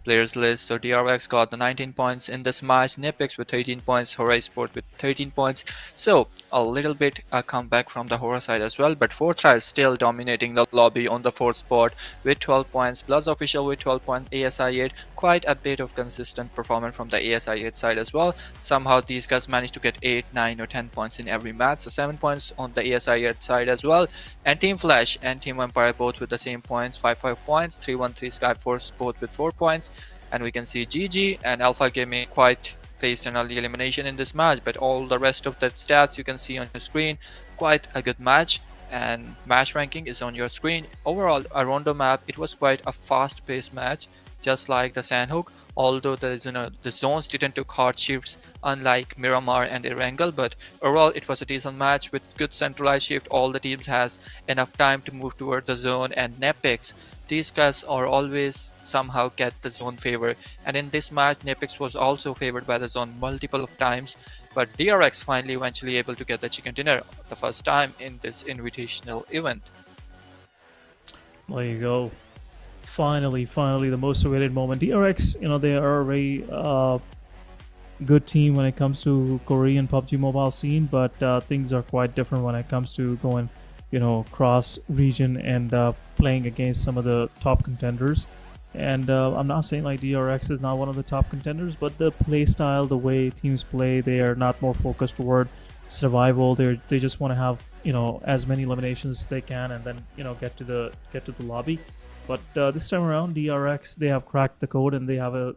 players list. So DRX got the 19 points in this match, NEPX with 13 points, HORAA Esports with 13 points. So a little bit a comeback from the HORAA side as well, but Fortress still dominating the lobby on the 4th spot with 12 points, BLUZZ official with 12 points, ASI 8, quite a bit of consistent performance from the ASI 8 side as well. Somehow these guys managed to get 8, 9 or 10 points in every match, so 7 points on the ASI 8 side as well. And Team Flash and Team Vampire both with the same points, 5 points, 3-1-3 SKYFORCE both with 4 points. and we can see GG and Alpha Gaming quite faced an early elimination in this match, but all the rest of the stats you can see on your screen. Quite a good match, and match ranking is on your screen. Overall, a Rondo map, it was quite a fast-paced match, just like the Sandhook, although the zones didn't took hard shifts unlike Miramar and Erangel, but overall it was a decent match with good centralized shift. All the teams has enough time to move toward the zone, and NEPX, these guys are always somehow get the zone favor, and in this match NEPX was also favored by the zone multiple of times, but DRX finally eventually able to get the chicken dinner the first time in this invitational event. There you go. Finally, the most awaited moment. DRX, they are a very good team when it comes to Korean PUBG mobile scene, but things are quite different when it comes to going, cross region and playing against some of the top contenders. And I'm not saying like DRX is not one of the top contenders, but the play style, the way teams play, they are not more focused toward survival. They just want to have as many eliminations as they can, and then get to the lobby. But this time around, DRX, they have cracked the code and they have a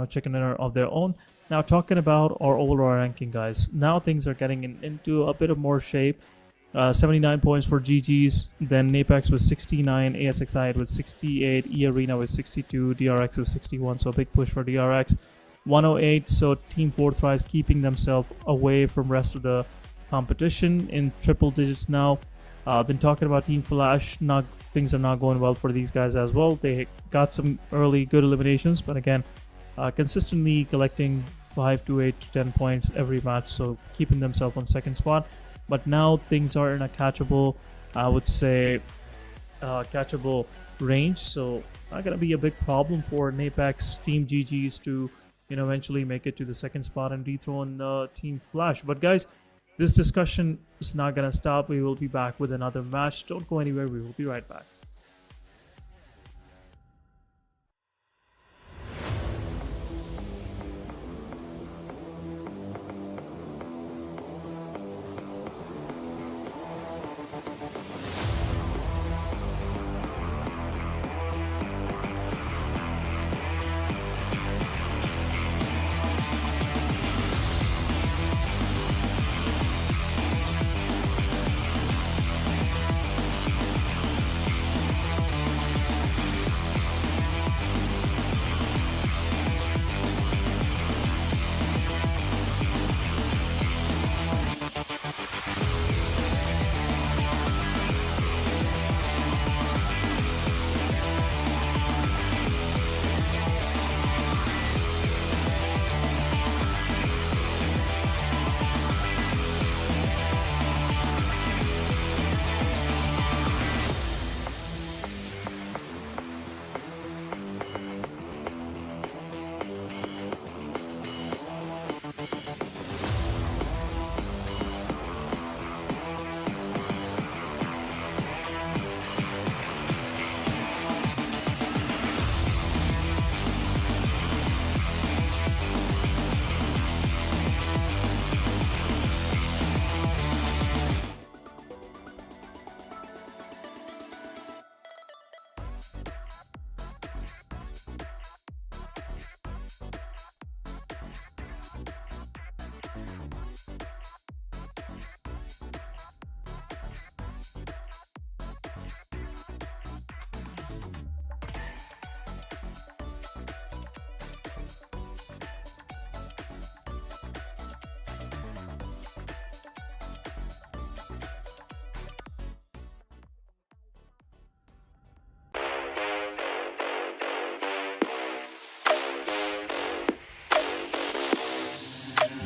chicken dinner of their own. Now talking about our overall ranking, guys. Now things are getting into a bit of more shape. 79 points for GG's, then NEPX was 69, ASXI was 68, eARENA was 62, DRX was 61, so a big push for DRX. 108, so Team 4 Thrives keeping themselves away from rest of the competition in triple digits now. Then talking about Team Flash, things are not going well for these guys as well. They got some early good eliminations, but again, consistently collecting 5 to 8 to 10 points every match, so keeping themselves on second spot. But now things are in a catchable, I would say, catchable range. So not gonna be a big problem for NEPX Team GG's to eventually make it to the second spot and dethrone Team Flash. But guys, this discussion is not gonna stop. We will be back with another match. Don't go anywhere. We will be right back.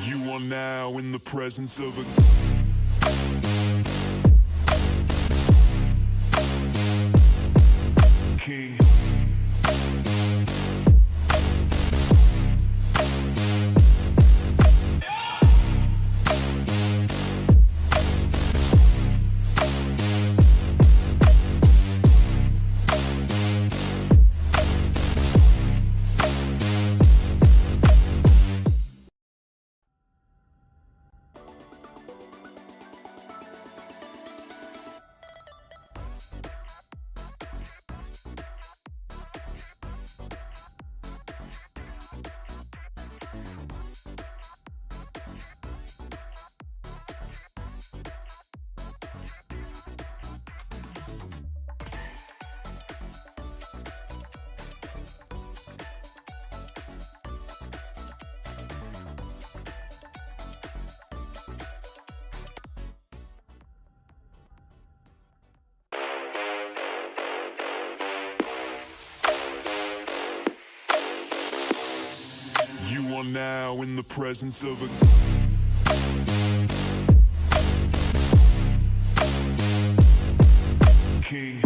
You are now in the presence of a king. now in the presence of a king.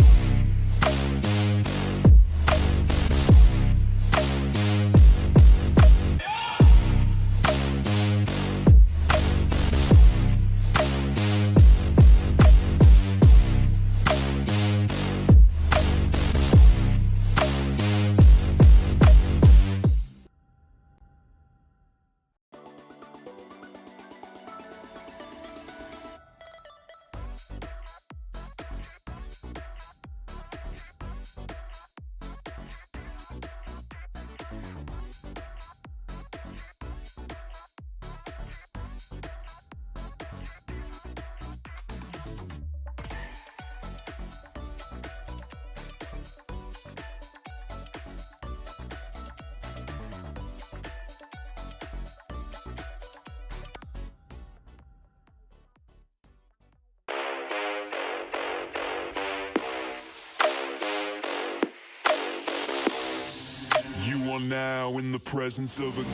You are now in the presence of a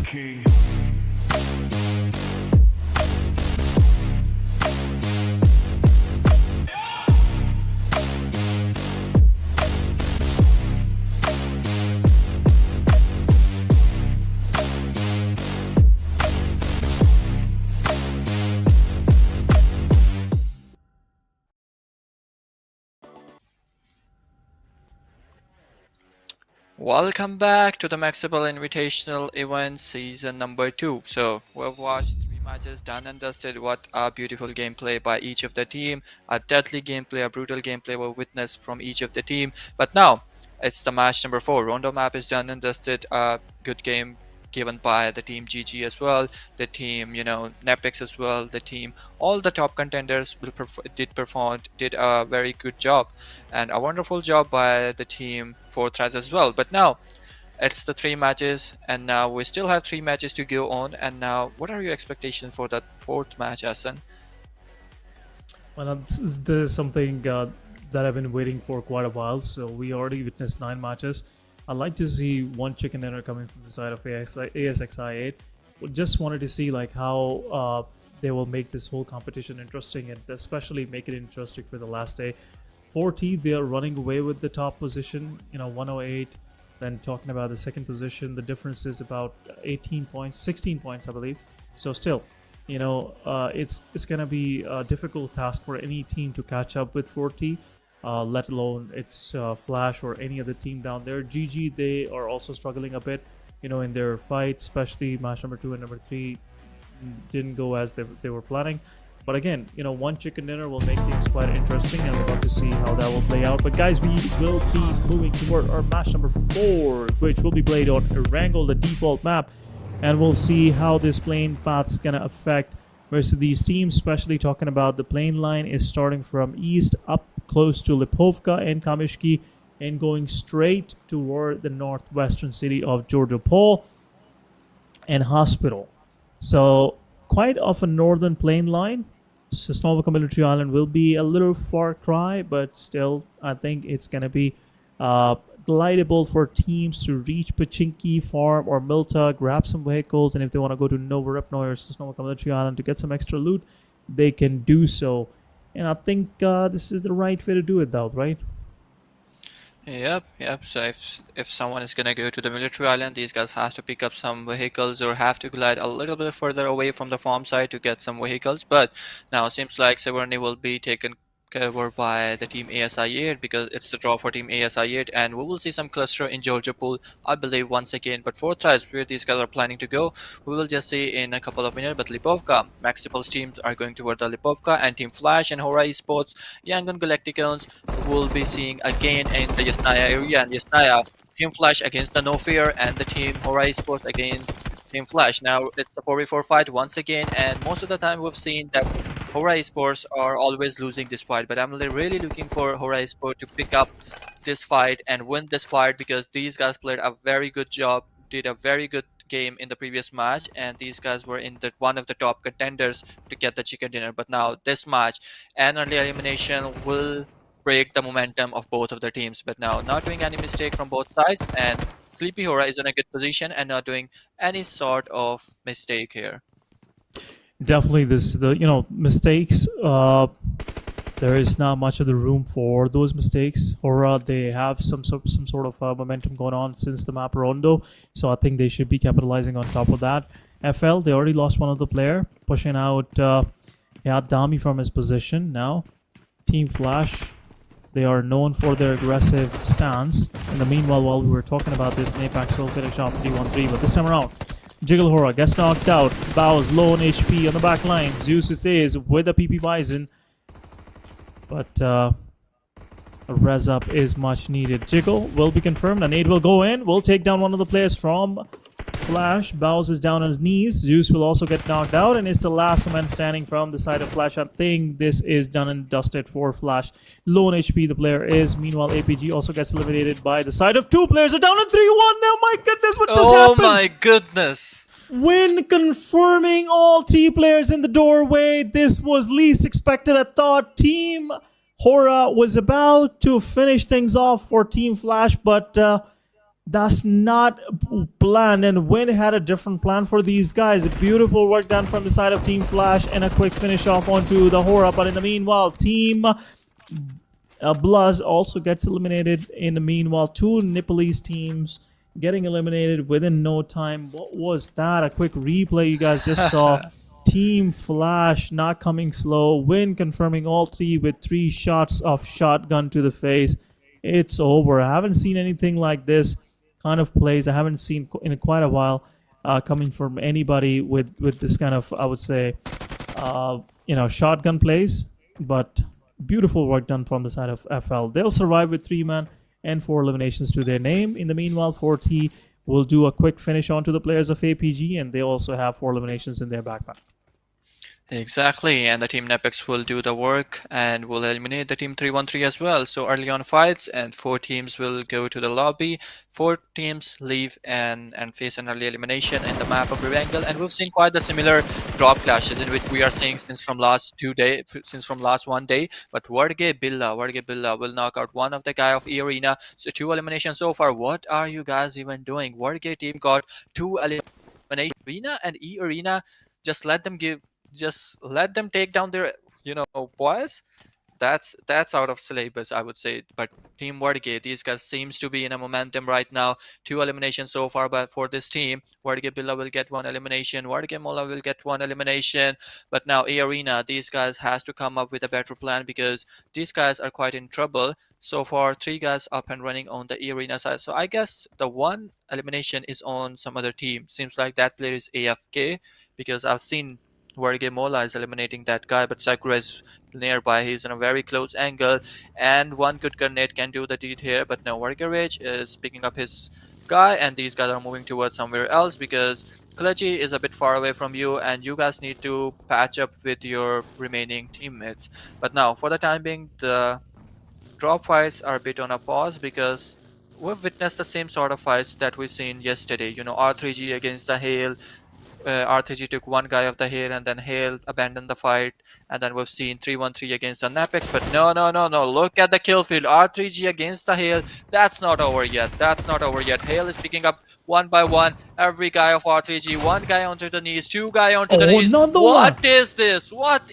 king. Welcome back to the MAXebels Invitational Event Season number 2. So we've watched 3 matches done and dusted. What a beautiful gameplay by each of the team. A deadly gameplay, a brutal gameplay we witnessed from each of the team. But now it's the match number 4. Rondo map is done and dusted. A good game given by the team GG as well, the team, NEPX as well, the team, all the top contenders did a very good job, and a wonderful job by the team Fortress as well. But now it's the 3 matches, and now we still have 3 matches to go on. And now, what are your expectations for that 4th match, Hassan? Well, this is something that I've been waiting for quite a while. So we already witnessed 9 matches. I'd like to see one chicken dinner coming from the side of ASXi8. Just wanted to see like how they will make this whole competition interesting, and especially make it interesting for the last day. 4T, they are running away with the top position, 108. Then talking about the second position, the difference is about 18 points, 16 points, I believe. So still, it's gonna be a difficult task for any team to catch up with 4T. Let alone its Flash or any other team down there. GG, they are also struggling a bit, in their fight, especially match number 2 and number 3 didn't go as they were planning. But again, one chicken dinner will make things quite interesting, and we're about to see how that will play out. But guys, we will be moving toward our match number 4, which will be played on Erangel, the default map, and we'll see how this plane path is gonna affect most of these teams, especially talking about the plane line is starting from east up close to Lipovka and Kamishki and going straight toward the northwestern city of Georgiopol and Hospital. So quite of a northern plane line. Sosnovka Military Island will be a little far cry, but still I think it's going to be glidable for teams to reach Pachinki Farm or Milta, grab some vehicles, and if they want to go to Novorepnoy or Sosnovka Military Island to get some extra loot, they can do so. And I think this is the right way to do it, though, right? Yep. So if someone is gonna go to the military island, these guys have to pick up some vehicles or have to glide a little bit further away from the farm site to get some vehicles. But now it seems like Severny will be taken over by the team ASI8 because it's the draw for team ASI8, and we will see some cluster in Georgiopol, I believe, once again. But Fortress, where these guys are planning to go, we will just see in a couple of minutes. But Lipovka, MAXebels teams are going toward the Lipovka, and Team Flash and HORAA Esports, YANGON Galacticos will be seeing again in the Yasnaya area. And Yasnaya, Team Flash against the No Fear, and the Team HORAA Esports against Team Flash. Now it's the 4v4 fight once again, and most of the time we've seen that HORAA Esports are always losing this fight, but I'm really looking for HORAA Esports to pick up this fight and win this fight, because these guys played a very good job, did a very good game in the previous match, and these guys were in one of the top contenders to get the chicken dinner. But now this match, an early elimination will break the momentum of both of the teams. But now, not doing any mistake from both sides, and Sleepy HORAA is in a good position and not doing any sort of mistake here. Definitely, mistakes. There is not much of the room for those mistakes. HORAA, they have some sort of momentum going on since the map Rondo, so I think they should be capitalizing on top of that. FL, they already lost one of the player, pushing out Dami from his position now. Team Flash, they are known for their aggressive stance. In the meanwhile, while we were talking about this, NEPX will finish off 3-1-3, but this time around, Jiggle HORAA gets knocked out. BLUZZ low on HP on the back line. Zeus is with the PP Bison. But a res up is much needed. Jiggle will be confirmed. A nade will go in. Will take down one of the players from Flash. BLUZZ is down on his knees. Zeus will also get knocked out. And it's the last man standing from the side of Flash. I think this is done and dusted for Flash. Low on HP the player is. Meanwhile, APG also gets eliminated by the side of two players. Are down to 3-1 now. My goodness, what just happened? Oh my goodness. Win confirming all three players in the doorway. This was least expected. I thought Team HORAA was about to finish things off for Team Flash, but that's not planned. And Win had a different plan for these guys. Beautiful work done from the side of Team Flash and a quick finish off onto the HORAA. But in the meanwhile, Team BLUZZ also gets eliminated. In the meanwhile, two Nepalese teams getting eliminated within no time. What was that? A quick replay you guys just saw. Team Flash not coming slow. Win confirming all three with 3 shots of shotgun to the face. It's over. I haven't seen anything like this kind of plays. I haven't seen in quite a while coming from anybody with this kind of, I would say, shotgun plays. But beautiful work done from the side of FL. They'll survive with 3 man and 4 eliminations to their name. In the meanwhile, 4T will do a quick finish onto the players of APG, and they also have 4 eliminations in their backpack. Exactly, and the team NEPX will do the work and will eliminate the team 3-1-3 as well. So early on fights, and 4 teams will go to the lobby. 4 teams leave and face an early elimination in the map of Erangel, and we've seen quite the similar drop clashes in which we are seeing since from last 1 day. But WarrGye Billa will knock out one of the guy of eARENA. So 2 eliminations so far. What are you guys even doing? WarrGye team got 2 eliminations. Arena and eARENA, just let them take down their boys. That's out of syllabus, I would say. But Team WarrGye, these guys seems to be in a momentum right now. 2 eliminations so far, but for this team, WarrGye Billa will get 1 elimination. WarrGye Mola will get 1 elimination. But now eARENA, these guys has to come up with a better plan because these guys are quite in trouble. So far, 3 guys up and running on the eARENA side. So I guess the 1 elimination is on some other team. Seems like that player is AFK because I've seen WarrGye Mola is eliminating that guy, but Sakura is nearby. He's in a very close angle, and one good grenade can do the deed here. But no, WarrGye Rage is picking up his guy, and these guys are moving towards somewhere else because Clutchy is a bit far away from you, and you guys need to patch up with your remaining teammates. But now, for the time being, the drop fights are a bit on a pause because we've witnessed the same sort of fights that we've seen yesterday. R3G against the Hail. R3G took 1 guy of the Hail, and then Hail abandoned the fight, and then we've seen 3-1-3 against the NEPX. But no, look at the kill field. R3G against the Hail. That's not over yet. Hail is picking up 1 by 1 every guy of R3G. 1 guy onto the knees, 2 guy onto the knees. What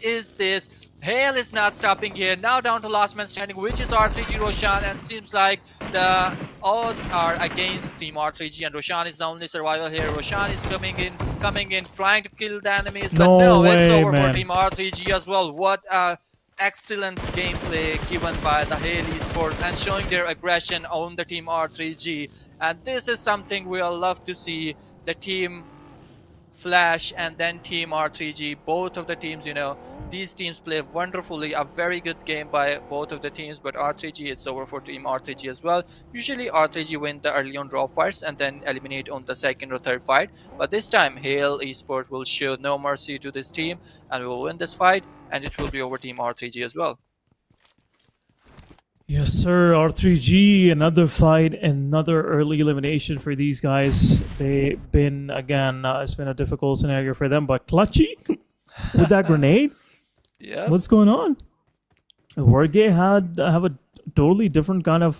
is this? Hail is not stopping here. Now down to last man standing, which is R3G Roshan, and seems like the odds are against Team R3G, and Roshan is the only survivor here. Roshan is coming in, trying to kill the enemies, but no, it's over for Team R3G as well. What a excellent gameplay given by the Hail Esports and showing their aggression on the Team R3G. And this is something we'll love to see. The Team Flash and then Team R3G, both of the teams, these teams play wonderfully. A very good game by both of the teams, but R3G, it's over for Team R3G as well. Usually R3G win the early on drop fights and then eliminate on the 2nd or 3rd fight, but this time Hail Esports will show no mercy to this team and will win this fight, and it will be over Team R3G as well. Yes, sir. R3G, another fight, another early elimination for these guys. They've been, again, it's been a difficult scenario for them, but Clutchy with that grenade? Yeah. What's going on? WarrGye have a totally different kind of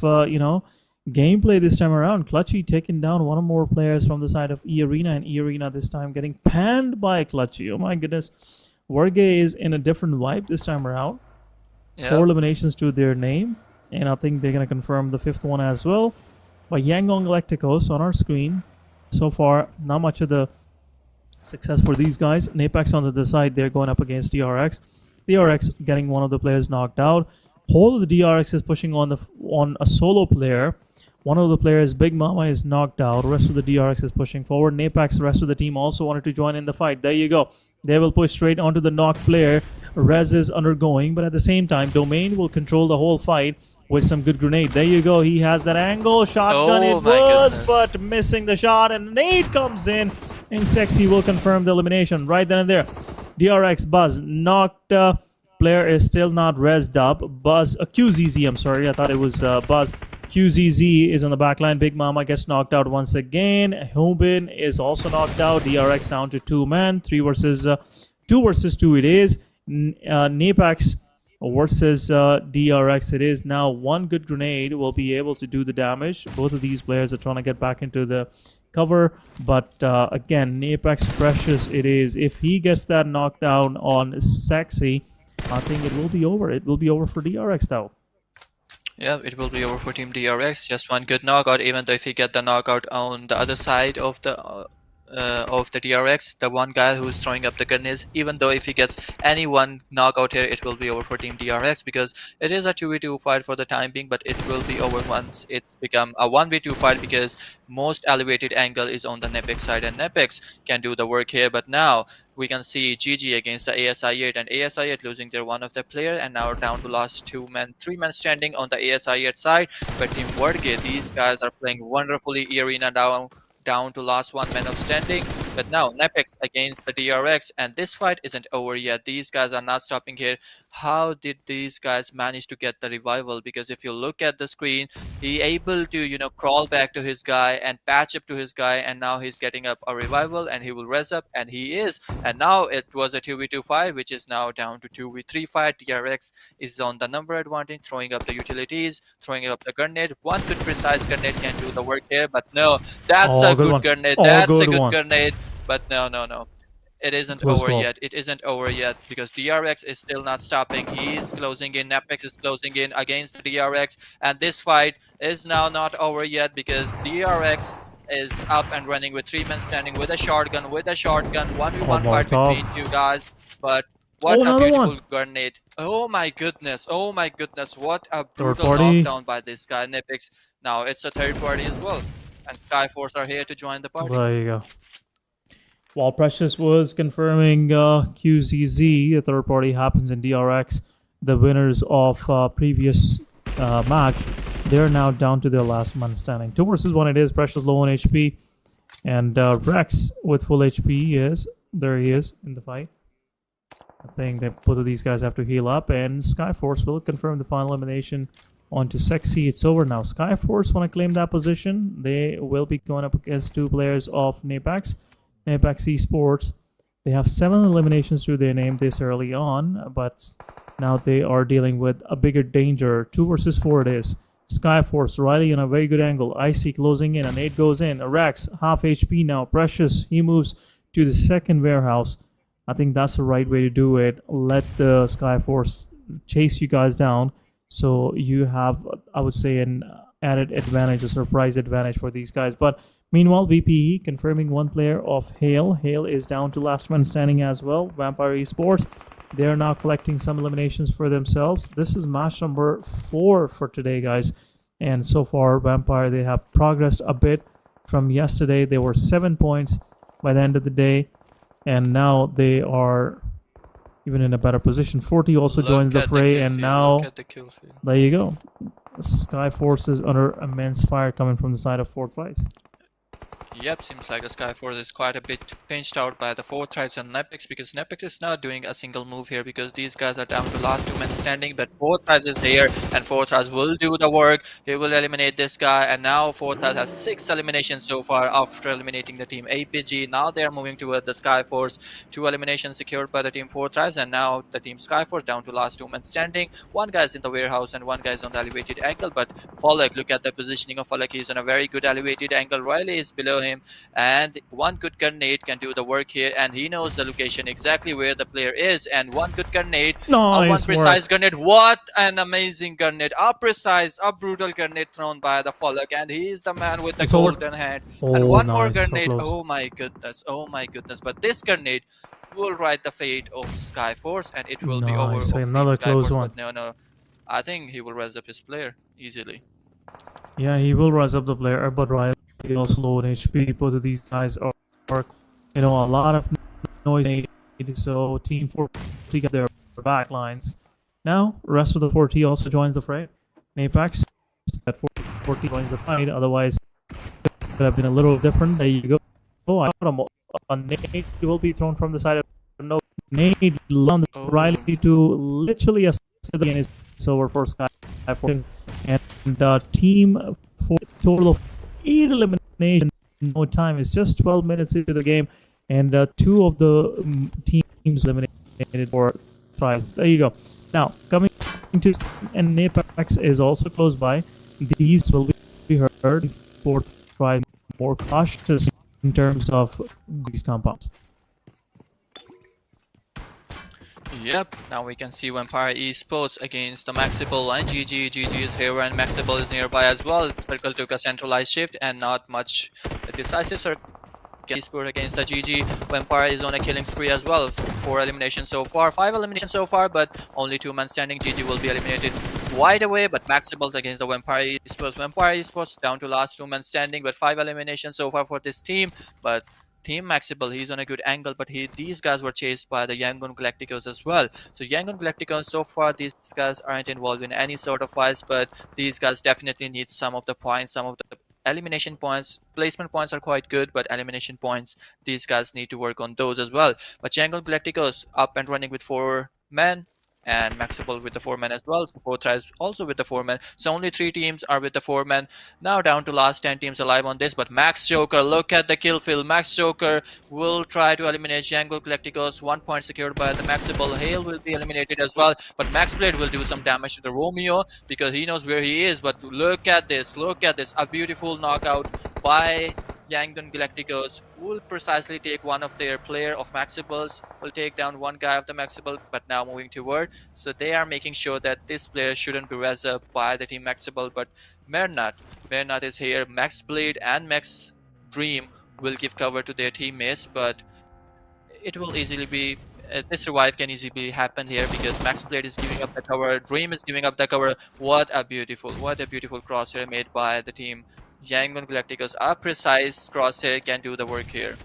gameplay this time around. Clutchy taking down one or more players from the side of eARENA, and eARENA this time getting panned by Clutchy. Oh my goodness. WarrGye is in a different vibe this time around. Yeah. 4 eliminations to their name, and I think they're going to confirm the 5th one as well. By YANGON GLACTICOS on our screen. So far, not much of the success for these guys. NEPX on the other side, they're going up against DRX. DRX getting one of the players knocked out. Whole of the DRX is pushing on a solo player. One of the players, Big Mama, is knocked out. The rest of the DRX is pushing forward. NEPX, the rest of the team also wanted to join in the fight. There you go. They will push straight onto the knocked player. Rez is undergoing, but at the same time, Domain will control the whole fight with some good grenade. There you go. He has that angle. Shotgun Oh it my was, goodness. but missing the shot. And nade comes in, and Sexy will confirm the elimination right then and there. DRX BLUZZ knocked. Player is still not rezzed up. BLUZZ, QZZ, I'm sorry. I thought it was BLUZZ. QZZ is on the back line. Big Mama gets knocked out once again. Hobin is also knocked out. DRX down to 2 men. 2 versus 2 it is. NEPX versus DRX it is. Now 1 good grenade will be able to do the damage. Both of these players are trying to get back into the cover, but again, NEPX Precious it is. If he gets that knockdown on Sexy, I think it will be over. It will be over for DRX though. Yeah, it will be over for Team DRX. Just 1 good knockout. Even though if he get the knockout on the other side of the DRX, the one guy who's throwing up the grenades, even though if he gets any 1 knockout here, it will be over for Team DRX, because it is a 2v2 fight for the time being, but it will be over once it's become a 1v2 fight, because most elevated angle is on the NEPX side, and NEPX can do the work here. But now we can see GG against the ASI8, and ASI8 losing their one of their player, and now down to last 3 men standing on the ASI8 side. But Team WarrGye, these guys are playing wonderfully. eARENA down to last 1 man of standing. But now NEPX against the DRX, and this fight isn't over yet. These guys are not stopping here. How did these guys manage to get the revival? Because if you look at the screen, he able to crawl back to his guy and patch up to his guy, and now he's getting up a revival, and he will res up, and he is. And now it was a 2v2 fight, which is now down to 2v3 fight. DRX is on the number advantage, throwing up the utilities, throwing up the grenade. 1 good precise grenade can do the work here, but no, that's a good grenade. That's a good grenade. But no. It isn't over yet. It isn't over yet, because DRX is still not stopping. He's closing in. NEPX is closing in against the DRX. And this fight is now not over yet, because DRX is up and running with 3 men standing with a shotgun. 1v1 fight between 2 guys. But what a beautiful grenade. Oh my goodness. What a brutal knockdown by this guy, NEPX. Now it's a 3rd party as well. And SKYFORCE are here to join the party. There you go. While Precious was confirming QZZ, a 3rd party happens in DRX. The winners of previous match, they're now down to their last man standing. 2 versus 1 it is. Precious low on HP, and Rex with full HP there he is in the fight. I think that both of these guys have to heal up, and SKYFORCE will confirm the final elimination onto Sexy. It's over now. SKYFORCE want to claim that position. They will be going up against 2 players of NEPX Esports. They have 7 eliminations to their name this early on, but now they are dealing with a bigger danger. 2 versus 4 it is. SKYFORCE, Riley in a very good angle. Icy closing in, a nade goes in. Rex, half HP now. Precious, he moves to the 2nd warehouse. I think that's the right way to do it. Let the SKYFORCE chase you guys down, so you have, I would say, an added advantage, a surprise advantage for these guys. But meanwhile, VPE confirming 1 player of Hale. Hale is down to last man standing as well. Vampire Esports, they are now collecting some eliminations for themselves. This is match number 4 for today, guys. And so far, Vampire, they have progressed a bit from yesterday. They were 7 points by the end of the day, and now they are even in a better position. 40 also joins the fray, and now there you go. SKYFORCE is under immense fire coming from the side of 4th Life. Yep, seems like the SKYFORCE is quite a bit pinched out by the 4 Thrives and NEPX, because NEPX is not doing a single move here because these guys are down to last 2 men standing, but 4 Thrives is here and 4 Thrives will do the work. He will eliminate this guy, and now 4 Thrives has 6 eliminations so far after eliminating the team APG. Now they are moving toward the SKYFORCE. 2 eliminations secured by the team 4 Thrives, and now the team SKYFORCE down to last 2 men standing. 1 guy is in the warehouse and 1 guy is on the elevated angle, but Falak, look at the positioning of Falak. He's on a very good elevated angle. Riley is below him, and one good grenade can do the work here, and he knows the location exactly where the player is, and one good grenade, one Nice precise work. grenade. What an amazing grenade, a brutal grenade thrown by the Falak, and he is the man with the It's over. golden hand. And Oh, one more nice. So grenade. close. Oh my goodness, but this grenade will write the fate of SKYFORCE, and it will be over Nice. of Team Another close SKYFORCE. one. But no, I think he will res up his player easily. Yeah, he will rise up the player, but Riley also low in HP. Both of these guys are, a lot of noise made. So Team 40 got their back lines. Now, rest of the 40 also joins the fray. NEPX at 40 joins the fight. Otherwise, it could have been a little different. There you go. Oh, I got a nade will be thrown from the side of no nade on Riley to literally a again is over for Sky and team for total of 8 eliminations. No time. It's just 12 minutes into the game, and 2 of the teams eliminated for tries. There you go. Now coming to and NEPX is also close by. These will be heard for try more cautious in terms of these compounds. Yep, now we can see Vampire Esports against the MAXebels and GG. GG is here and MAXebels is nearby as well. Circle took a centralized shift and not much decisive circle. Esports against the GG. Vampire is on a killing spree as well. 4 eliminations so far, 5 eliminations so far, but only 2 men standing. GG will be eliminated wide away, but MAXebels against the Vampire Esports. Vampire Esports down to last 2 men standing, but 5 eliminations so far for this team. But Team MAXebels, he's on a good angle, but these guys were chased by the YANGON GLACTICOS as well. So YANGON GLACTICOS, so far these guys aren't involved in any sort of fights, but these guys definitely need some of the points, some of the elimination points. Placement points are quite good, but elimination points, these guys need to work on those as well. But YANGON GLACTICOS up and running with 4 men, and MAXebels with the 4 men as well. So 4 Thrives also with the 4 men. So only 3 teams are with the 4 men. Now down to last 10 teams alive on this. But Max Joker, look at the kill field. Max Joker will try to eliminate YANGON GLACTICOS. 1 point secured by the MAXebels. Hale will be eliminated as well. But Max Blade will do some damage to the Romeo because he knows where he is. But look at this. Look at this. A beautiful knockout by YANGON GLACTICOS will precisely take one of their player of MAXebels, will take down one guy of the MAXebels, but now moving toward. So they are making sure that this player shouldn't be res up by the team MAXebels, but Mernat is here. Max Blade and Max Dream will give cover to their teammates, but it will easily be this revive can easily happen here because Max Blade is giving up the cover, Dream is giving up the cover. What a beautiful crosshair made by the team YANGON GLACTICOS. A precise crosshair can do the work here.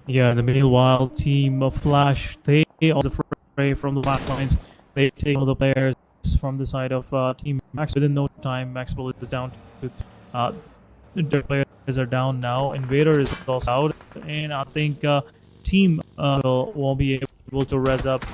Yeah, in the meanwhile, team of Flash, they also fray from the back lines. They take all the players from the side of team Max. Within no time, MAXebels is down to their players are down now. Invader is also out, and I think team won't be able to res up.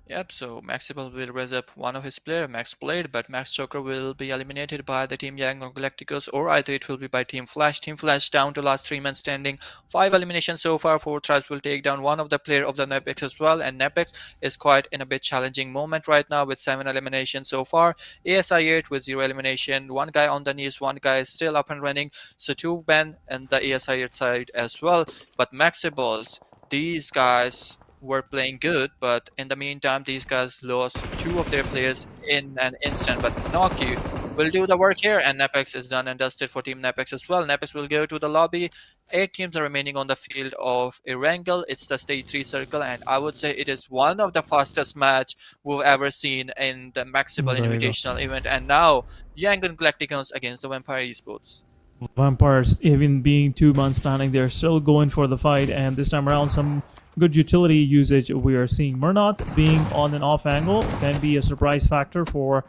Yep, so MAXebels will res up one of his player, Max Blade, but Max Joker will be eliminated by the team YANGON GLACTICOS, or either it will be by Team Flash. Team Flash down to last 3 men standing. 5 eliminations so far. 4 Thrives will take down one of the player of the NEPX as well, and NEPX is quite in a bit challenging moment right now with 7 eliminations so far. ASI8 with 0 elimination. 1 guy on the knees, 1 guy is still up and running. So 2 men on the ASI8 side as well. But MAXebels, these guys were playing good, but in the meantime these guys lost 2 of their players in an instant. But Noki will do the work here, and NEPX is done and dusted for team NEPX as well. NEPX will go to the lobby. 8 teams are remaining on the field of Erangel. It's the stage 3 circle, and I would say it is one of the fastest match we've ever seen in the MAXebels Invitational event. And now YANGON GLACTICOS against the Vampire Esports. Vampires, even being 2 months standing, they're still going for the fight, and this time around some good utility usage we are seeing. Murnat being on an off angle can be a surprise factor for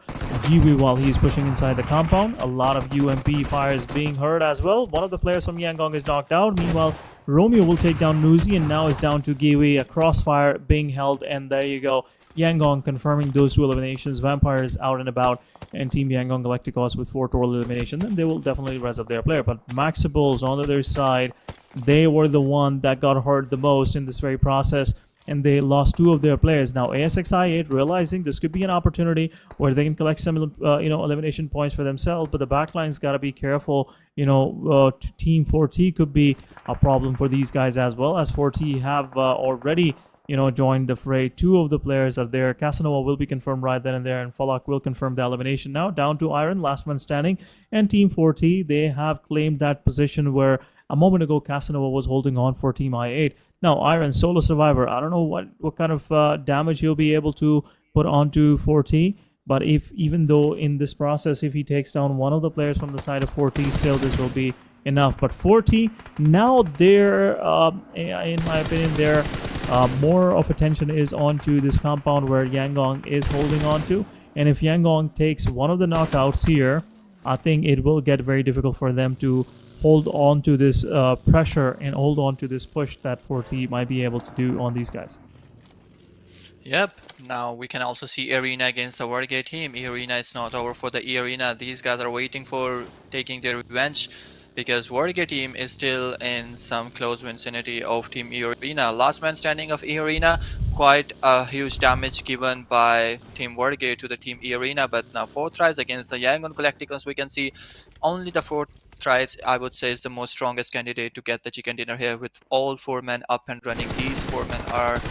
Jiwi while he's pushing inside the compound. A lot of UMP fires being heard as well. One of the players from Yangon is knocked out. Meanwhile, Romeo will take down Nuzi, and now it's down to Giwi. A crossfire being held, and there you go. Yangon confirming those 2 eliminations. Vampires out and about, and Team Yangon Galacticos with 4 total eliminations. Then they will definitely res up their player. But MAXebels on the other side, they were the one that got hurt the most in this very process, and they lost 2 of their players. Now ASXi8 realizing this could be an opportunity where they can collect some elimination points for themselves, but the backline's got to be careful. Team 4T could be a problem for these guys as well, as 4T have already joined the fray. 2 of the players are there. Casanova will be confirmed right then and there, and Falak will confirm the elimination. Now down to Iron, last man standing, and Team 4T, they have claimed that position where a moment ago Casanova was holding on for Team I8. Now Iron, solo survivor, I don't know what kind of damage he'll be able to put onto 4T, but even though in this process, if he takes down one of the players from the side of 4T, still this will be enough. But 4T, now they're in my opinion, they're more of attention is onto this compound where Yangon is holding on to, and if Yangon takes one of the knockouts here, I think it will get very difficult for them to hold on to this pressure and hold on to this push that 4T might be able to do on these guys. Yep, now we can also see eARENA against the WarrGye team. eARENA is not over for the eARENA. These guys are waiting for taking their revenge, because WarrGye team is still in some close vicinity of Team eARENA. Last man standing of eARENA, quite a huge damage given by Team WarrGye to the Team eARENA, but now 4 tries against the Yangon Galacticos. We can see only the 4 tries, I would say, is the most strongest candidate to get the chicken dinner here, with all 4 men up and running. These 4 men are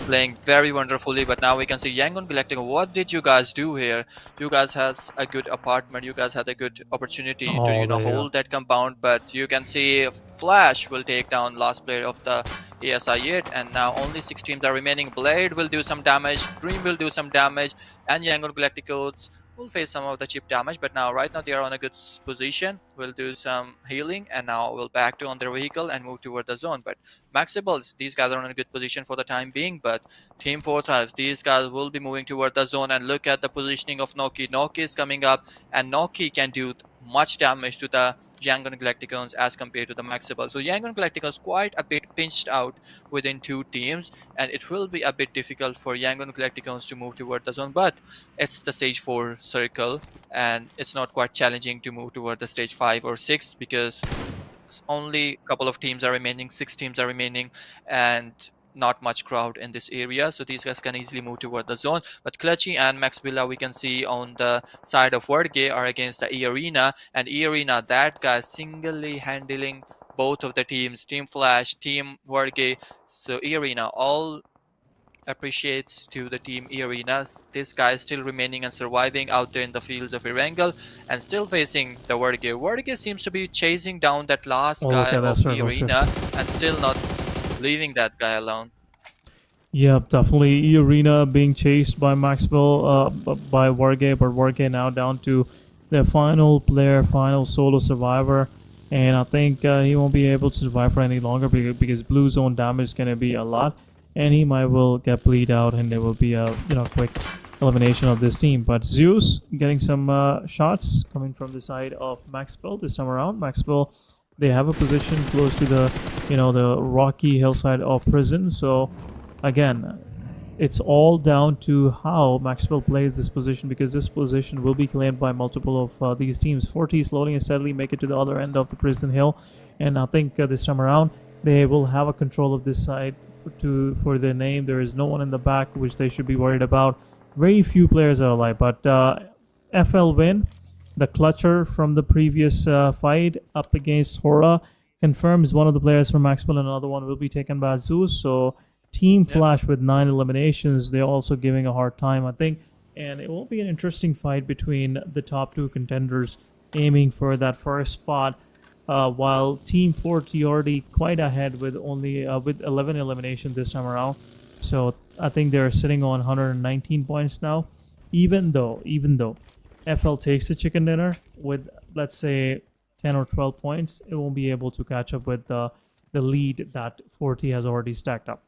playing very wonderfully, but now we can see Yangon Galactica. What did you guys do here? You guys has a good apartment, you guys had a good opportunity to hold that compound, but you can see Flash will take down last player of the ASI8, and now only 6 teams are remaining. Blade will do some damage, Dream will do some damage, and Yangon Galacticos will face some of the chip damage, but now right now they are on a good position. We'll do some healing, and now we'll back to on their vehicle and move toward the zone. But MAXebels, these guys are in a good position for the time being, but Team 4 Thrives, these guys will be moving toward the zone, and look at the positioning of Noki. Noki is coming up, and Noki can do much damage to the Yangon Galacticons as compared to the MAXebels. So Yangon Galacticons quite a bit pinched out within 2 teams, and it will be a bit difficult for Yangon Galacticons to move toward the zone, but it's the stage 4 circle, and it's not quite challenging to move toward the stage 5 or 6, because only a couple of teams are remaining, 6 teams are remaining, and not much crowd in this area, so these guys can easily move toward the zone. But Clutchy and MAXebels, we can see on the side of WarrGye, are against the eARENA, and eARENA, that guy singly handling both of the teams, Team Flash, Team WarrGye. So eARENA, all appreciates to the Team eARENA. This guy is still remaining and surviving out there in the fields of Erangel, and still facing the WarrGye. WarrGye seems to be chasing down that last guy of eARENA and still not leaving that guy alone. Yeah, definitely eARENA being chased by MAXebels, by WarrGye, but WarrGye now down to their final player, final solo survivor, and I think he won't be able to survive for any longer, because blue zone damage is going to be a lot, and he might will get bleed out, and there will be a quick elimination of this team. But Zeus getting some shots coming from the side of MAXebels this time around. MAXebels, they have a position close to the the rocky hillside of prison, so again it's all down to how MAXebels plays this position, because this position will be claimed by multiple of these teams. 4T slowly and steadily make it to the other end of the prison hill, and I think this time around they will have a control of this side for their name. There is no one in the back which they should be worried about. Very few players are alive, but FL win, the clutcher from the previous fight up against HORAA, confirms one of the players from MAXebels, and another one will be taken by Zeus. So Team Flash with 9 eliminations, they're also giving a hard time, I think, and it will be an interesting fight between the top 2 contenders aiming for that first spot, while Team 4T already quite ahead with only with 11 eliminations this time around. So I think they're sitting on 119 points now, even though FL takes the chicken dinner with, let's say, 10 or 12 points, it won't be able to catch up with the lead that 4T has already stacked up.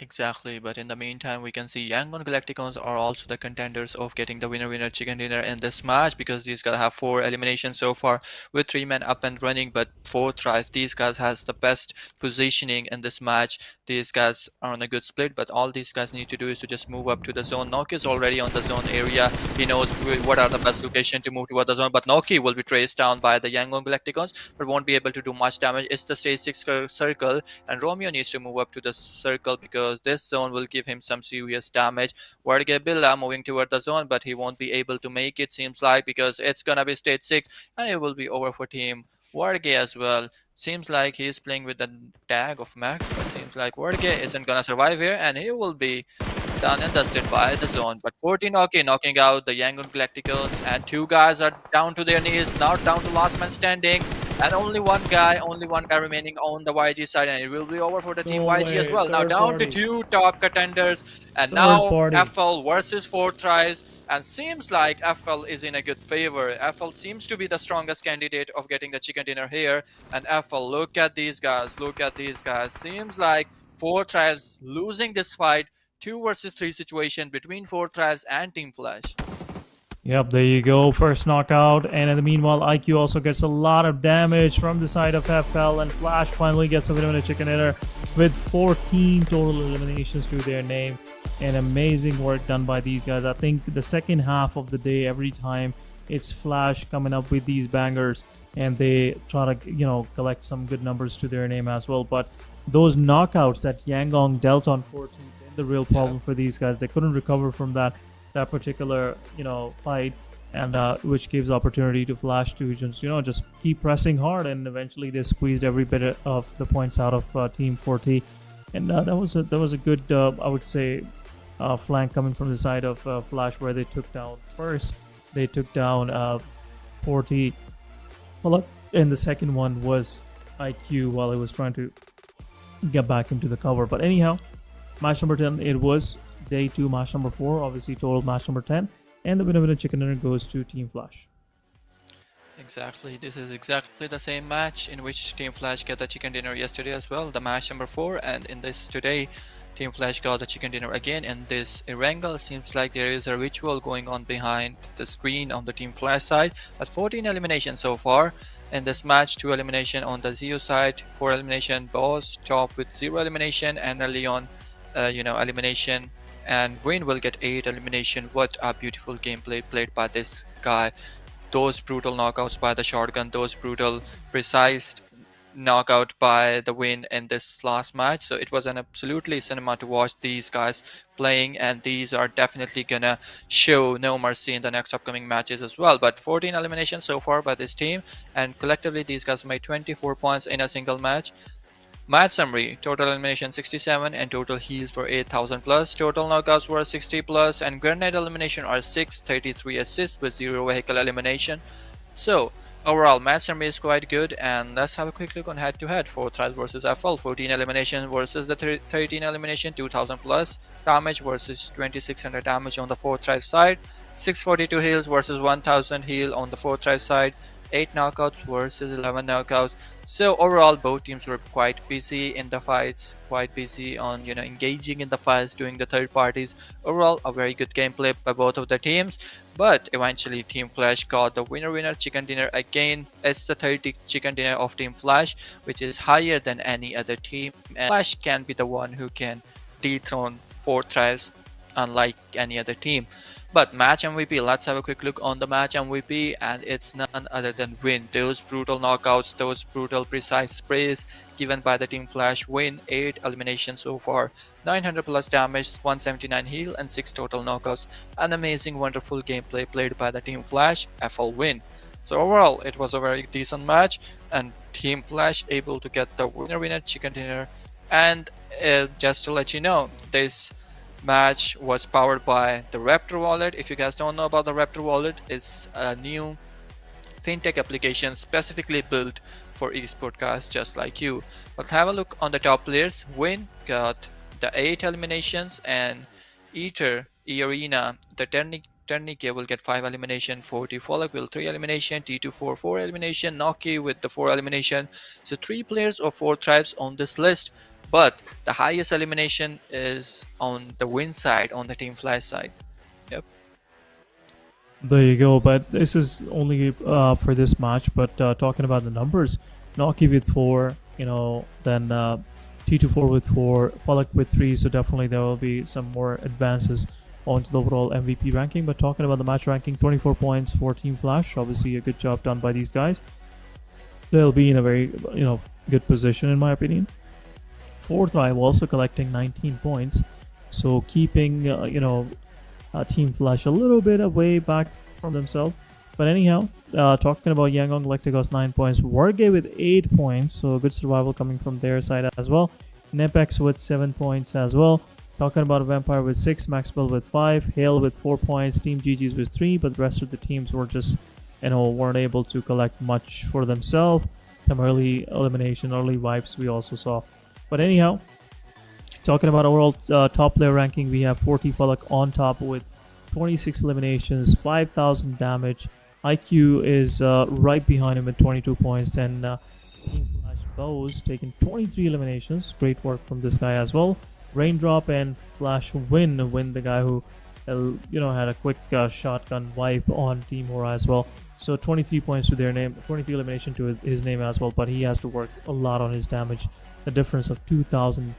Exactly, but in the meantime, we can see YANGON Galacticos are also the contenders of getting the winner chicken dinner in this match, because these guys have 4 eliminations so far with 3 men up and running, but 4 tries. These guys has the best positioning in this match. These guys are on a good split, but all these guys need to do is to just move up to the zone. Noki is already on the zone area. He knows what are the best location to move toward the zone, but Noki will be traced down by the YANGON Galacticos, but won't be able to do much damage. It's the stage 6 circle, and Romeo needs to move up to the circle because this zone will give him some serious damage. WarrGye moving toward the zone, but he won't be able to make it, seems like, because it's gonna be stage 6 and it will be over for team WarrGye as well. Seems like he's playing with the tag of Max, but seems like WarrGye isn't gonna survive here and he will be done and dusted by the zone. But 14 knocking out the Yangon Galacticos, and 2 guys are down to their knees, now down to last man standing, and only one guy remaining on the YG side, and it will be over for the team No YG as way. well. Now Third down to party. 2 top contenders, and Third now party. FL versus 4 tries, and seems like FL is in a good favor. FL seems to be the strongest candidate of getting the chicken dinner here, and FL, look at these guys, look at these guys. Seems like 4 tries losing this fight. 2 versus 3 situation between 4 tries and Team Flash. Yep, there you go. First knockout. And in the meanwhile, IQ also gets a lot of damage from the side of FL. And Flash finally gets a bit of a chicken dinner with 14 total eliminations to their name. And amazing work done by these guys. I think the second half of the day, every time it's Flash coming up with these bangers, and they try to, collect some good numbers to their name as well. But those knockouts that Yangon dealt on 14th, the real problem for these guys. They couldn't recover from that particular fight, and which gives opportunity to Flash to just keep pressing hard, and eventually they squeezed every bit of the points out of Team 40. And that was a good I would say flank coming from the side of Flash, where they took down first. They took down 40, and the second one was IQ while he was trying to get back into the cover. But anyhow, match number 10, it was day 2, match number 4, obviously total match number 10, and the winner chicken dinner goes to Team Flash. Exactly, this is exactly the same match in which Team Flash got the chicken dinner yesterday as well, the match number 4, and in this today, Team Flash got the chicken dinner again. In this Erangel, seems like there is a ritual going on behind the screen on the Team Flash side, but 14 eliminations so far. In this match, 2 elimination on the Zio side, 4 elimination Boss, top with 0 elimination, and a Leon elimination, and Win will get 8 elimination. What a beautiful gameplay played by this guy. Those brutal knockouts by the shotgun, those brutal precise knockout by the Win in this last match. So it was an absolutely cinema to watch these guys playing, and these are definitely gonna show no mercy in the next upcoming matches as well. But 14 eliminations so far by this team, and collectively these guys made 24 points in a single match. Match summary: total elimination 67, and total heals were 8,000 plus, total knockouts were 60 plus, and grenade elimination are 633 assists with 0 vehicle elimination. So overall match summary is quite good, and let's have a quick look on head to head. 4 tries versus FL, 14 elimination versus the 13 elimination, 2000 plus damage versus 2600 damage on the 4 try side, 642 heals versus 1000 heal on the 4 try side, 8 knockouts versus 11 knockouts. So overall both teams were quite busy in the fights, quite busy on engaging in the fights, doing the third parties. Overall a very good gameplay by both of the teams, but eventually Team Flash got the winner chicken dinner again. It's the 30 chicken dinner of Team Flash, which is higher than any other team, and Flash can be the one who can dethrone 4 tries unlike any other team. But match MVP, let's have a quick look on the match MVP, and it's none other than Win. Those brutal knockouts, those brutal precise sprays given by the Team Flash. Win 8 eliminations so far, 900 plus damage, 179 heal, and 6 total knockouts. An amazing, wonderful gameplay played by the Team Flash. FL Win. So overall, it was a very decent match, and Team Flash able to get the winner chicken dinner. And just to let you know, this match was powered by the Raptor wallet. If you guys don't know about the Raptor wallet, it's a new fintech application specifically built for esports guys just like you. But have a look on the top players. Win got the 8 eliminations, and eARENA, the Ternike will get 5 elimination, 40 Follock will 3 elimination, T24 4 elimination, Noki with the 4 elimination. So 3 players of 4 tribes on this list. but the highest elimination is on the win side, on the Team Flash side. Yep. There you go. But this is only for this match. But talking about the numbers, Noki with 4, then T24 with 4, Falak with 3. So definitely there will be some more advances onto the overall MVP ranking. But talking about the match ranking, 24 points for Team Flash. Obviously, a good job done by these guys. They'll be in a very good position in my opinion. Fourth Drive also collecting 19 points, so keeping Team Flash a little bit away back from themselves. But anyhow, talking about YANGON, GLACTICOS 9 points, WarrGye with 8 points, so good survival coming from their side as well. NEPX with 7 points as well. Talking about Vampire with 6, MAXebels with 5, Hale with 4 points, Team GG's with 3, but the rest of the teams were just weren't able to collect much for themselves. Some early elimination, early wipes we also saw. But anyhow, talking about overall top player ranking, we have 40 Falak on top with 26 eliminations, 5,000 damage. IQ is right behind him with 22 points, and Team Flash Bows taking 23 eliminations. Great work from this guy as well. Raindrop and Flash win, the guy who had a quick shotgun wipe on Team HORAA as well. So 23 points to their name, 23 elimination to his name as well, but he has to work a lot on his damage. The difference of 2,000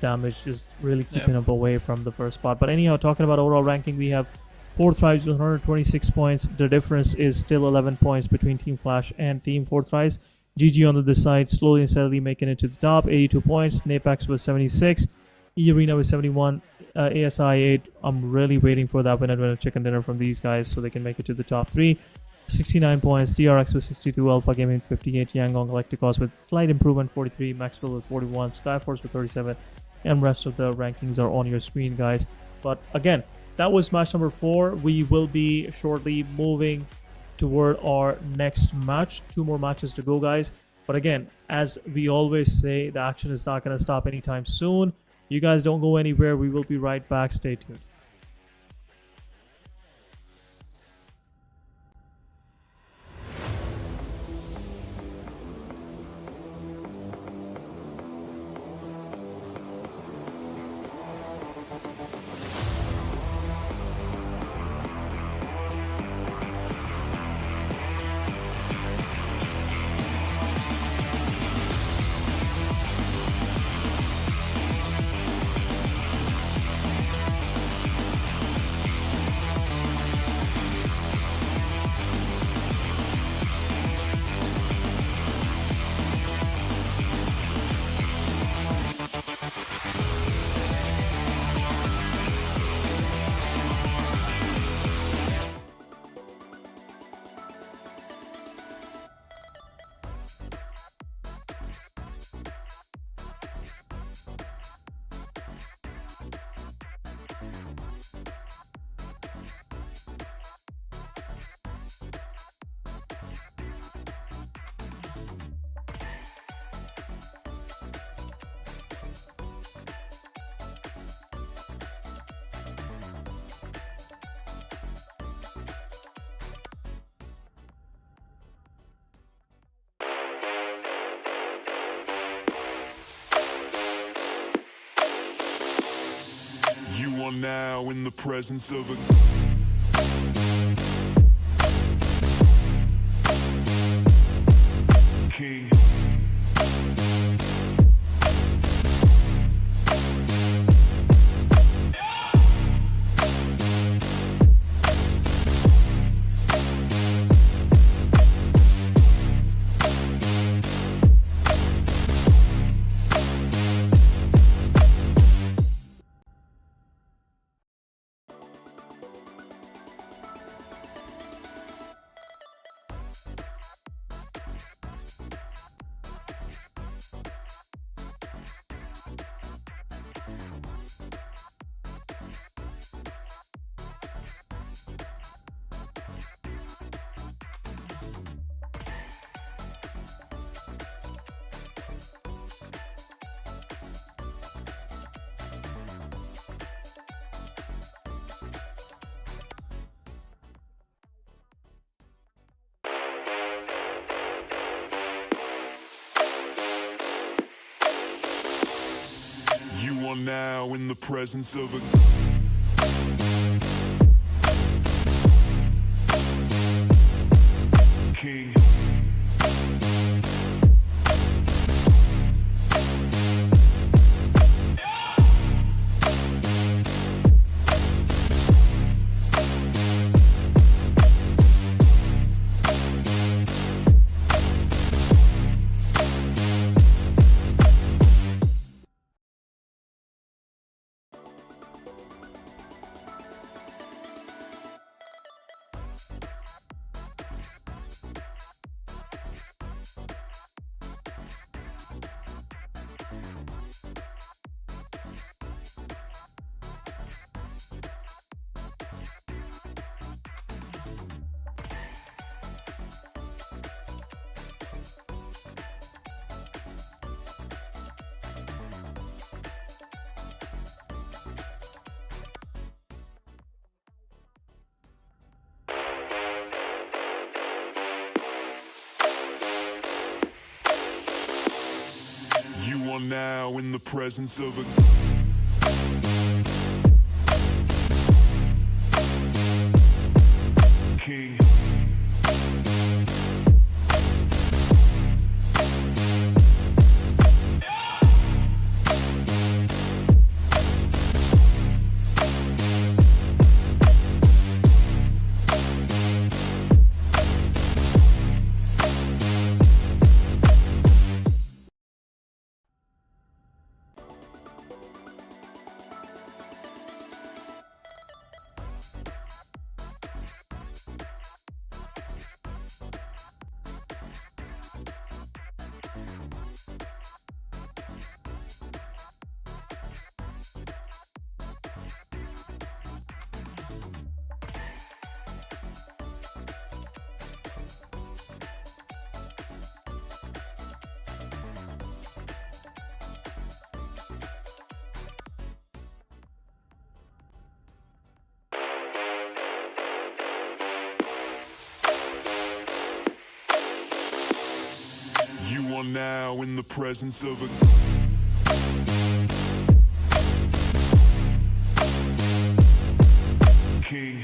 damage is really keeping him away from the first spot. But anyhow, talking about overall ranking, we have 4th Thrives with 126 points. The difference is still 11 points between Team Flash and Team 4th Thrives. GG on the side, slowly and steadily making it to the top, 82 points. NEPX with 76. eARENA with 71. ASI 8. I'm really waiting for that winner chicken dinner from these guys so they can make it to the top 3. 69 points, DRX with 62, Alpha Gaming 58, YANGON, GLACTICOS with slight improvement 43, MAXebels with 41, SKYFORCE with 37, and rest of the rankings are on your screen, guys. But again, that was match number 4. We will be shortly moving toward our next match. 2 more matches to go, guys. But again, as we always say, the action is not going to stop anytime soon. You guys don't go anywhere. We will be right back. Stay tuned. You are now in the presence of a king. in the presence of a king. You are now in the presence of a king. You are now in the presence of a king.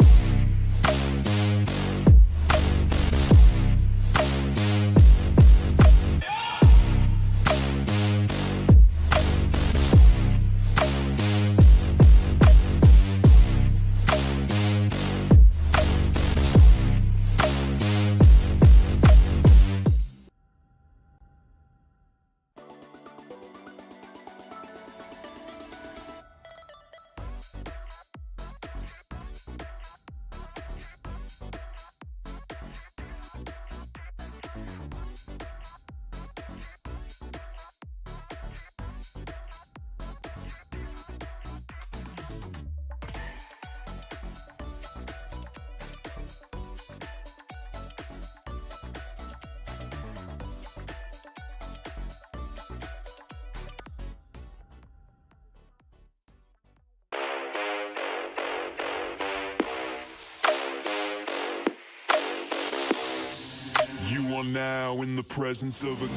You are now in the presence of a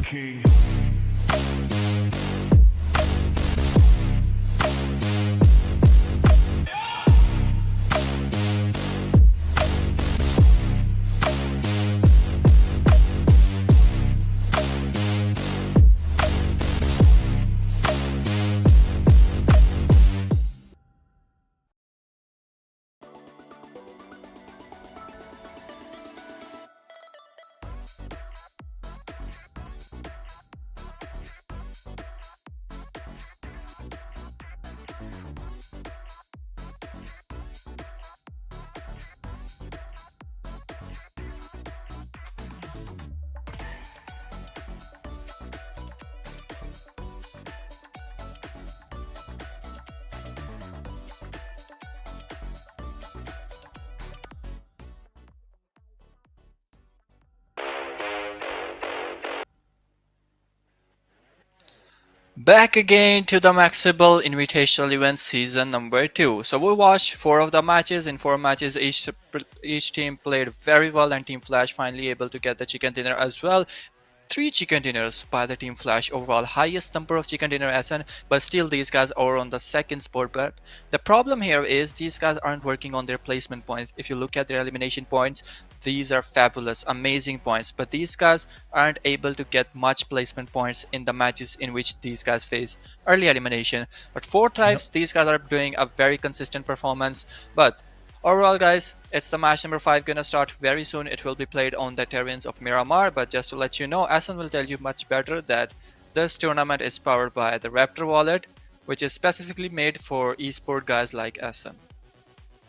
king. Back again to the MAXebel Invitational Event Season number 2. So we watched 4 of the matches. In 4 matches, each team played very well, and Team Flash finally able to get the chicken dinner as well. 3 chicken dinners by the Team Flash overall, highest number of chicken dinner SN, but still these guys are on the second spot. But the problem here is these guys aren't working on their placement points. If you look at their elimination points, these are fabulous, amazing points, but these guys aren't able to get much placement points in the matches in which these guys face early elimination. But 4 tries, these guys are doing a very consistent performance. But overall guys, it's the match number 5 gonna start very soon. It will be played on the terrains of Miramar, but just to let you know, Asan will tell you much better that this tournament is powered by the Raptor wallet, which is specifically made for esport guys like Asan.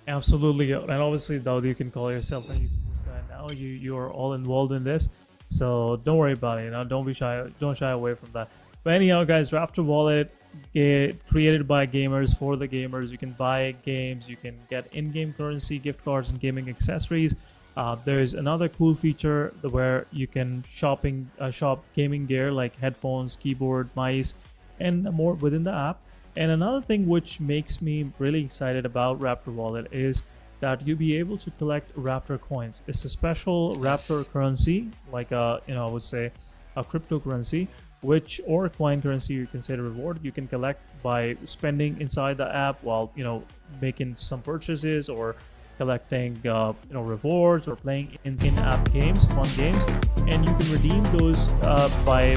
Absolutely, and obviously, though, you can call yourself an esports guy now. You are all involved in this, so don't worry about it. You know, don't shy away from that. But anyhow, guys, Raptor Wallet, created by gamers for the gamers. You can buy games, you can get in-game currency, gift cards, and gaming accessories. There's another cool feature where you can shop gaming gear like headphones, keyboard, mice, and more within the app. And another thing which makes me really excited about Raptor Wallet is that you'll be able to collect Raptor coins. It's a special Raptor currency, like I would say a cryptocurrency, or a coin currency you can say a reward you can collect by spending inside the app while making some purchases or collecting rewards or playing in-app games, fun games, and you can redeem those by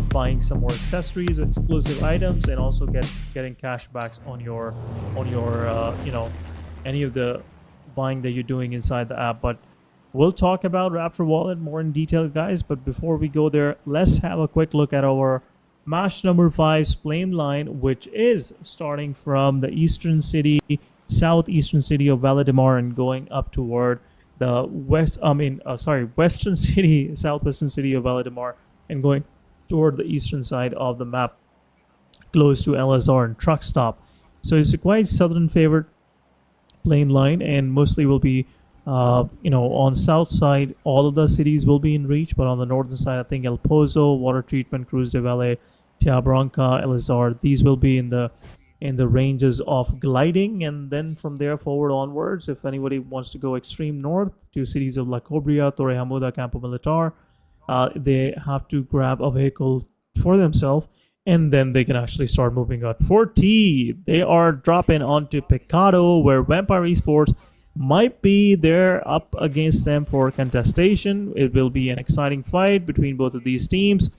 buying some more accessories, exclusive items, and also getting cashbacks on your any of the buying that you're doing inside the app. But we'll talk about Raptor Wallet more in detail, guys. But before we go there, let's have a quick look at our match number 5's plane line, which is starting from the southeastern city of Valdemar and going up toward the southwestern city of Valdemar and going toward the eastern side of the map, close to LSR and truck stop. So it's a quite southern favored plane line, and mostly will be on south side all of the cities will be in reach, but on the northern side I think El Pozo, Water Treatment, Cruz de Valle, Tia Branca, LSR, these will be in the ranges of gliding. And then from there forward onwards, if anybody wants to go extreme north to cities of La Cobria, Torre Hamuda, Campo Militar, they have to grab a vehicle for themselves, and then they can actually start moving out. For T, they are dropping onto Pecado, where Vampire Esports might be there up against them for contestation. It will be an exciting fight between both of these teams,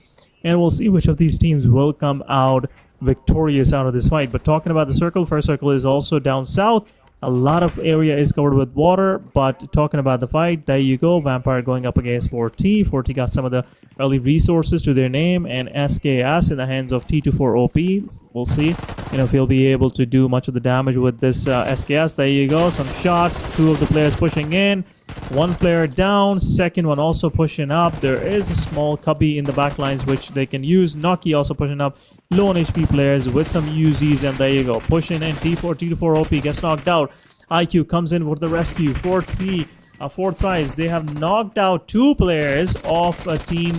and we'll see which of these teams will come out victorious out of this fight. But talking about the circle, first circle is also down south. A lot of area is covered with water. But talking about the fight, there you go. Vampire going up against 4T. 4T got some of the early resources to their name, and SKS in the hands of T24OP. We'll see if he'll be able to do much of the damage with this SKS. There you go. Some shots. 2 of the players pushing in. 1 player down. Second one also pushing up. There is a small cubby in the back lines which they can use. Naki also pushing up. Low on HP players with some UZs, and there you go. Pushing in. T24OP gets knocked out. IQ comes in for the rescue. 4 thrives. They have knocked out 2 players of Team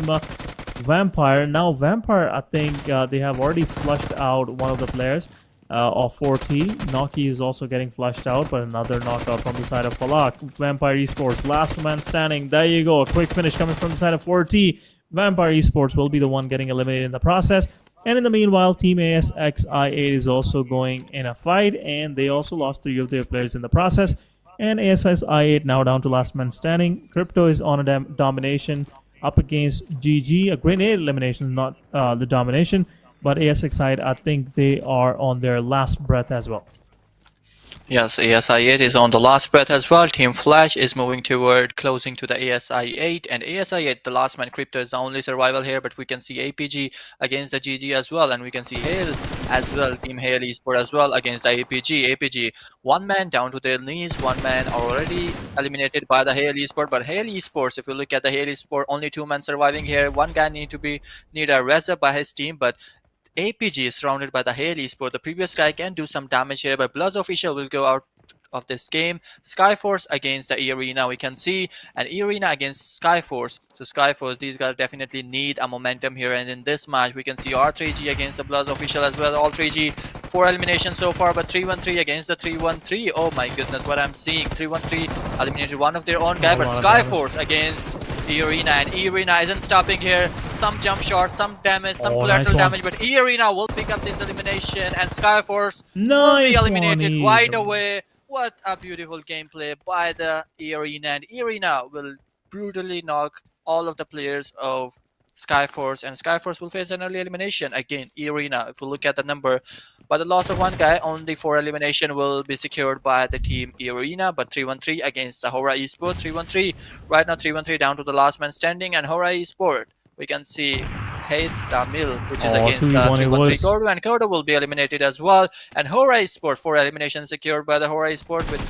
Vampire. Now Vampire, I think they have already flushed out one of the players of 4T. Naki is also getting flushed out, but another knockout from the side of Falak. Vampire Esports, last man standing. There you go. A quick finish coming from the side of 4T. Vampire Esports will be the one getting eliminated in the process. And in the meanwhile, Team ASXI8 is also going in a fight, and they also lost 3 of their players in the process. And ASXI8 now down to last man standing. Crypto is on a domination up against GG. A grenade elimination, not the domination. But ASXI8, I think they are on their last breath as well. Yes, ASI8 is on the last breath as well. Team Flash is moving toward closing to the ASI8, and ASI8, the last man crypto, is the only survival here, but we can see APG against the GG as well, and we can see Hale as well, Team Hale Esport as well against the APG. APG, 1 man down to their knees, 1 man already eliminated by the Hale Esport, but Hale Esports, if you look at the Hale Esport, only 2 men surviving here. 1 guy need a res up by his team, but APG is surrounded by the Hale Esport. The previous guy can do some damage here, but BLUZZ official will go out of this game. SKYFORCE against the eARENA, we can see, and eARENA against SKYFORCE. So SKYFORCE, these guys definitely need a momentum here, and in this match we can see R3G against the BLUZZ official as well. All 3G, 4 eliminations so far, but 313 against the 313. Oh my goodness, what I'm seeing. 313 eliminated one of their own guy, but SKYFORCE against eARENA, and eARENA isn't stopping here. Some jump shots, some damage, some Oh, collateral nice one. damage, but eARENA will pick up this elimination, and SKYFORCE will be Nice one, eliminated right Eve. away. What a beautiful gameplay by the eARENA, and eARENA will brutally knock all of the players of SKYFORCE, and SKYFORCE will face an early elimination. Again, eARENA, if we look at the number, by the loss of one guy, only 4 elimination will be secured by the team eARENA, but 3-1-3 against the HORAA Esports. 3-1-3, right now 3-1-3 down to the last man standing, and HORAA Esports, we can see Hate Tamil, which is against the 3-1 it 3-1-3 was. Kodo, and Kodo will be eliminated as well. And HORAA Esports, 4 eliminations secured by the HORAA Esports with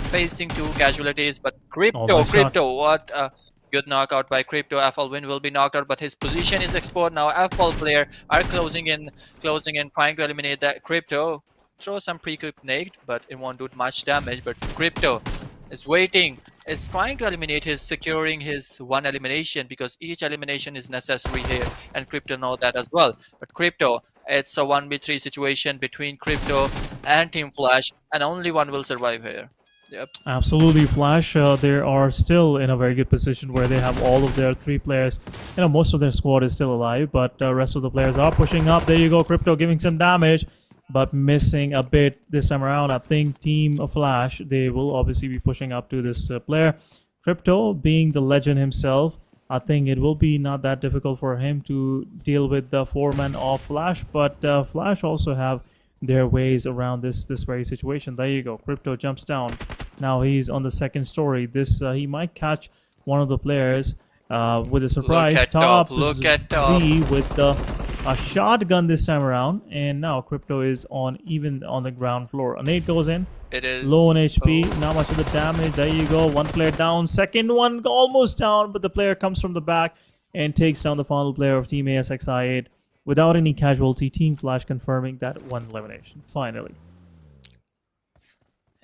facing 2 casualties, but Crypto, nice shot. Crypto, what a good knockout by Crypto. FL Win will be knocked out, but his position is exposed now. FL player are closing in, trying to eliminate that Crypto. Throw some pre-equipped nade, but it won't do much damage. But Crypto is waiting, is trying to eliminate his, securing his 1 elimination, because each elimination is necessary here, and Crypto know that as well. But Crypto, it's a 1v3 situation between Crypto and Team Flash, and only one will survive here. Yep. Absolutely, Flash. They are still in a very good position where they have all of their 3 players. Most of their squad is still alive, but the rest of the players are pushing up. There you go, Crypto giving some damage, but missing a bit this time around. I think Team Flash, they will obviously be pushing up to this player. Crypto, being the legend himself, I think it will be not that difficult for him to deal with the 4-man of Flash, but Flash also have their ways around this very situation. There you go, Crypto jumps down. Now he's on the 2nd story. This he might catch one of the players with a surprise. Look at top. Z with a shotgun this time around, and now Crypto is even on the ground floor. A nade goes in. It is Low on HP, not much of the damage. There you go, 1 player down, 2nd one almost down, but the player comes from the back and takes down the final player of Team ASXi8 without any casualty. Team Flash confirming that 1 elimination, finally.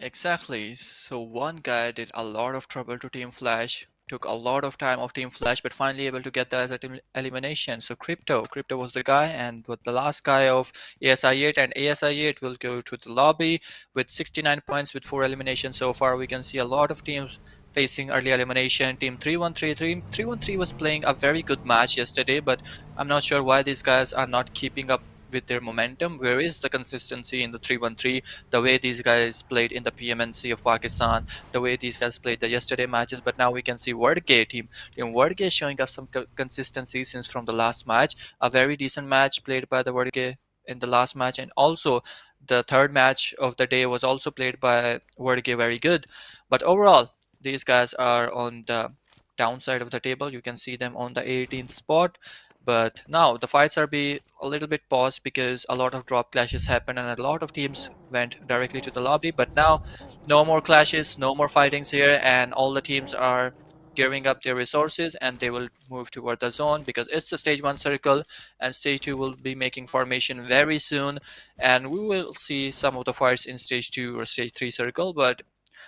Exactly. So one guy did a lot of trouble to Team Flash, took a lot of time of Team Flash, but finally able to get the as a elimination. So Crypto was the guy, and with the last guy of ASI8, and ASI8 will go to the lobby with 69 points with 4 eliminations so far. We can see a lot of teams facing early elimination. Team 313 was playing a very good match yesterday, but I'm not sure why these guys are not keeping up with their momentum. Where is the consistency in the 313? The way these guys played in the PMNC of Pakistan, the way these guys played the yesterday matches. But now we can see WarrGye team WarrGye showing us some consistency since from the last match. A very decent match played by the WarrGye in the last match, and also the 3rd match of the day was also played by WarrGye very good. But overall, these guys are on the downside of the table. You can see them on the 18th spot. But now the fights are be a little bit paused because a lot of drop clashes happened and a lot of teams went directly to the lobby. But now no more clashes, no more fightings here, and all the teams are gearing up their resources and they will move toward the zone, because it's the stage 1 circle and stage 2 will be making formation very soon, and we will see some of the fights in stage 2 or stage 3 circle. But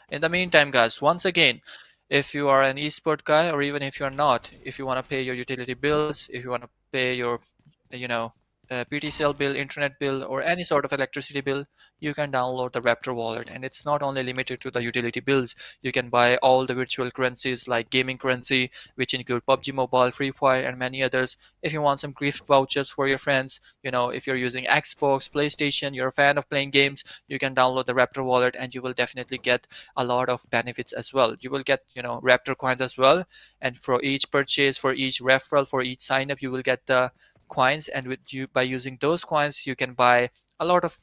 in the meantime, guys, once again, if you are an esport guy, or even if you're not, if you want to pay your utility bills, if you want to pay your PTCL bill, internet bill, or any sort of electricity bill, you can download the Raptor wallet. And it's not only limited to the utility bills. You can buy all the virtual currencies like gaming currency, which include PUBG Mobile, Free Fire, and many others. If you want some gift vouchers for your friends, if you're using Xbox, PlayStation, you're a fan of playing games, you can download the Raptor wallet and you will definitely get a lot of benefits as well. You will get, Raptor coins as well. And for each purchase, for each referral, for each sign up, you will get the coins, and by using those coins you can buy a lot of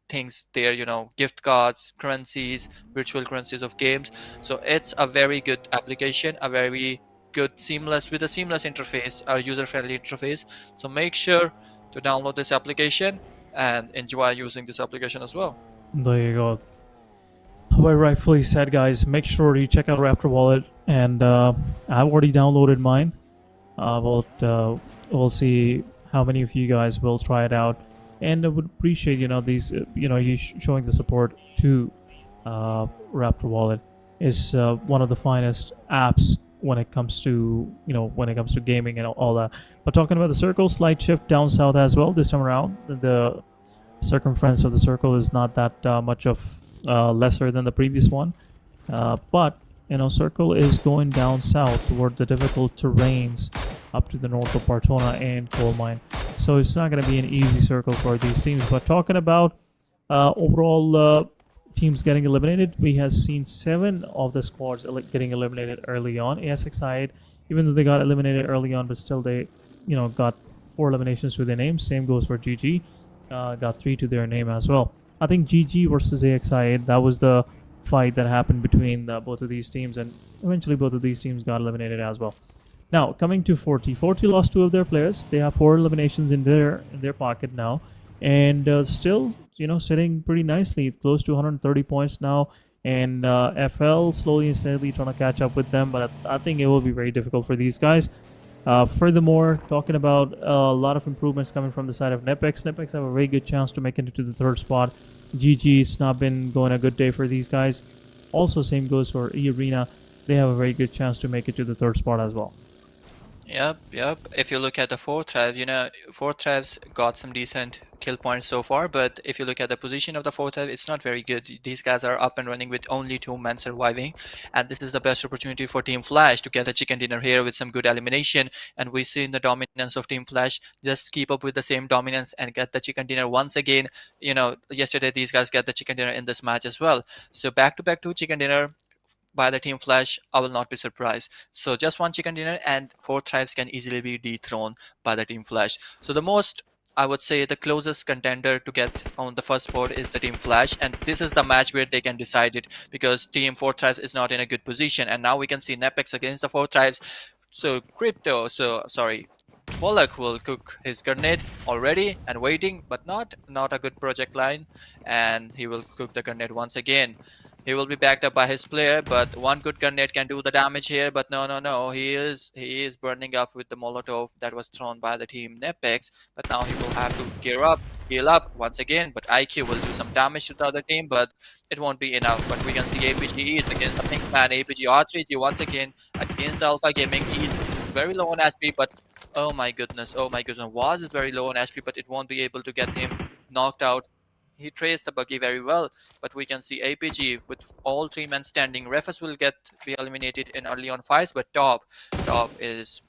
things there, gift cards, currencies, virtual currencies of games. So it's a very good application, a very good seamless interface, a user-friendly interface. So make sure to download this application and enjoy using this application as well. There you go. Well, rightfully said, guys. Make sure you check out Raptor wallet, and I've already downloaded mine. We'll see how many of you guys will try it out, and I would appreciate you showing the support to Raptor wallet. Is one of the finest apps when it comes to gaming and all that. But talking about the circle, slight shift down south as well this time around. The circumference of the circle is not that much of lesser than the previous one, but circle is going down south toward the difficult terrains up to the north of Partona and Coal Mine. So it's not going to be an easy circle for these teams. But talking about overall teams getting eliminated, we have seen 7 of the squads getting eliminated early on. ASXI, even though they got eliminated early on, but still they, got 4 eliminations to their name. Same goes for GG, got 3 to their name as well. I think GG versus AXI, that was the fight that happened between both of these teams, and eventually both of these teams got eliminated as well. Now coming to Forty lost 2 of their players. They have 4 eliminations in their pocket now, and still sitting pretty nicely, close to 130 points now. And FL slowly and steadily trying to catch up with them, but I think it will be very difficult for these guys. Furthermore, talking about a lot of improvements coming from the side of NEPX. NEPX have a very good chance to make it into the 3rd spot. GG's not been going a good day for these guys. Also, same goes for eARENA. They have a very good chance to make it to the 3rd spot as well. Yep. If you look at the 4th Rev, 4th Rev's got some decent kill points so far, but if you look at the position of the 4th Rev, it's not very good. These guys are up and running with only 2 men surviving, and this is the best opportunity for Team Flash to get a chicken dinner here with some good elimination. And we see in the dominance of Team Flash, just keep up with the same dominance and get the chicken dinner once again. Yesterday these guys get the chicken dinner in this match as well. So back-to-back 2 chicken dinner by the Team Flash, I will not be surprised. So just 1 chicken dinner and 4 Thrives can easily be dethroned by the Team Flash. So the most, I would say, the closest contender to get on the 1st spot is the Team Flash, and this is the match where they can decide it, because Team 4 Thrives is not in a good position. And now we can see NEPX against the 4 Thrives. So Pollock will cook his grenade already and waiting, but not a good project line, and he will cook the grenade once again. He will be backed up by his player, but 1 good grenade can do the damage here. But no, he is burning up with the Molotov that was thrown by the team NEPX. But now he will have to heal up once again. But IQ will do some damage to the other team, but it won't be enough. But we can see APG is against the Pink Man. APG R3G once again against Alpha Gaming. He's very low on HP, but oh my goodness, was it very low on HP, but it won't be able to get him knocked out. He traced the buggy very well, but we can see APG with all 3 men standing. Refus will be eliminated in early on fights, but Top is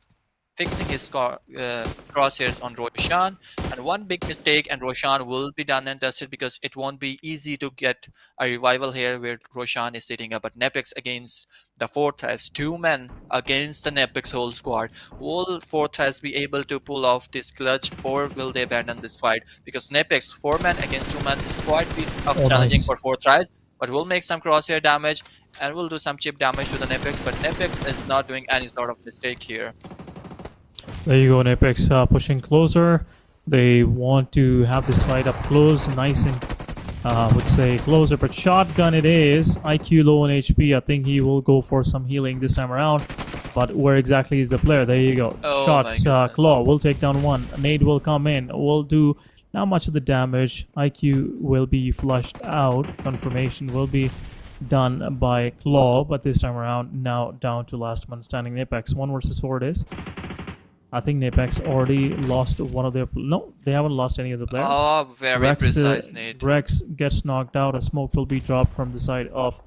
fixing his crosshairs on Roshan, and 1 big mistake and Roshan will be done and dusted, because it won't be easy to get a revival here where Roshan is sitting up. But NEPX against the 4 Thrives, 2 men against the NEPX whole squad. Will 4 Thrives be able to pull off this clutch, or will they abandon this fight? Because NEPX 4 men against 2 men is quite challenging for 4 Thrives, but we'll make some crosshair damage and we'll do some chip damage to the NEPX, but NEPX is not doing any sort of mistake here. There you go, NEPX pushing closer. They want to have this fight up close, nice and I would say closer, but shotgun it is. IQ low on HP. I think he will go for some healing this time around. But where exactly is the player? There you go. Shots. Claw will take down 1. Nade will come in. Will do not much of the damage. IQ will be flushed out. Confirmation will be done by Claw, but this time around now down to last man standing. NEPX 1 versus 4 it is. I think NEPX already lost one of their... No, they haven't lost any of the players. Oh, very precise, Nate. Rex gets knocked out. A smoke will be dropped from the side of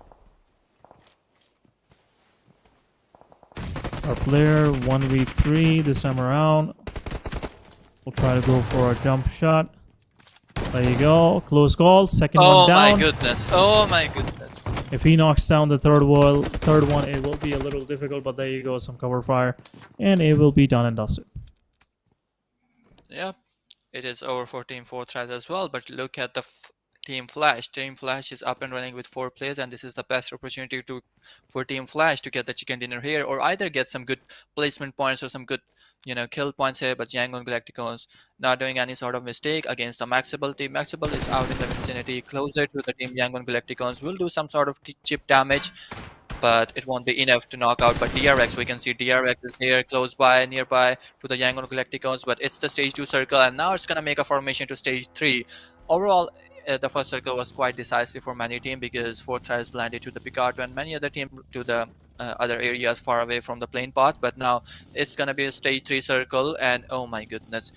our player. 1v3 this time around. We'll try to go for a jump shot. There you go. Close call. Second one down. Oh my goodness. If he knocks down the third one, it will be a little difficult, but there you go, some cover fire, and it will be done and dusted. Yep, it is over for Team 4 Thrives as well, but look at the Team Flash. Team Flash is up and running with 4 players, and this is the best opportunity for Team Flash to get the chicken dinner here, or either get some good placement points or some good kill points here. But YANGON Galacticos not doing any sort of mistake against the MAXebels. Team MAXebels is out in the vicinity, closer to the Team YANGON Galacticos. Will do some sort of chip damage, but it won't be enough to knock out. But DRX, we can see DRX is here, close by, nearby to the YANGON Galacticos, but it's the stage 2 circle, and now it's gonna make a formation to stage 3. Overall, the first circle was quite decisive for many teams, because 4 Thrives landed to the Picato and many other teams to the other areas far away from the plane path. But now it's gonna be a stage 3 circle, and oh my goodness,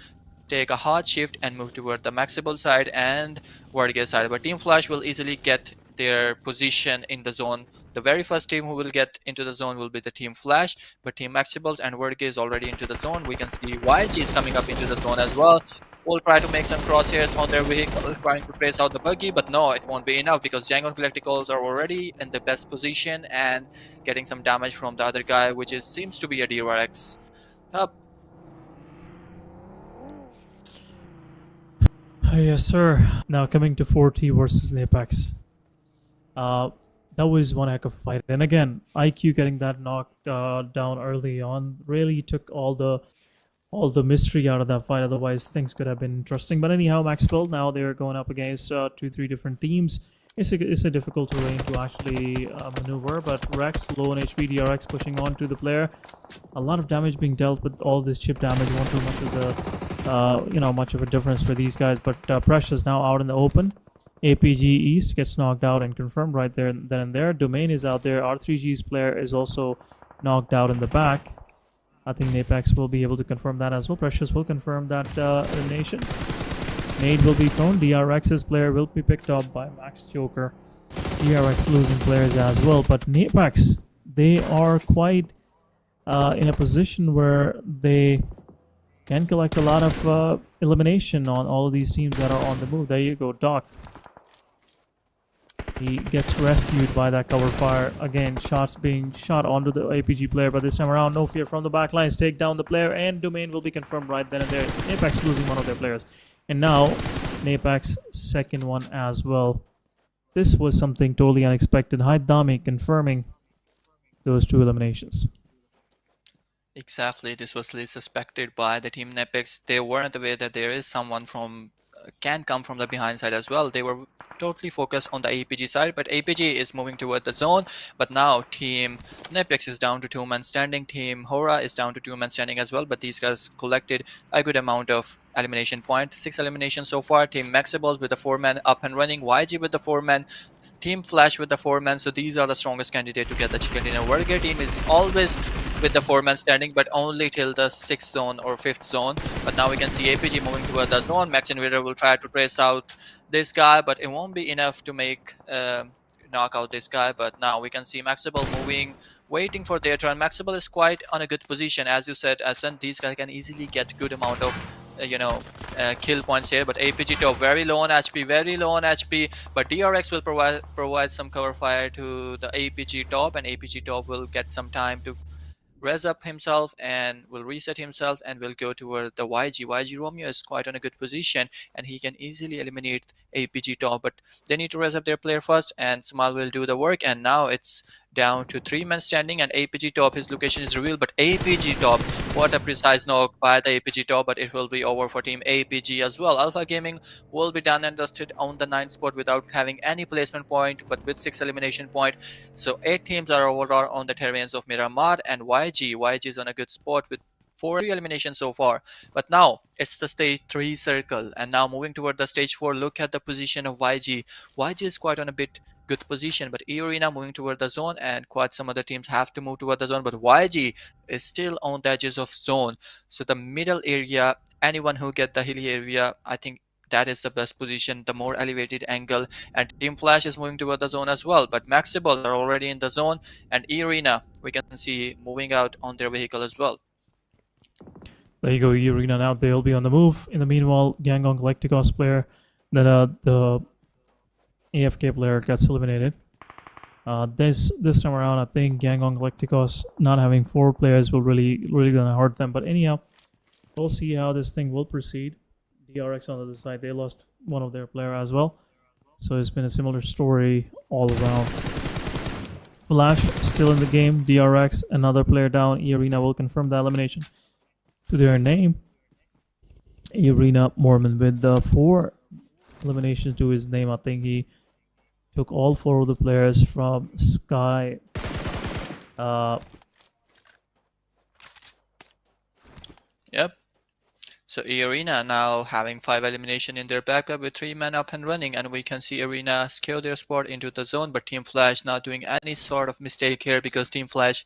take a hard shift and move toward the MAXebels side and WarrGye side. But Team Flash will easily get their position in the zone the very first team who will get into the zone will be the Team Flash, but Team MAXebels and WarrGye is already into the zone. We can see YG is coming up into the zone as well. Will try to make some crosshairs on their vehicle, trying to trace out the buggy, but no, it won't be enough because YANGON GLACTICOS are already in the best position and getting some damage from the other guy, which is seems to be a DRX. Yes, sir. Now coming to 4T versus NEPX. That was one heck of a fight. And again, IQ getting that knocked down early on really took all the mystery out of that fight. Otherwise, things could have been interesting. But anyhow, MAXebels now they're going up against 2-3 different teams. It's a difficult terrain to actually maneuver. But Rex low on HP, DRX pushing on to the player. A lot of damage being dealt with all this chip damage. Won't do much of the much of a difference for these guys. But Precious now out in the open. APG East gets knocked out and confirmed right there then and there. Domain is out there. R3G's player is also knocked out in the back. I think NEPX will be able to confirm that as well. Precious will confirm that elimination. Nade will be thrown. DRX's player will be picked up by Max Joker. DRX losing players as well. But NEPX, they are quite in a position where they can collect a lot of elimination on all of these teams that are on the move. There you go, Doc. He gets rescued by that cover fire. Again, shots being shot onto the APG player, but this time around, no fear from the backlines. Take down the player, and Domain will be confirmed right then and there. NEPX losing one of their players. And now, NEPX second one as well. This was something totally unexpected. Haidami confirming those two eliminations. Exactly, this was least suspected by the Team NEPX. They weren't aware that there is someone from can come from the behind side as well. They were totally focused on the APG side, but APG is moving toward the zone. But now Team NEPX is down to 2-man standing. Team HORAA is down to 2-man standing as well, but these guys collected a good amount of elimination point. 6 eliminations so far. Team MAXebels with the 4-man up and running. YG with the 4-man. Team Flash with the 4-man. So these are the strongest candidate to get the chicken dinner. WarrGye team is always with the 4-man standing, but only till the 6th zone or 5th zone. But now we can see APG moving toward the zone. MAXinvader will try to trace out this guy, but it won't be enough to make knock out this guy. But now we can see MAXebel moving, waiting for their turn. MAXebel is quite on a good position, as you said, Asan. These guys can easily get good amount of kill points here, but APG top very low on HP, but DRX will provide some cover fire to the APG top, and APG top will get some time to res up himself and will reset himself and will go toward the YG. YG Romeo is quite on a good position and he can easily eliminate APG top, but they need to res up their player first, and Smile will do the work. And now it's down to 3-man standing, and APG top, his location is revealed, but APG top, what a precise knock by the APG top, but it will be over for Team APG as well. Alpha Gaming will be done and dusted on the 9th spot without having any placement point, but with 6 elimination point. So 8 teams are overall on the terrains of Miramar, and YG is on a good spot with 4 eliminations so far. But now it's the stage 3 circle, and now moving toward the stage 4. Look at the position of YG. YG is quite on a bit good position, but eARENA moving toward the zone, and quite some other teams have to move toward the zone, but YG is still on the edges of zone. So the middle area, anyone who get the hilly area, I think that is the best position, the more elevated angle. And Team Flash is moving toward the zone as well, but MAXebels are already in the zone, and eARENA we can see moving out on their vehicle as well. There you go, eARENA now, they'll be on the move. In the meanwhile, YANGON GLACTICOS player, then the AFK player gets eliminated. This time around, I think YANGON GLACTICOS not having 4 players will really gonna hurt them. But anyhow, we'll see how this thing will proceed. DRX on the other side, they lost one of their player as well. So it's been a similar story all around. Flash still in the game. DRX, another player down. eARENA will confirm the elimination to their name. eARENA Mormon with the 4 eliminations to his name. I think he took all 4 of the players from Sky. Yep. So eARENA now having 5 elimination in their backup with 3 men up and running, and we can see eARENA scale their spot into the zone, but Team Flash not doing any sort of mistake here, because Team Flash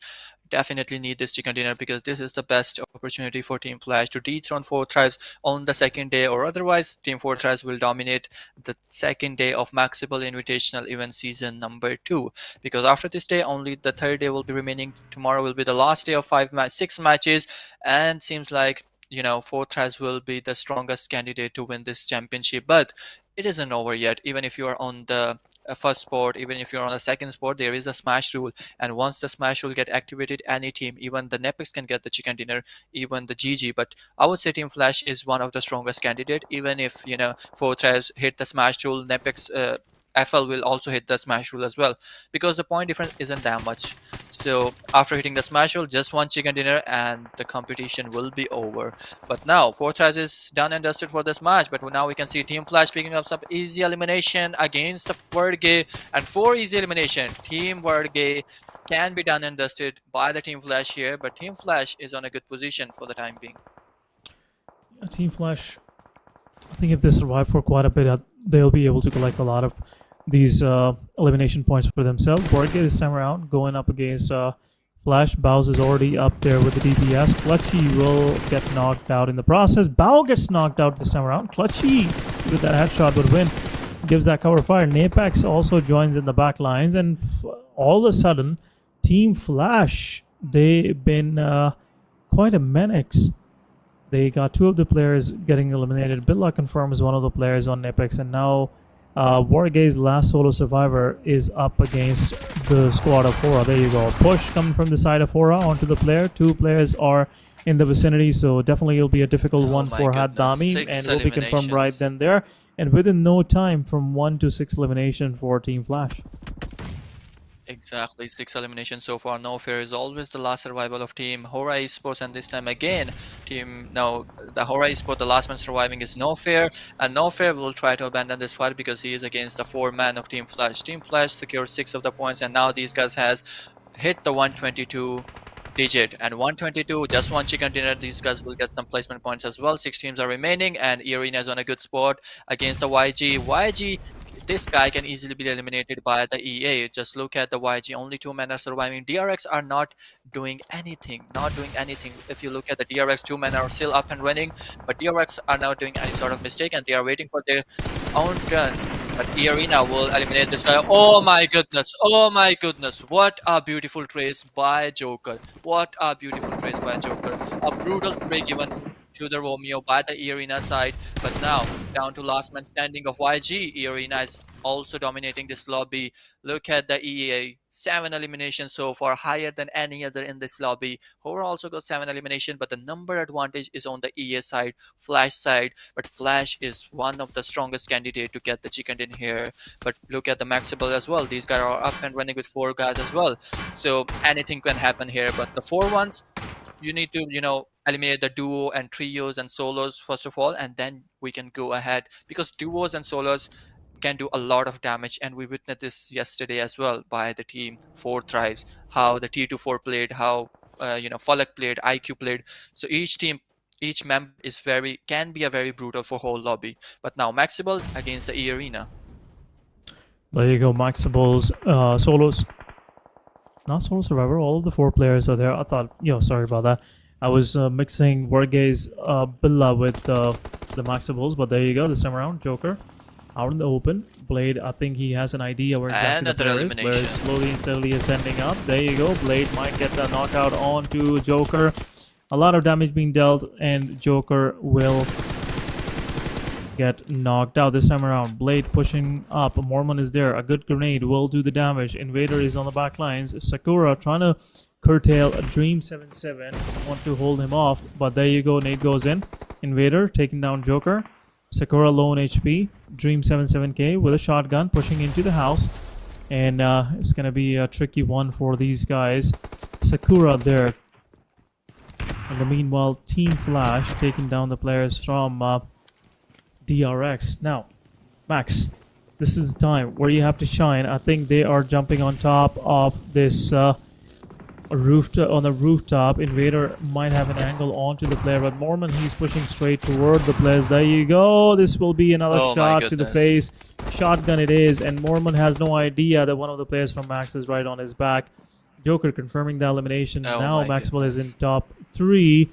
definitely need this chicken dinner because this is the best opportunity for Team Flash to dethrone 4 Thrives on the second day, or otherwise Team 4 Thrives will dominate the second day of MAXebel Invitational event season number 2, because after this day only the third day will be remaining. Tomorrow will be the last day of 6 matches, and seems like 4 Thrives will be the strongest candidate to win this championship. But it isn't over yet. Even if you are on the first spot, even if you're on the second spot, there is a smash rule, and once the smash rule get activated, any team, even the NEPX, can get the chicken dinner, even the GG. But I would say Team Flash is one of the strongest candidate. Even if 4 Thrives hit the smash rule, NEPX FL will also hit the smash rule as well, because the point difference isn't that much. So after hitting the smash rule, just one chicken dinner and the competition will be over. But now 4 Thrives is done and dusted for this match. But now we can see Team Flash picking up some easy elimination against the WarrGye, and 4 easy elimination. Team WarrGye can be done and dusted by the Team Flash here, but Team Flash is on a good position for the time being. Team Flash, I think if they survive for quite a bit, they'll be able to collect a lot of these elimination points for themselves. WarrGye this time around going up against Flash. BLUZZ is already up there with the DPS. Clutchy will get knocked out in the process. Bao gets knocked out this time around. Clutchy with that headshot would win. Gives that cover fire. NEPX also joins in the back lines, and all of a sudden, Team Flash, they've been quite a menace. They got 2 of the players getting eliminated. Billa confirms one of the players on NEPX, and now WarrGye's last solo survivor is up against the squad of HORAA. There you go. Push coming from the side of HORAA onto the player. 2 players are in the vicinity, so definitely it'll be a difficult one for Haddami, and will be confirmed right then there. And within no time, from 1 to 6 elimination for Team Flash. Exactly, 6 eliminations so far. No Fair is always the last survival of Team HORAA Esports, and this time again, the HORAA Esports, the last man surviving is No Fair, and No Fair will try to abandon this fight because he is against the 4-man of Team Flash. Team Flash secures 6 of the points, and now these guys has hit the 122 digit, and 122, just one chicken dinner. These guys will get some placement points as well. 6 teams are remaining, and eARENA is on a good spot against the YG. This guy can easily be eliminated by the EA. Just look at the YG. Only 2 men are surviving. DRX are not doing anything. If you look at the DRX, 2 men are still up and running, but DRX are not doing any sort of mistake, and they are waiting for their own turn. But eARENA will eliminate this guy. Oh my goodness. Oh my goodness. What a beautiful trace by Joker. What a beautiful trace by Joker. A brutal spray given to the Romeo by the eARENA side. But now down to last man standing of YG. eARENA is also dominating this lobby. Look at the EA, 7 eliminations so far, higher than any other in this lobby. HORAA also got 7 eliminations, but the number advantage is on the EA side, Flash side. But Flash is one of the strongest candidates to get the chicken in here. But look at the MAXebels as well. These guys are up and running with 4 guys as well. So anything can happen here. But the 4 ones, you need to, eliminate the duo and trios and solos first of all, and then we can go ahead, because duos and solos can do a lot of damage, and we witnessed this yesterday as well by the Team 4 Thrives, how the T24 played, how Falak played, IQ played. So each member can be a very brutal for whole lobby. But now MAXebels against the eARENA. There you go, MAXebels, solos. Not solo survivor, all of the 4 players are there. I thought, sorry about that. I was mixing WarrGye's Billa with the MAXebels, but there you go. This time around, Joker out in the open. Blade, I think he has an idea where exactly the player is. Blair is slowly and steadily ascending up. There you go. Blade might get the knockout onto Joker. A lot of damage being dealt, and Joker will get knocked out this time around. Blade pushing up. Mormon is there. A good grenade will do the damage. Invader is on the back lines. Sakura trying to curtail Dream 77. Want to hold him off, but there you go. Nade goes in. Invader taking down Joker. Sakura low on HP. Dream 77k with a shotgun pushing into the house, and it's gonna be a tricky one for these guys. Sakura there. In the meanwhile, Team Flash taking down the players from DRX. Now, Max, this is the time where you have to shine. I think they are jumping on top of this rooftop. Invader might have an angle onto the player, but Mormon, he's pushing straight toward the players. There you go. This will be another shot to the face. Shotgun it is, and Mormon has no idea that one of the players from Max is right on his back. Joker confirming the elimination. Oh Now my MAXebels is in goodness. top 3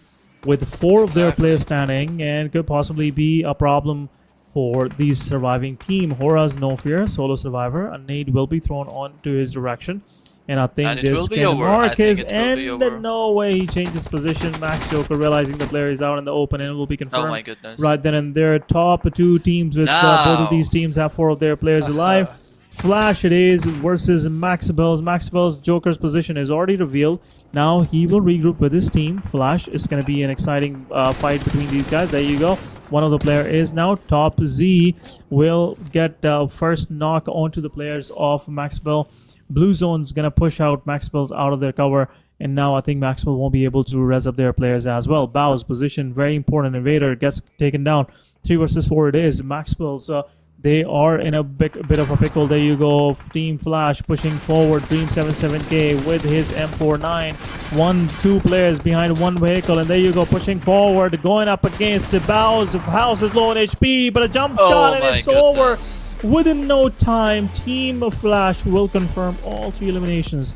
with 4 of their Exactly. players standing, and could possibly be a problem for the surviving team. HORAA's no fear, solo survivor. A nade will be thrown onto his direction. And I think And it this will be can over. I mark think his it will be end. over. No way he changes position. Max Joker realizing the player is out in the open and it will be confirmed. Oh my goodness. Right then and there, top 2 teams with both of these Now. teams have 4 of their players alive. Flash it is versus MAXebels. MAXebels Joker's position is already revealed. Now he will regroup with his team. Flash is going to be an exciting fight between these guys. There you go. One of the player is now top. Z will get first knock onto the players of MAXebel. Blue Zone's going to push out MAXebels out of their cover. And now I think MAXebel won't be able to res up their players as well. BLUZZ position, very important. Invader gets taken down. 3 versus 4 it is. MAXebels, they are in a bit of a pickle. There you go. Team Flash pushing forward. Dream77K with his M49. 2 players behind 1 vehicle. And there you go. Pushing forward. Going up against the BLUZZ. House is low on HP. But a jump shot and my it's over. goodness. Within no time, Team Flash will confirm all 3 eliminations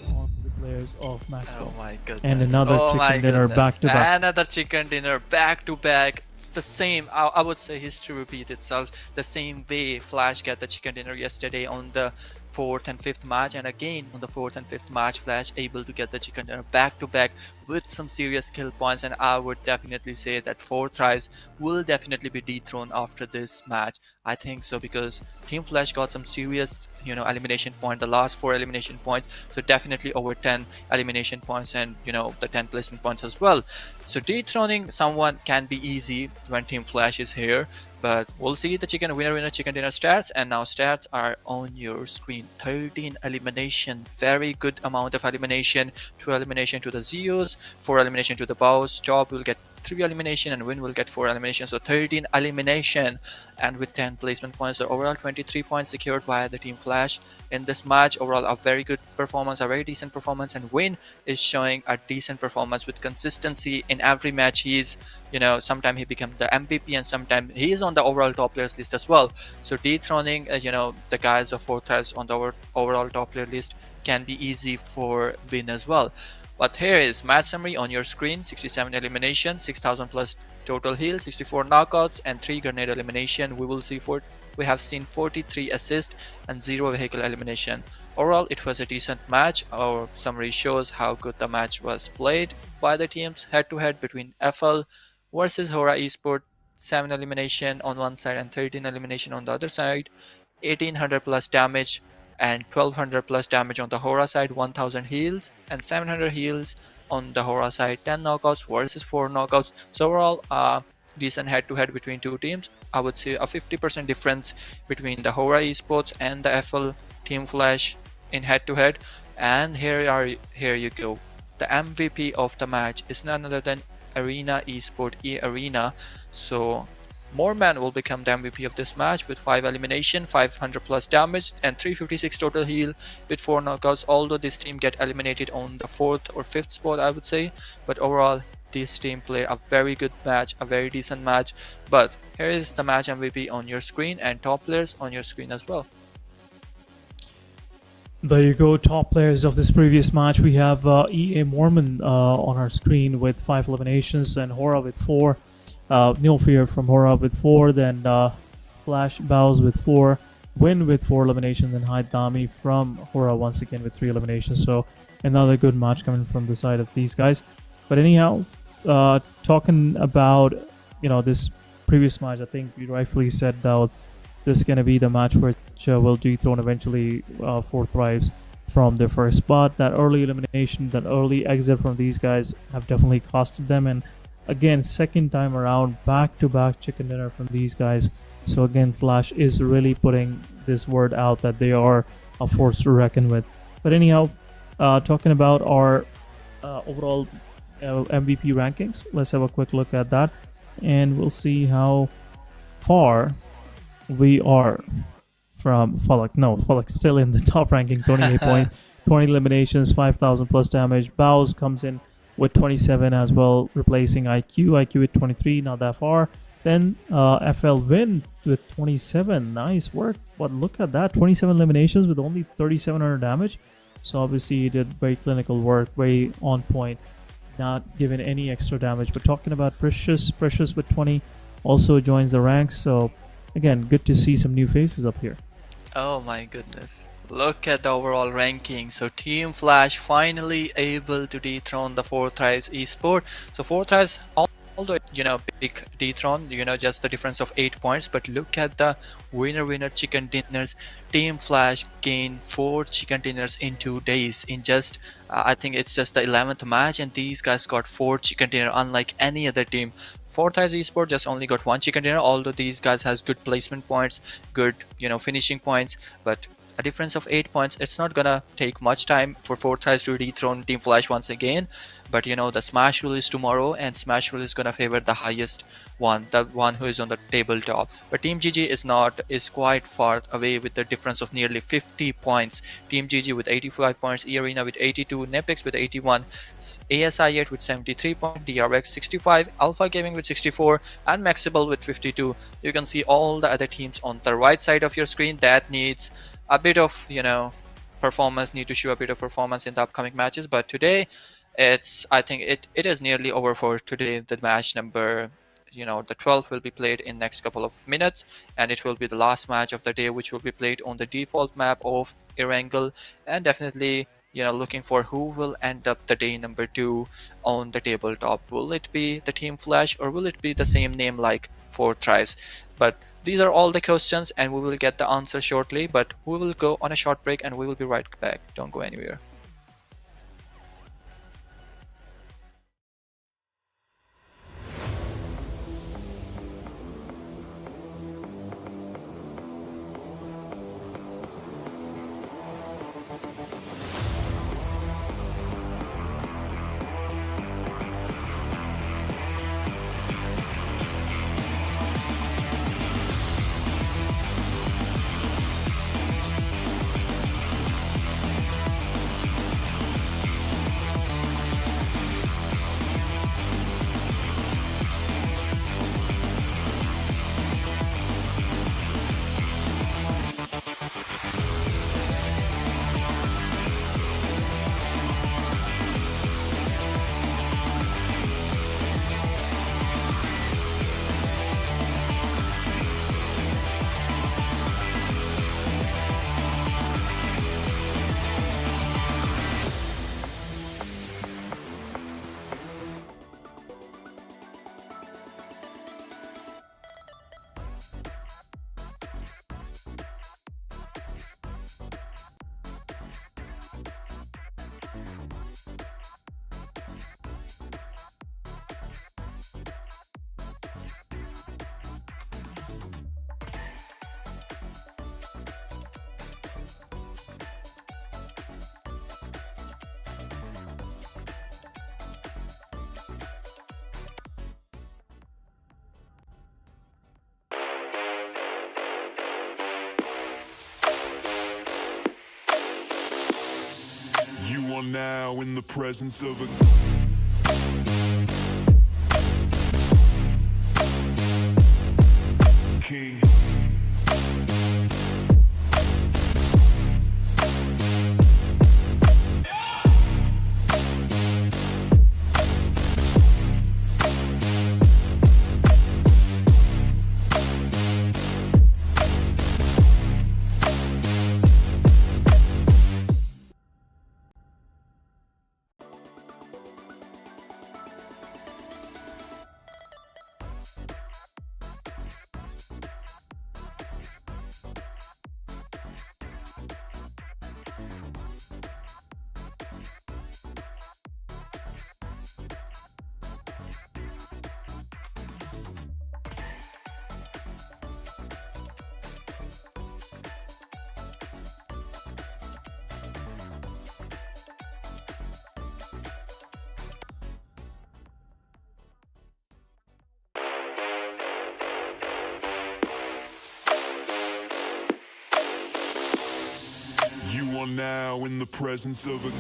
on the players of MAXebel. Oh my goodness. And another chicken dinner back-to-back. Another chicken dinner back to back. It's the same. I would say history repeat itself. The same way Flash got the chicken dinner yesterday on the 4th and 5th match, and again on the 4th and 5th match, Flash able to get the chicken dinner back to back with some serious kill points. And I would definitely say that 4 Thrives will definitely be dethroned after this match. I think so, because Team Flash got some serious, elimination point, the last 4 elimination points. So definitely over 10 elimination points, and the 10 placement points as well. So dethroning someone can be easy when Team Flash is here. But we'll see the winner chicken dinner stats. And now stats are on your screen. 13 elimination, very good amount of elimination. 2 elimination to the Zeus, 4 elimination to the Bows. Top will get 3 elimination and Win will get 4 elimination. So 13 elimination, and with 10 placement points. So overall 23 points secured by the Team Flash in this match. Overall a very good performance, a very decent performance, and Win is showing a decent performance with consistency in every match. He's sometimes he becomes the MVP and sometimes he is on the overall top players list as well. So dethroning the guys of 4 Thrives on the overall top player list can be easy for Win as well. But here is match summary on your screen. 67 elimination, 6000 plus total heal, 64 knockouts, and 3 grenade elimination. We have seen 43 assists and 0 vehicle elimination. Overall, it was a decent match. Our summary shows how good the match was played by the teams head to head between FL versus HORAA Esports. 7 elimination on one side and 13 elimination on the other side. 1800 plus damage and 1200 plus damage on the HORAA side, 1000 heals and 700 heals on the HORAA side. 10 knockouts versus 4 knockouts. So overall decent head to head between 2 teams. I would say a 50% difference between the HORAA Esports and the FL Team Flash in head to head. And here you go. The MVP of the match is none other than Arena Esports, eARENA. So Moorman will become the MVP of this match with 5 elimination, 500 plus damage, and 356 total heal with 4 knockouts. Although this team get eliminated on the 4th or 5th spot, I would say, but overall this team play a very good match, a very decent match. But here is the match MVP on your screen and top players on your screen as well. There you go, top players of this previous match. We have EA Mormon on our screen with 5 eliminations, and HORAA with 4. No Fear from HORAA with 4, then Flash Bows with 4, Win with 4 eliminations, and Hyde Dami from HORAA once again with 3 eliminations. So another good match coming from the side of these guys. But anyhow, talking about this previous match, I think you rightfully said that this is going to be the match which will dethrone eventually 4 Thrives from their first spot. That early elimination, that early exit from these guys have definitely costed them. And again, second time around, back-to-back chicken dinner from these guys. So again, Flash is really putting this word out that they are a force to reckon with. But anyhow, talking about our overall MVP rankings, let's have a quick look at that. And we'll see how far we are from Falak. No, Falak's still in the top ranking, 28 points, 20 eliminations, 5000 plus damage. Bows comes in with 27 as well, replacing IQ with 23, not that far. Then FL Win with 27. Nice work. But look at that, 27 eliminations with only 3700 damage. So obviously he did very clinical work, very on point, not giving any extra damage. But talking about Precious with 20 also joins the ranks. So again, good to see some new faces up here. Oh my goodness. Look at the overall ranking. So Team Flash finally able to dethrone the 4 Thrives Esport. So 4 Thrives, although big dethrone, just the difference of 8 points, but look at the winner chicken dinners. Team Flash gained 4 chicken dinners in 2 days. In just I think it's just the 11th match, and these guys got 4 chicken dinner, unlike any other team. 4 Thrives Esport just only got 1 chicken dinner, although these guys has good placement points, good finishing points, but a difference of 8 points. It's not gonna take much time for 4 Thrives to dethrone Team Flash once again, but the smash rule is tomorrow, and smash rule is gonna favor the highest one, the one who is on the tabletop. But Team GG is quite far away with the difference of nearly 50 points. Team GG with 85 points, eARENA with 82, NEPX with 81, ASI8 with 73 points, DRX 65, Alpha Gaming with 64, and MAXebels with 52. You can see all the other teams on the right side of your screen that needs a bit of performance, need to show a bit of performance in the upcoming matches. But today I think it is nearly over for today. The match number the 12th will be played in next couple of minutes, and it will be the last match of the day, which will be played on the default map of Erangel. And definitely looking for who will end up the day number 2 on the tabletop. Will it be the Team Flash, or will it be the same name like 4 Thrives? But these are all the questions, and we will get the answer shortly. But we will go on a short break, and we will be right back. Don't go anywhere. You are now in the presence of a king. You are now in the presence of a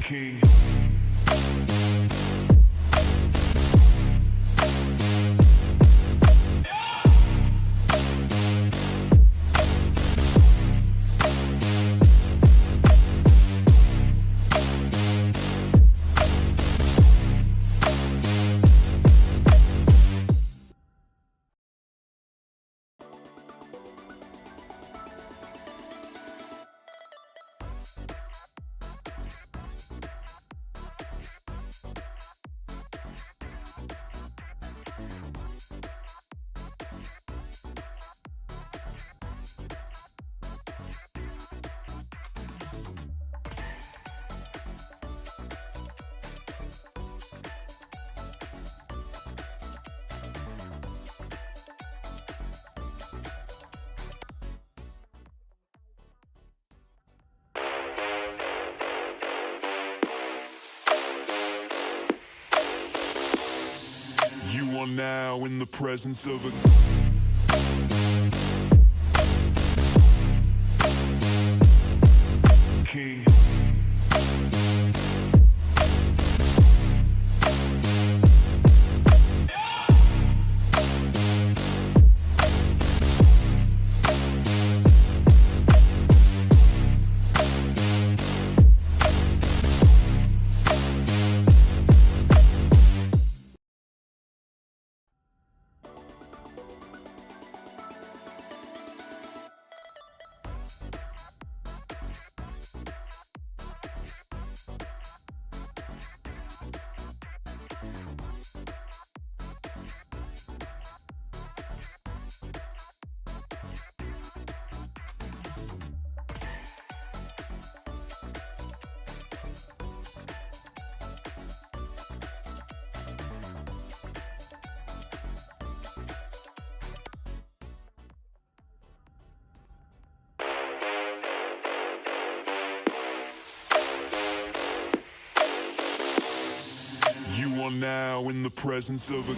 king. You are now in the presence of a king. You are now in the presence of a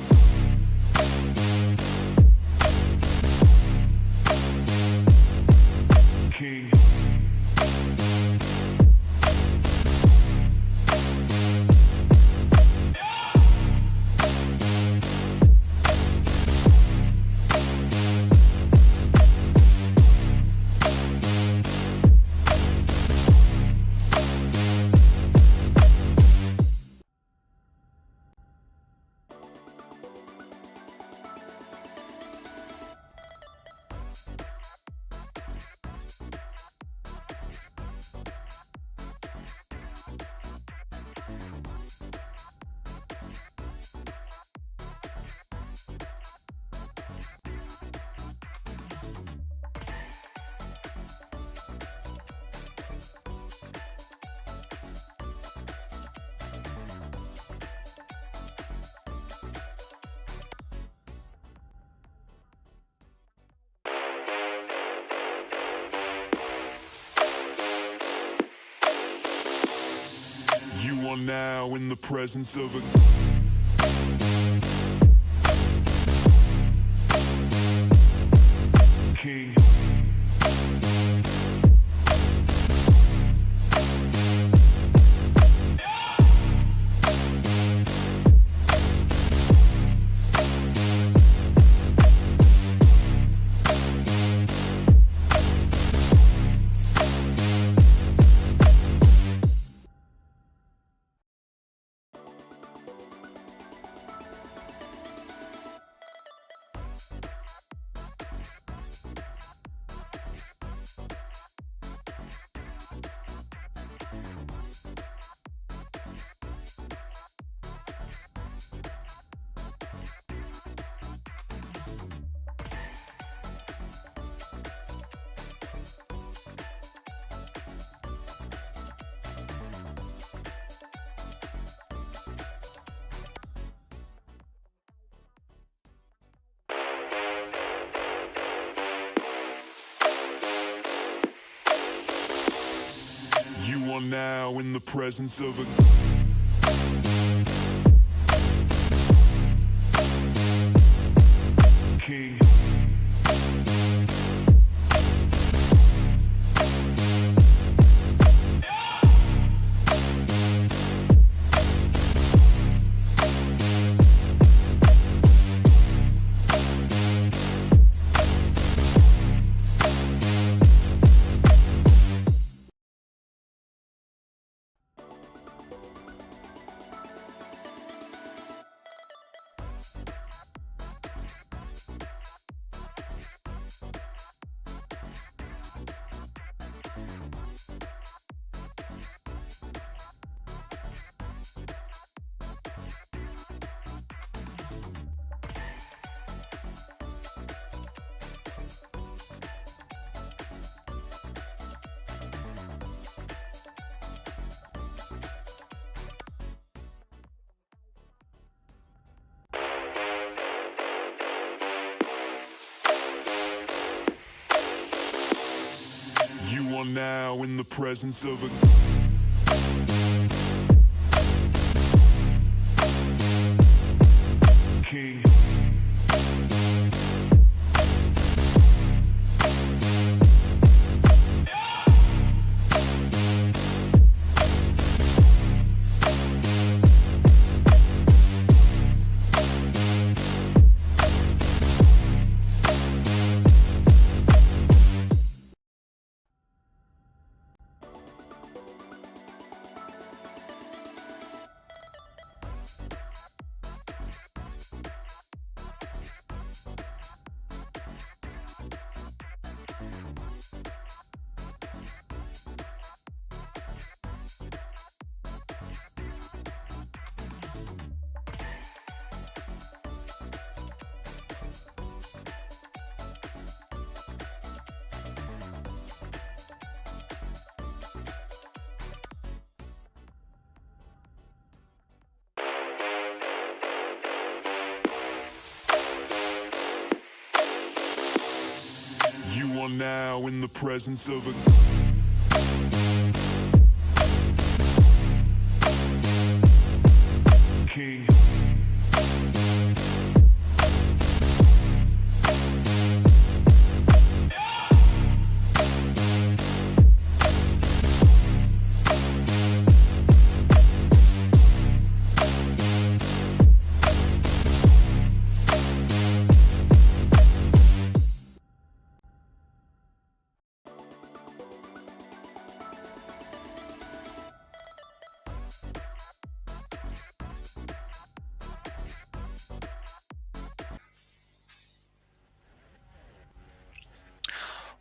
king. You are now in the presence of a king. You are now in the presence of a king. You are now in the presence of a king. are now in the presence of a king.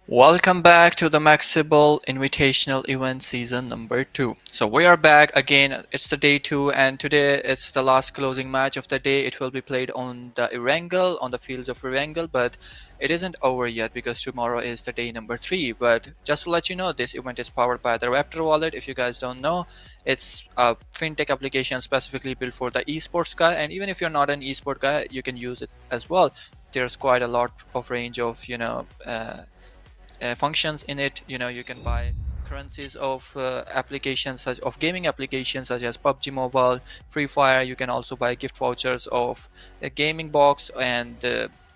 Welcome back to the MAXebels Invitational Event Season number 2. So we are back again. It's the day 2 and today it's the last closing match of the day. It will be played on the Erangel, on the fields of Erangel, but it isn't over yet because tomorrow is the day number 3. But just to let you know, this event is powered by the Raptor wallet. If you guys don't know, it's a fintech application specifically built for the esports guy, and even if you're not an esport guy, you can use it as well. There's quite a lot of range of functions in it. You can buy currencies of applications such of gaming applications such as PUBG Mobile, Free Fire. You can also buy gift vouchers of a gaming box and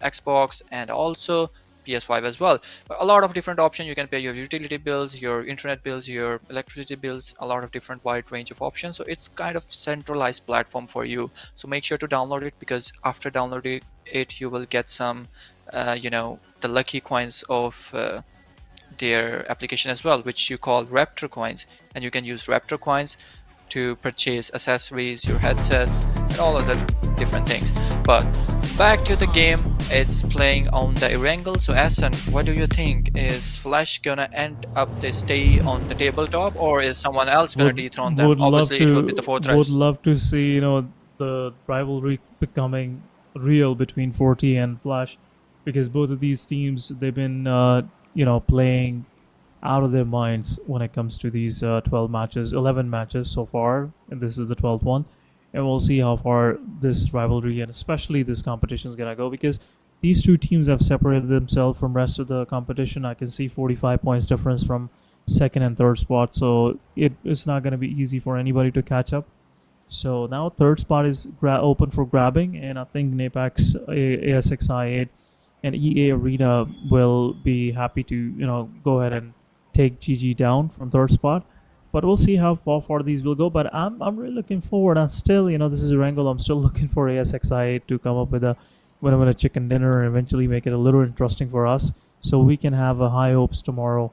Xbox and also PS5 as well. But a lot of different options. You can pay your utility bills, your internet bills, your electricity bills, a lot of different wide range of options. So it's kind of centralized platform for you. So make sure to download it, because after downloading it you will get some the lucky coins of their application as well, which you call Raptor coins, and you can use Raptor coins to purchase accessories, your headsets, and all of the different things. But back to the game, it's playing on the Erangel. So Asan, what do you think? Is Flash gonna end up this day on the tabletop, or is someone else gonna dethrone them? Obviously it will be the fourth Would race. love to see the rivalry becoming real between 40 and Flash, because both of these teams, they've been playing out of their minds when it comes to these 11 matches so far, and this is the 12th one. And we'll see how far this rivalry and especially this competition is gonna go, because these two teams have separated themselves from rest of the competition. I can see 45 points difference from second and third spot, so it's not going to be easy for anybody to catch up. So now third spot is open for grabbing, and I think NEPX, ASXi8 and eARENA will be happy to go ahead and take GG down from third spot. But we'll see how far these will go. But I'm really looking forward. I'm still, this is Erangel. I'm still looking for ASXi8 to come up with a chicken dinner and eventually make it a little interesting for us, so we can have high hopes tomorrow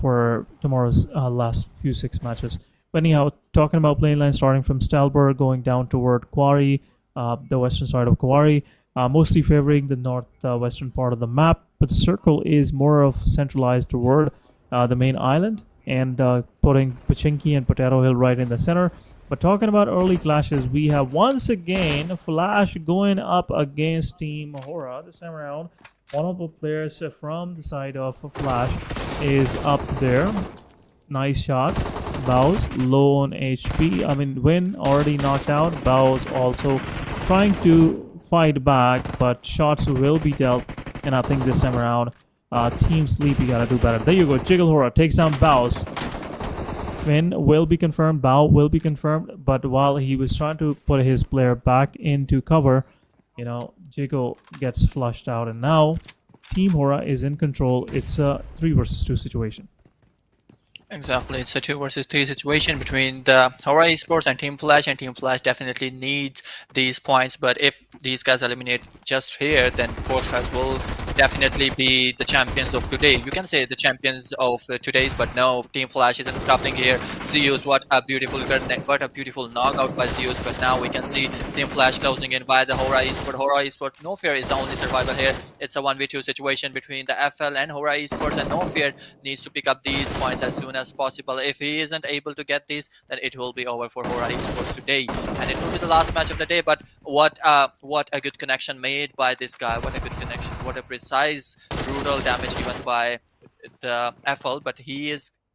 for tomorrow's last few 6 matches. But anyhow, talking about plane line, starting from Stalberg, going down toward Quarry, the western side of Quarry, mostly favoring the northwestern part of the map, but the circle is more of centralized toward the main island, and putting Pachinki and Potato Hill right in the center. But talking about early clashes, we have once again Flash going up against Team HORAA. This time around, one of the players from the side of Flash is up there. Nice shots. BLUZZ low on HP. I mean, Win already knocked out. BLUZZ also trying to fight back, but shots will be dealt. And I think this time around, Team Sleepy gotta do better. There you go. Jiggle HORAA takes down BLUZZ. Finn will be confirmed, Bao will be confirmed, but while he was trying to put his player back into cover, Jiggle gets flushed out, and now Team HORAA is in control. It's a 3 versus 2 situation. Exactly, it's a 2 versus 3 situation between the HORAA Esports and Team Flash, and Team Flash definitely needs these points. But if these guys eliminate just here, then fourth guys will definitely be the champions of today. You can say the champions of today's, but no, Team Flash isn't stopping here. Zeus, what a beautiful knockout by Zeus. But now we can see Team Flash closing in by the HORAA Esports. HORAA Esports, No Fear is the only survivor here. It's a 1v2 situation between the FL and HORAA Esports, and No Fear needs to pick up these points as soon as possible. If he isn't able to get these, then it will be over for HORAA Esports today, and it will be the last match of the day. But what a good connection made by this guy. What a good connection, what a precise brutal damage given by the FL. But he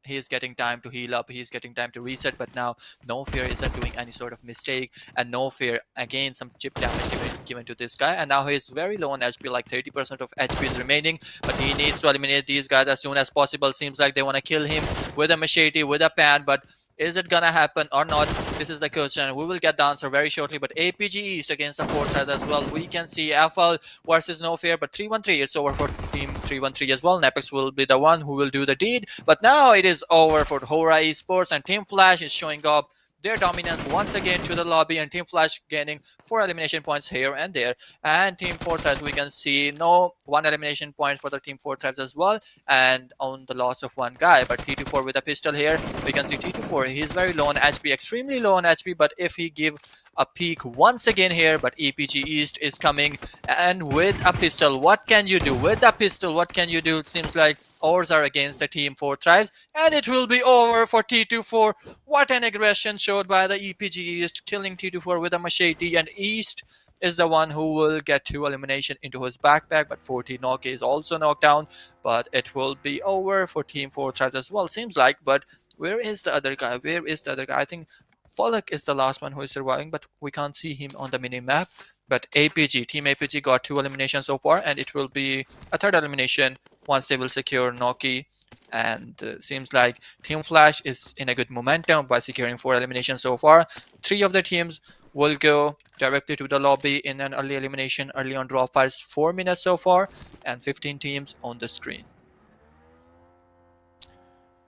he is getting time to heal up, he is getting time to reset. But now No Fear isn't doing any sort of mistake, and No Fear again some chip damage given to this guy, and now he is very low on HP, like 30% of HP is remaining, but he needs to eliminate these guys as soon as possible. Seems like they want to kill him with a machete, with a pan, but is it gonna happen or not? This is the question, and we will get the answer very shortly. But APG East against the Fortress as well. We can see FL versus No Fear, but 3-1-3. It's over for team 3-1-3 as well. NEPX will be the one who will do the deed. But now it is over for HORAA Esports, and Team Flash is showing up their dominance once again to the lobby, and Team Flash gaining 4 elimination points here and there. And Team Fortress, we can see no 1 elimination point for the Team Fortress as well, and on the loss of one guy. But T24 with a pistol here, we can see T24, he's very low on HP, extremely low on HP, but if he give a peek once again here, but EPG East is coming, and with a pistol, what can you do? With a pistol, what can you do? It seems like odds are against the Team Fortress, and it will be over for T24. What an aggression showed by the EPG East, killing T24 with a machete, and East is the one who will get 2 elimination into his backpack, but 40 Noki is also knocked down, but it will be over for Team Fortress as well, seems like. But where is the other guy? Where is the other guy? I think Pollock is the last one who is surviving, but we can't see him on the mini-map. But APG, Team APG got 2 eliminations so far, and it will be a 3rd elimination once they will secure Noki. And seems like Team Flash is in a good momentum by securing 4 eliminations so far. 3 of the teams will go directly to the lobby in an early elimination, early on drop fires, 4 minutes so far, and 15 teams on the screen.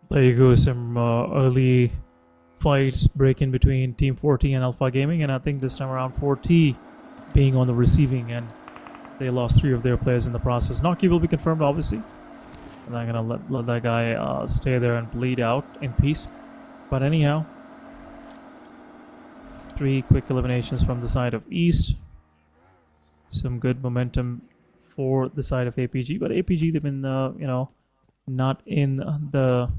There you go, some early fights breaking between Team 4T and Alpha Gaming, and I think this time around 4T being on the receiving end. They lost 3 of their players in the process. Noki will be confirmed, obviously. And I'm gonna let that guy stay there and bleed out in peace. But anyhow, 3 quick eliminations from the side of East. Some good momentum for the side of APG, but APG, they've been you know, not in the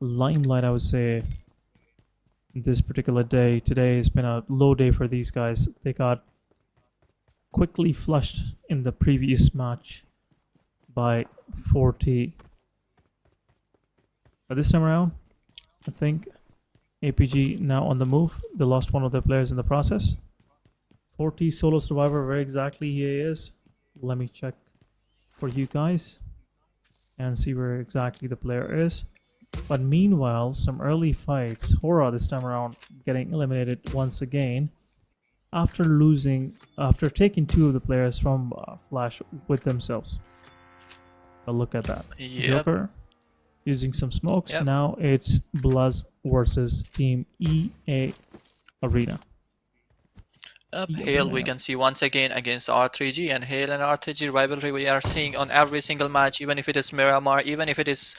limelight, I would say, this particular day. Today has been a low day for these guys. They got quickly flushed in the previous match by 4T. But this time around, I think APG now on the move. They lost 1 of their players in the process. 4T solo survivor, where exactly he is, let me check for you guys and see where exactly the player is. But meanwhile, some early fights. HORAA this time around getting eliminated once again after taking 2 of the players from Flash with themselves. A look at that. Yep. Joker using some smokes. Yep. Now it's BLUZZ versus Team eARENA. Hale we can see once again against R3G, and Hale and R3G rivalry we are seeing on every single match, even if it is Miramar, even if it is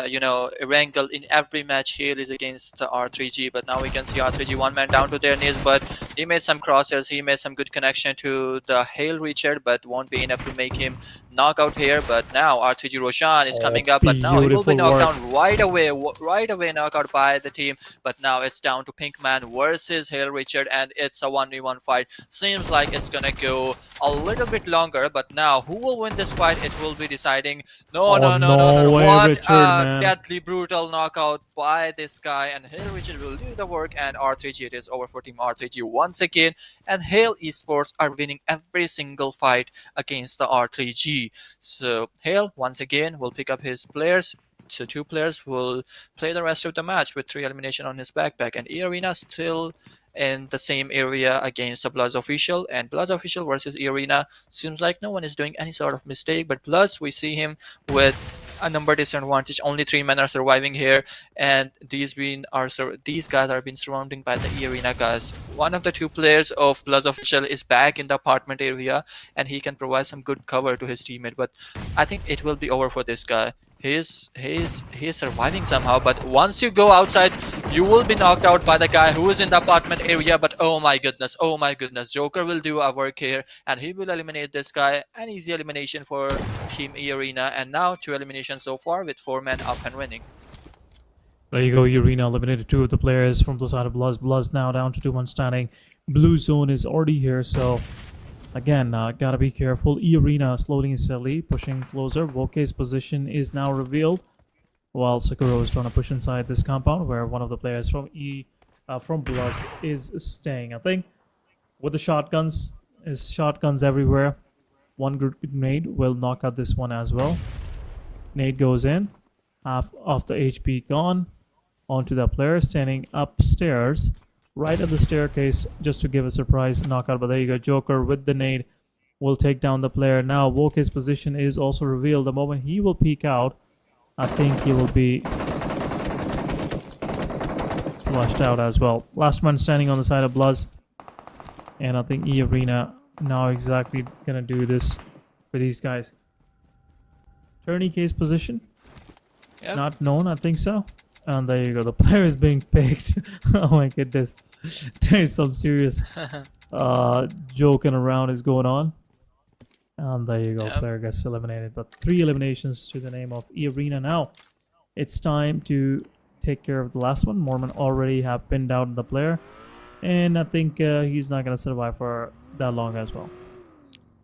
you know, Erangel. In every match Hale is against the R3G, but now we can see R3G 1 man down to their knees, but he made some crosses, he made some good connection to the Hale Richard, but won't be enough to make him knock out here. But now R3G Roshan is coming up, but now he will be knocked down right away knockout by the team. But now it's down to Pinkman versus Hale Richard, and it's a 1v1 fight. Seems like it's gonna go a little bit longer, but now who will win this fight, it will be deciding. No, what Richard, man. deadly brutal knockout by this guy, and Hale Richard will do the work, and R3G, it is over for Team R3G once again, and Hale Esports are winning every single fight against the R3G. So Hale once again will pick up his players. So 2 players will play the rest of the match with 3 elimination on his backpack, and eARENA still in the same area against the BLUZZ official, and BLUZZ official versus eARENA. Seems like no one is doing any sort of mistake, but BLUZZ, we see him with a number disadvantage. Only 3 men are surviving here, and these guys are being surrounded by the eARENA guys. One of the 2 players of BLUZZ official is back in the apartment area, and he can provide some good cover to his teammate, but I think it will be over for this guy. He's surviving somehow, but once you go outside, you will be knocked out by the guy who is in the apartment area. But oh my goodness, Joker will do a work here, and he will eliminate this guy. An easy elimination for Team eARENA, and now 2 eliminations so far with 4 men up and winning. There you go, eARENA eliminated 2 of the players from the side of BLUZZ. BLUZZ now down to 2-1 standing. Blue zone is already here, so again, gotta be careful. eARENA slowly and steadily pushing closer. Woke's position is now revealed. while Sakura is trying to push inside this compound where one of the players from from BLUZZ is staying. I think with the shotguns, is shotguns everywhere. One grenade will knock out this one as well. Nade goes in, half of the HP gone onto the player standing upstairs, right at the staircase, just to give a surprise knockout. But there you go, Joker with the nade will take down the player. Now Woke's position is also revealed. The moment he will peek out, I think he will be flushed out as well. Last man standing on the side of BLUZZ, and I think eARENA now exactly gonna do this for these guys. Tourniquet's position, Yep. not known, I think so. And there you go, the player is being picked. Oh my goodness, there's some serious joking around is going on. And there you go, Yep. player gets eliminated. But 3 eliminations to the name of eARENA. Now it's time to take care of the last one. Mormon already have pinned out the player, and I think he's not gonna survive for that long as well.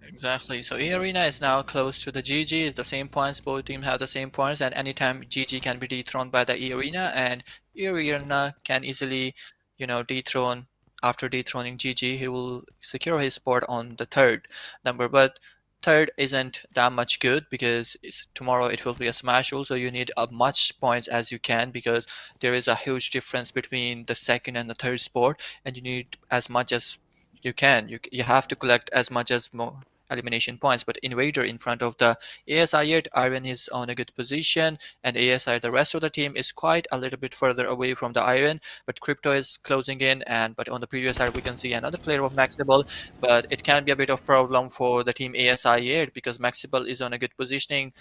Exactly. So eARENA is now close to the GG. It's the same points. Both teams have the same points, and anytime GG can be dethroned by the eARENA, and eARENA can easily, dethrone. After dethroning GG, he will secure his spot on the third number. But third isn't that much good because tomorrow it will be a smash rule, so you need as much points as you can because there is a huge difference between the second and the third spot, and you need as much as you can. You have to collect as much as more elimination points. But Invader in front of the ASI yet, Iron is on a good position, and ASI, the rest of the team, is quite a little bit further away from the Iron, but Crypto is closing in. But on the previous side we can see another player of MAXebels, but it can be a bit of problem for the team ASI yet because MAXebels is on a good positioning,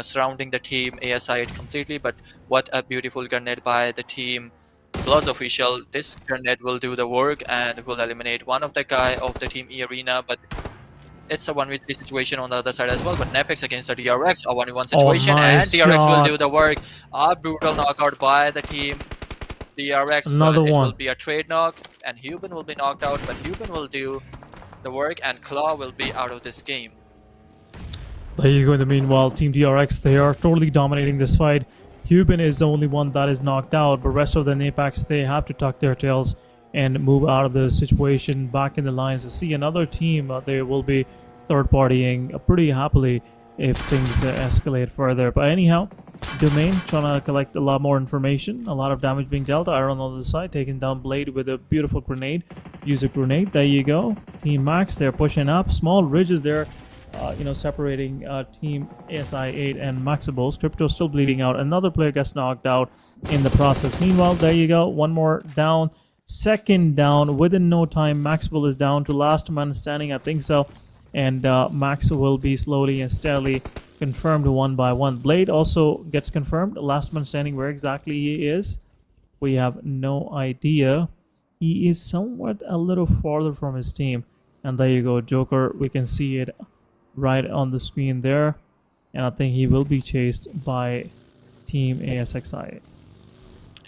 surrounding the team ASI yet completely. But what a beautiful grenade by the team BLUZZ official. This grenade will do the work and will eliminate one of the guy of the team eARENA, but it's a 1v3 situation on the other side as well. But NEPX against the DRX, a 1v1 situation, and nice DRX will shot. do the work. A brutal knockout by the team DRX, Another but it will one. be a trade knock, and Hubin will be knocked out, but Hubin will do the work, and Claw will be out of this game. There you go. In the meanwhile, Team DRX, they are totally dominating this fight. Hubin is the only one that is knocked out, but rest of the NEPX, they have to tuck their tails and move out of the situation back in the lines to see another team. They will be third partying pretty happily if things escalate further. But anyhow, Domain trying to collect a lot more information, a lot of damage being dealt. Iron on the other side taking down Blade with a beautiful grenade. Use a grenade. There you go. Team Max, they're pushing up. Small ridges there, separating Team ASI8 and MAXebels. Crypto still bleeding out. Another player gets knocked out in the process. Meanwhile, there you go. One more down. Second down. Within no time, MAXebel is down to last man standing, I think so. And Max will be slowly and steadily confirmed one by one. Blade also gets confirmed. Last man standing, where exactly he is, we have no idea. He is somewhat a little farther from his team. And there you go, Joker. We can see it right on the screen there. And I think he will be chased by Team ASXI.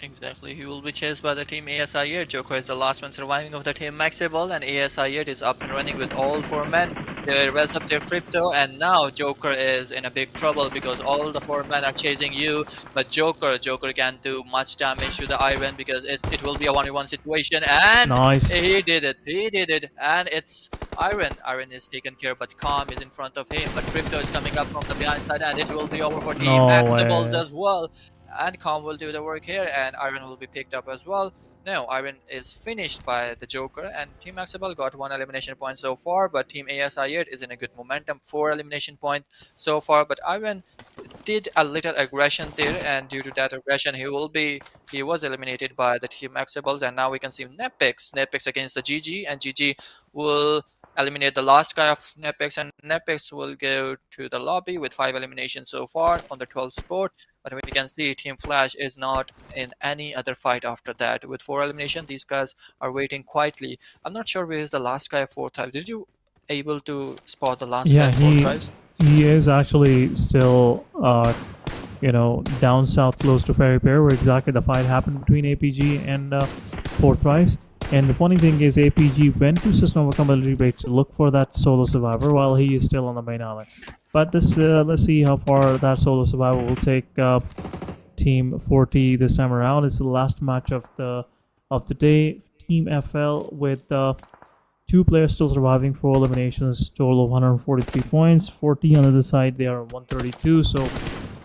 Exactly, he will be chased by the team ASI yet. Joker is the last one surviving of the team MAXebels, and ASI yet is up and running with all 4 men. They raise up their Crypto, and now Joker is in a big trouble because all the 4 men are chasing you. But Joker can't do much damage to the Iron because it will be a 1v1 situation, and Nice. he did it, and it's Iron is taken care, but Calm is in front of him, but Crypto is coming up from the behind side, and it will be over for team No MAXebels way. as well. And Calm will do the work here, and Iron will be picked up as well. No, Iron is finished by the Joker, and Team MAXebels got 1 elimination point so far, but Team ASI yet is in a good momentum, 4 elimination point so far. But Iron did a little aggression there, and due to that aggression, he was eliminated by the Team MAXebels, and now we can see NEPX against the GG, and GG will eliminate the last guy of NEPX, and NEPX will go to the lobby with 5 eliminations so far on the 12th spot. But we can see Team Flash is not in any other fight after that. With 4 eliminations, these guys are waiting quietly. I'm not sure where is the last guy of 4 tribes. Did you able to spot the last guy of 4 tribes? He is actually still down south close to Ferry Pier, where exactly the fight happened between APG and 4 Thrives. And the funny thing is, APG went to Cisnova Military Base to look for that solo survivor while he is still on the main island. But this, let's see how far that solo survivor will take Team Team 40 this time around. It's the last match of the day. Team FL with 2 players still surviving, 4 eliminations, total of 143 points. 40 on the other side, they are 132. So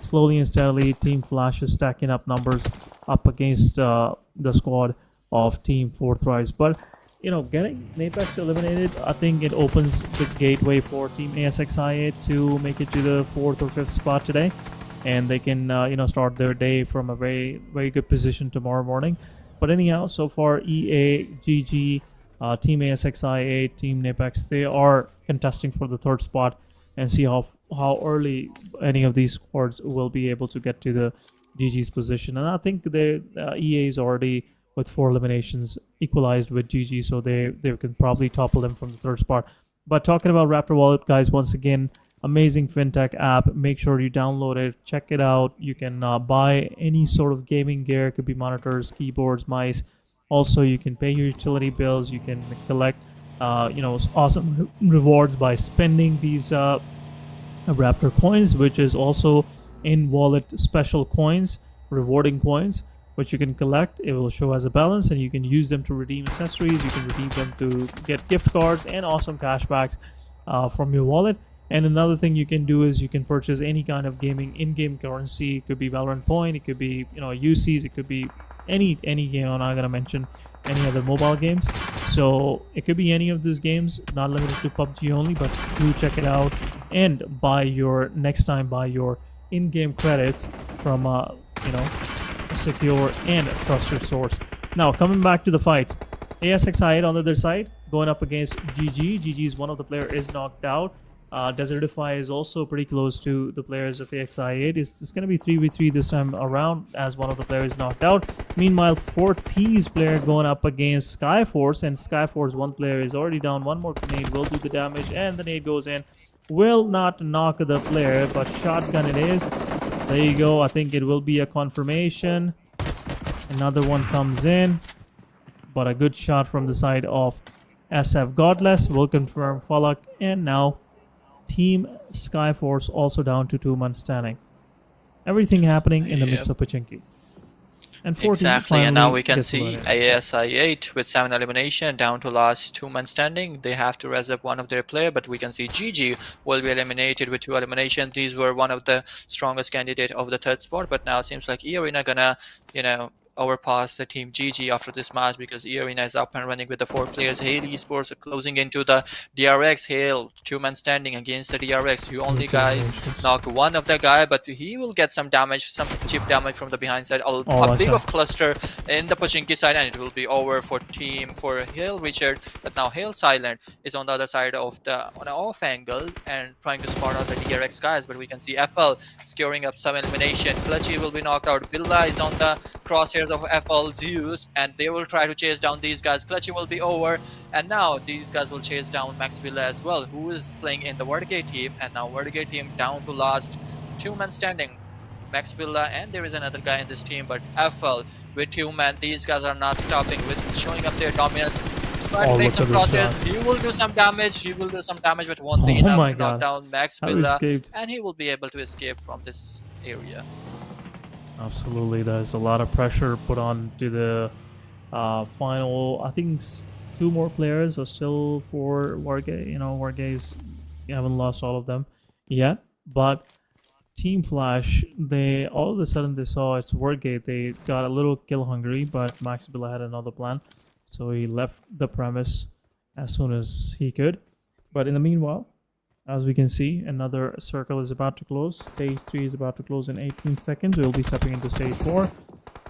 slowly and steadily, Team Flash is stacking up numbers up against the squad of Team Forthrise. But getting NEPX eliminated, I think it opens the gateway for Team ASXIA to make it to the 4th or 5th spot today, and they can start their day from a very, very good position tomorrow morning. But anyhow, so far EA, GG, Team ASXIA, Team NEPX, they are contesting for the 3rd spot, and see how early any of these squads will be able to get to the GG's position. And I think the EA is already with 4 eliminations equalized with GG, so they can probably topple them from the 3rd spot. But talking about Raptor Wallet, guys, once again, amazing fintech app. Make sure you download it, check it out. You can buy any sort of gaming gear. It could be monitors, keyboards, mice. Also, you can pay your utility bills. You can collect awesome rewards by spending these Raptor coins, which is also in wallet special coins, rewarding coins, which you can collect. It will show as a balance, and you can use them to redeem accessories. You can redeem them to get gift cards and awesome cashbacks from your wallet. And another thing you can do is you can purchase any kind of gaming in-game currency. It could be Valorant Point, it could be UCs, it could be any game. I'm not gonna mention any other mobile games. So it could be any of those games, not limited to PUBG only, but do check it out and buy your in-game credits from a secure and trusted source. Now coming back to the fight, ASXIA on the other side going up against GG. GG's one of the player is knocked out. Desertify is also pretty close to the players of AXI8. It's going to be 3v3 this time around as one of the players knocked out. Meanwhile, 4T's player going up against SKYFORCE, and SKYFORCE one player is already down. One more nade will do the damage, and the nade goes in. Will not knock the player, but shotgun it is. There you go. I think it will be a confirmation. Another one comes in, but a good shot from the side of SF Godless will confirm Falak, and now Team SKYFORCE also down to 2 months standing. Everything happening in the midst of Pachinki. And 14 Exactly, and now we can gets see eliminated. ASI8 with 7 elimination down to last 2 months standing. They have to res up one of their player, but we can see GG will be eliminated with 2 elimination. These were one of the strongest candidate of the 3rd spot, but now it seems like eARENA gonna, overpass the team GG after this match, because eARENA is up and running with the 4 players. Hail Esports are closing into the DRX. Hail 2 man standing against the DRX. You only guys knocked one of the guy, but he will get some damage, some chip damage from the behind side. A big of cluster in the Pachinki side, and it will be over for Hail Richard. But now Hail Silent is on the other side of the on an off angle and trying to spot out the DRX guys. But we can see FL securing up some elimination. Clutchy will be knocked out. Billa is on the crosshairs of FL Zeus, and they will try to chase down these guys. Clutchy will be over, and now these guys will chase down MAXebels as well, who is playing in the WarrGye team. And now WarrGye team down to last 2 men standing. MAXebels, and there is another guy in this team, but FL with 2 men. These guys are not stopping with showing up their dominance. Try to make some crosshairs. He will do some damage. But won't be enough to knock down MAXebels, and he will be able to escape from this area. Absolutely, there's a lot of pressure put on to the final. I think 2 more players are still for WarrGye. WarrGye's, you haven't lost all of them yet, but Team Flash, they all of a sudden they saw it's WarrGye. They got a little kill hungry, but MAXebels had another plan, so he left the premise as soon as he could. But in the meanwhile, as we can see, another circle is about to close. Stage 3 is about to close in 18 seconds. We'll be stepping into stage 4.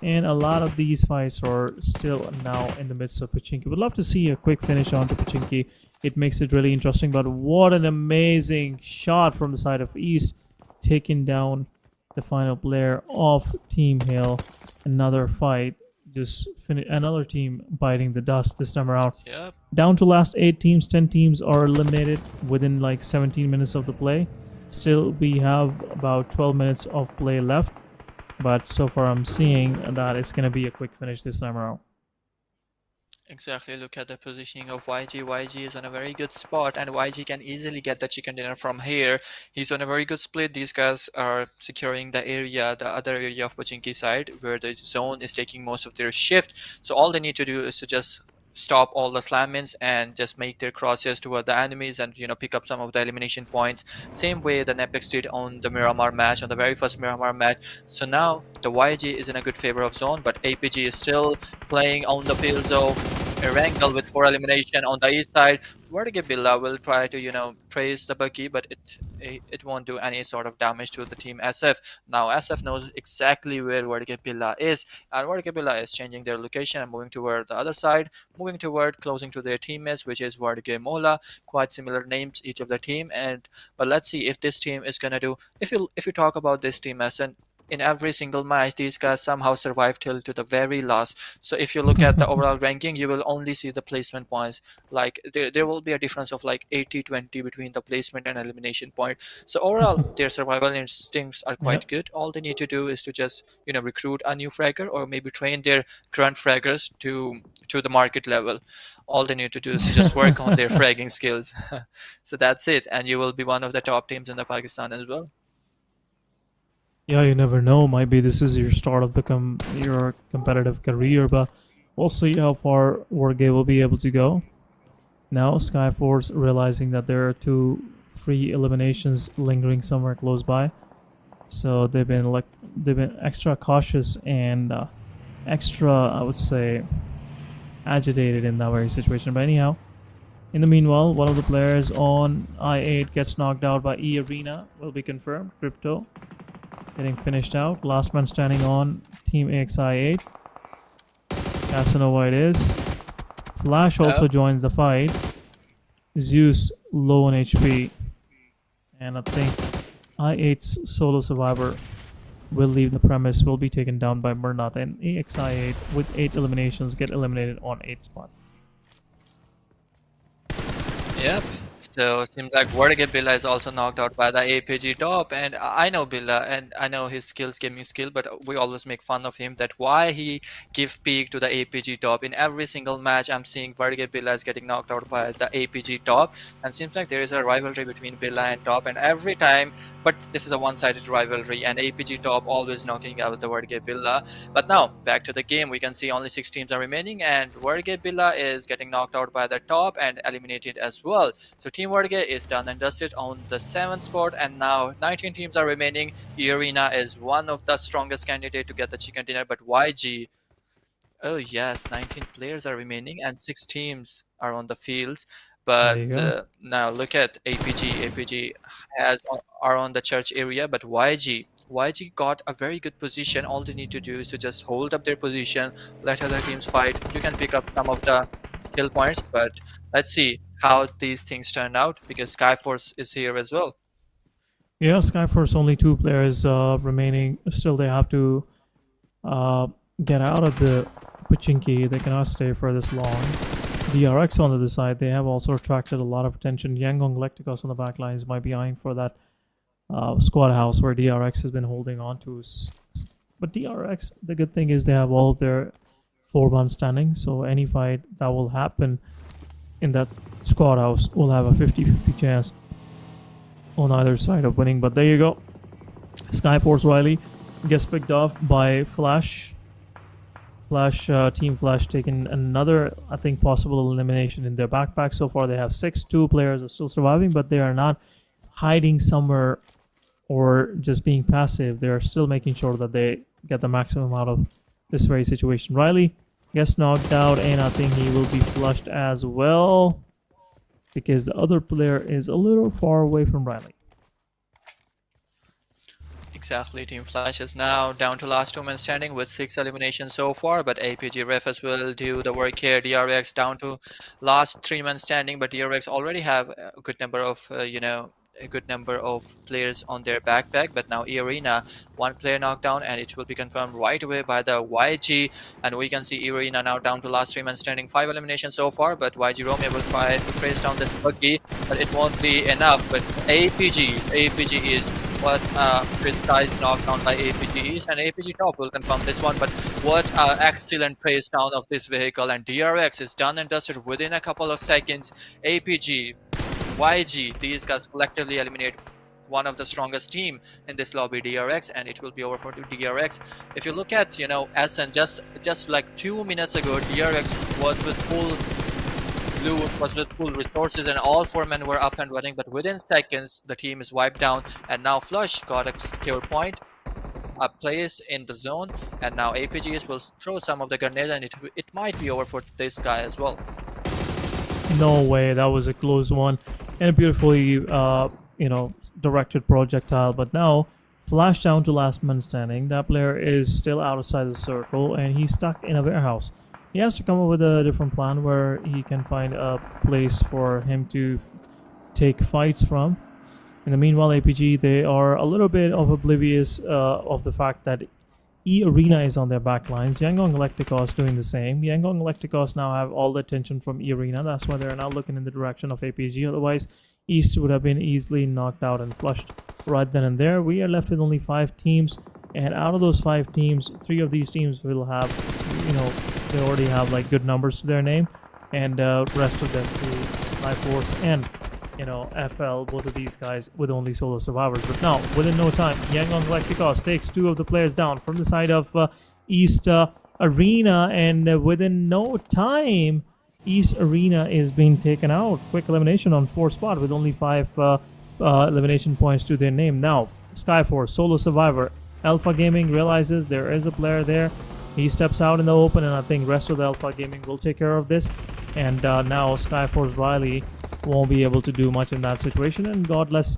And a lot of these fights are still now in the midst of Pachinki. Would love to see a quick finish onto Pachinki. It makes it really interesting. But what an amazing shot from the side of East, taking down the final player of Team Hill. Another fight. Just another team biting the dust this time around. Yep. Down to last 8 teams. 10 teams are eliminated within like 17 minutes of the play. Still, we have about 12 minutes of play left, but so far I'm seeing that it's going to be a quick finish this time around. Exactly, look at the positioning of YG. YG is on a very good spot, and YG can easily get the chicken dinner from here. He's on a very good split. These guys are securing the area, the other area of Pochinki side, where the zone is taking most of their shift. So all they need to do is to just stop all the slam-ins and just make their crosses toward the enemies and pick up some of the elimination points. Same way the NEPX did on the Miramar match, on the very first Miramar match. So now the YG is in a good favor of zone, but APG is still playing on the fields of Erangel with 4 elimination on the east side. WarrGye will try to trace the buggy, but it won't do any sort of damage to the team SF. Now SF knows exactly where WarrGye is, and WarrGye is changing their location and moving toward the other side, moving toward closing to their teammates, which is WarrGye Mola. Quite similar names each of the team, and but let's see if this team is gonna do. If you talk about this team as an in every single match, these guys somehow survive till to the very last. So if you look at the overall ranking, you will only see the placement points. Like there will be a difference of like 80-20 between the placement and elimination point. So overall, their survival instincts are quite Yep. good. All they need to do is to just recruit a new fragger or maybe train their current fraggers to the market level. All they need to do is to just work on their fragging skills. So that's it, and you will be one of the top teams in the Pakistan as well. Yeah, you never know. Maybe this is your start of your competitive career, but we'll see how far WarrGye will be able to go. Now, SKYFORCE realizing that there are 2 free eliminations lingering somewhere close by, so they've been extra cautious and extra, I would say, agitated in that very situation. But anyhow, in the meanwhile, one of the players on I8 gets knocked out by eARENA. Will be confirmed. Crypto getting finished out. Last man standing on Team AXI8. Casanova it is. Flash also joins the fight. Zeus low on HP. And I think I8's solo survivor will leave the premise, will be taken down by Murnat, and AXI8 with 8 eliminations get eliminated on 8th spot. Yep. So it seems like WarrGye is also knocked out by the APG top, and I know Billa and I know his skills, gaming skill, but we always make fun of him that why he give peak to the APG top. In every single match I'm seeing WarrGye is getting knocked out by the APG top, and seems like there is a rivalry between Billa and top, and every time, but this is a one-sided rivalry, and APG top always knocking out the WarrGye. But now back to the game, we can see only 6 teams are remaining, and WarrGye is getting knocked out by the top and eliminated as well. So Team WarrGye is done and dusted on the 7th spot, and now 19 teams are remaining. eARENA is one of the strongest candidate to get the chicken dinner, but YG, oh yes, 19 players are remaining and 6 teams are on the fields. There you But go. now look at APG. APG are on the church area, but YG got a very good position. All they need to do is to just hold up their position, let other teams fight. You can pick up some of the kill points, but let's see how these things turn out, because SKYFORCE is here as well. Yeah, SKYFORCE only 2 players remaining. Still, they have to get out of the Pochinki. They cannot stay for this long. DRX on the other side, they have also attracted a lot of attention. YANGON GLACTICOS on the back lines might be eyeing for that squad house where DRX has been holding on to. But DRX, the good thing is they have all of their 4-man standing, so any fight that will happen in that squad house will have a 50-50 chance on either side of winning. But there you go. SKYFORCE Riley gets picked off by Flash. Team Flash taking another, I think, possible elimination in their backpack. So far they have 6. 2 players are still surviving, but they are not hiding somewhere or just being passive. They are still making sure that they get the maximum out of this very situation. Riley gets knocked out, and I think he will be flushed as well, because the other player is a little far away from Riley. Exactly, Team Flash is now down to last 2 men standing with 6 eliminations so far, but APG Refs will do the work here. DRX down to last 3 men standing, but DRX already have a good number of a good number of players on their backpack. But now eARENA, 1 player knocked down, and it will be confirmed right away by the YG, and we can see eARENA now down to last 3 men standing. 5 eliminations so far, but YG Romeo will try to trace down this buggy, but it won't be enough. But APG is But Chris Guy is knocked down by APG East, and APG Top will confirm this one. But what excellent trace down of this vehicle, and DRX is done and dusted within a couple of seconds. APG, YG, these guys collectively eliminate one of the strongest team in this lobby, DRX, and it will be over for DRX. If you look at, you know, SN, just like 2 minutes ago, DRX was with full resources, and all 4 men were up and running, but within seconds the team is wiped down, and now Flush got a secure point, a place in the zone, and now APGs will throw some of the grenades, and it might be over for this guy as well. No way, that was a close one and a beautifully you know, directed projectile. But now flash down to last man standing. That player is still outside the circle and he's stuck in a warehouse. He has to come up with a different plan where he can find a place for him to take fights from. In the meanwhile, APG, they are a little bit of oblivious of the fact that eARENA is on their backlines. YANGON GLACTICOS doing the same. YANGON GLACTICOS now have all the attention from eARENA. That's why they're now looking in the direction of APG. Otherwise, East would have been easily knocked out and flushed right then and there. We are left with only 5 teams, and out of those 5 teams, 3 of these teams will have, you know, they already have like good numbers to their name, and rest of them to SKYFORCE and, you know, FL, both of these guys with only solo survivors. But now, within no time, YANGON GLACTICOS takes 2 of the players down from the side of East Arena, and within no time, East Arena is being taken out. Quick elimination on 4th spot with only 5 elimination points to their name. Now, SKYFORCE, solo survivor. Alpha Gaming realizes there is a player there. He steps out in the open, and I think rest of the Alpha Gaming will take care of this. And now SKYFORCE Riley won't be able to do much in that situation, and Godless,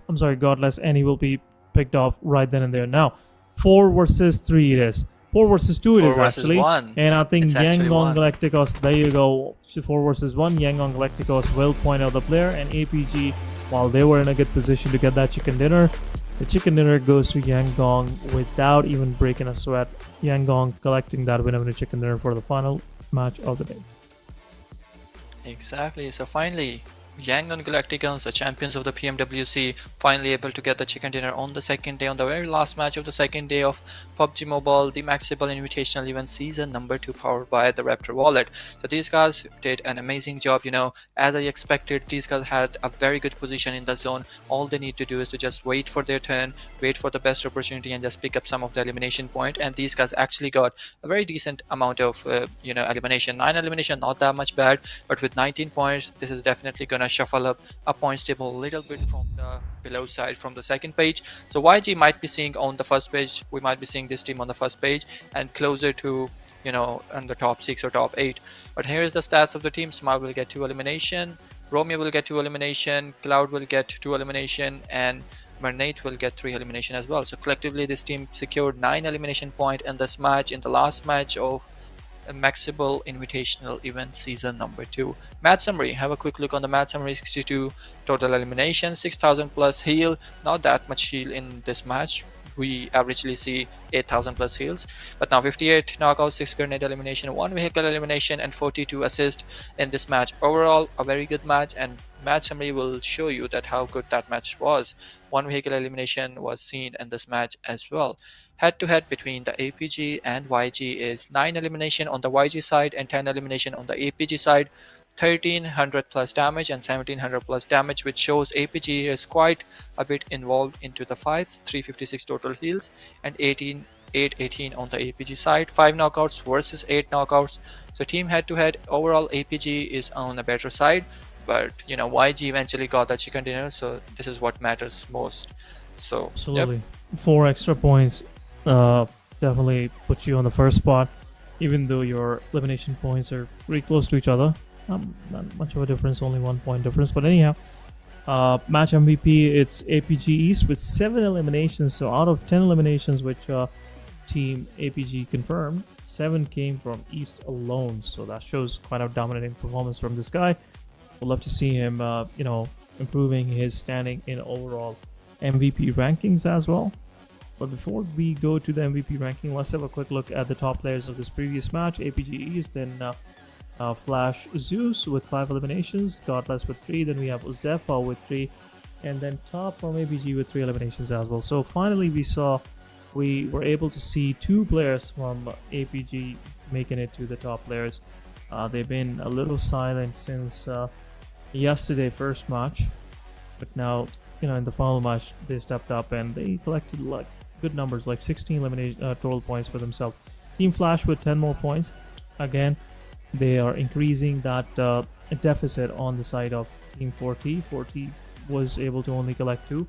and he will be picked off right then and there. Now, 4 versus 3 it is. 4 versus 2 it is actually. 1. And I think It's actually YANGON 1. Galacticos, there you go. 4 versus 1. YANGON Galacticos will point out the player, and APG, while they were in a good position to get that chicken dinner, the chicken dinner goes to YANGON without even breaking a sweat. YANGON collecting that winner of the chicken dinner for the final match of the day. Exactly. So finally, YANGON Galacticos, the champions of the PMWC, finally able to get the chicken dinner on the second day, on the very last match of the second day of PUBG Mobile, the MAXebels Invitational Event Season number 2, powered by the Raptor Wallet. So these guys did an amazing job, you know, as I expected. These guys had a very good position in the zone. All they need to do is to just wait for their turn, wait for the best opportunity, and just pick up some of the elimination point. And these guys actually got a very decent amount of you know, elimination. 9 elimination, not that much bad, but with 19 points, this is definitely gonna shuffle up a points table a little bit from the below side, from the second page. So YG might be seeing on the first page, we might be seeing this team on the first page, and closer to, you know, on the top 6 or top 8. But here is the stats of the team. Smart will get 2 elimination, Romeo will get 2 elimination, Cloud will get 2 elimination, and Mernate will get 3 elimination as well. So collectively this team secured 9 elimination point in this match, in the last match of MAXebels Invitational Event Season number 2. Match summary. Have a quick look on the match summary. 62 total elimination, 6,000 plus heal. Not that much heal in this match. We averagely see 8,000 plus heals. But now 58 knockouts, 6 grenade elimination, 1 vehicle elimination, and 42 assist in this match. Overall, a very good match, and match summary will show you that how good that match was. 1 vehicle elimination was seen in this match as well. Head to head between the APG and YG is 9 elimination on the YG side and 10 elimination on the APG side. 1300 plus damage and 1700 plus damage, which shows APG is quite a bit involved into the fights. 356 total heals and 818 on the APG side. 5 knockouts versus 8 knockouts. So team head to head, overall APG is on a better side, but you know, YG eventually got the chicken dinner, so this is what matters most. So absolutely, yep. 4 extra points definitely puts you on the first spot, even though your elimination points are pretty close to each other. Not much of a difference, only 1 point difference. But anyhow, match MVP, it's APG East with 7 eliminations. So out of 10 eliminations which team APG confirmed, 7 came from East alone. So that shows quite a dominating performance from this guy. We'd love to see him you know, improving his standing in overall MVP rankings as well. But before we go to the MVP ranking, let's have a quick look at the top players of this previous match. APG East, then Flash Zeus with 5 eliminations, Godless with 3, then we have Uzefa with 3, and then top from APG with 3 eliminations as well. So finally we were able to see 2 players from APG making it to the top players. They've been a little silent since yesterday first match, but now, you know, in the final match they stepped up and they collected like good numbers, like 16 elimination total points for themselves. Team Flash with 10 more points. Again, they are increasing that deficit on the side of Team 4T. 4T was able to only collect 2.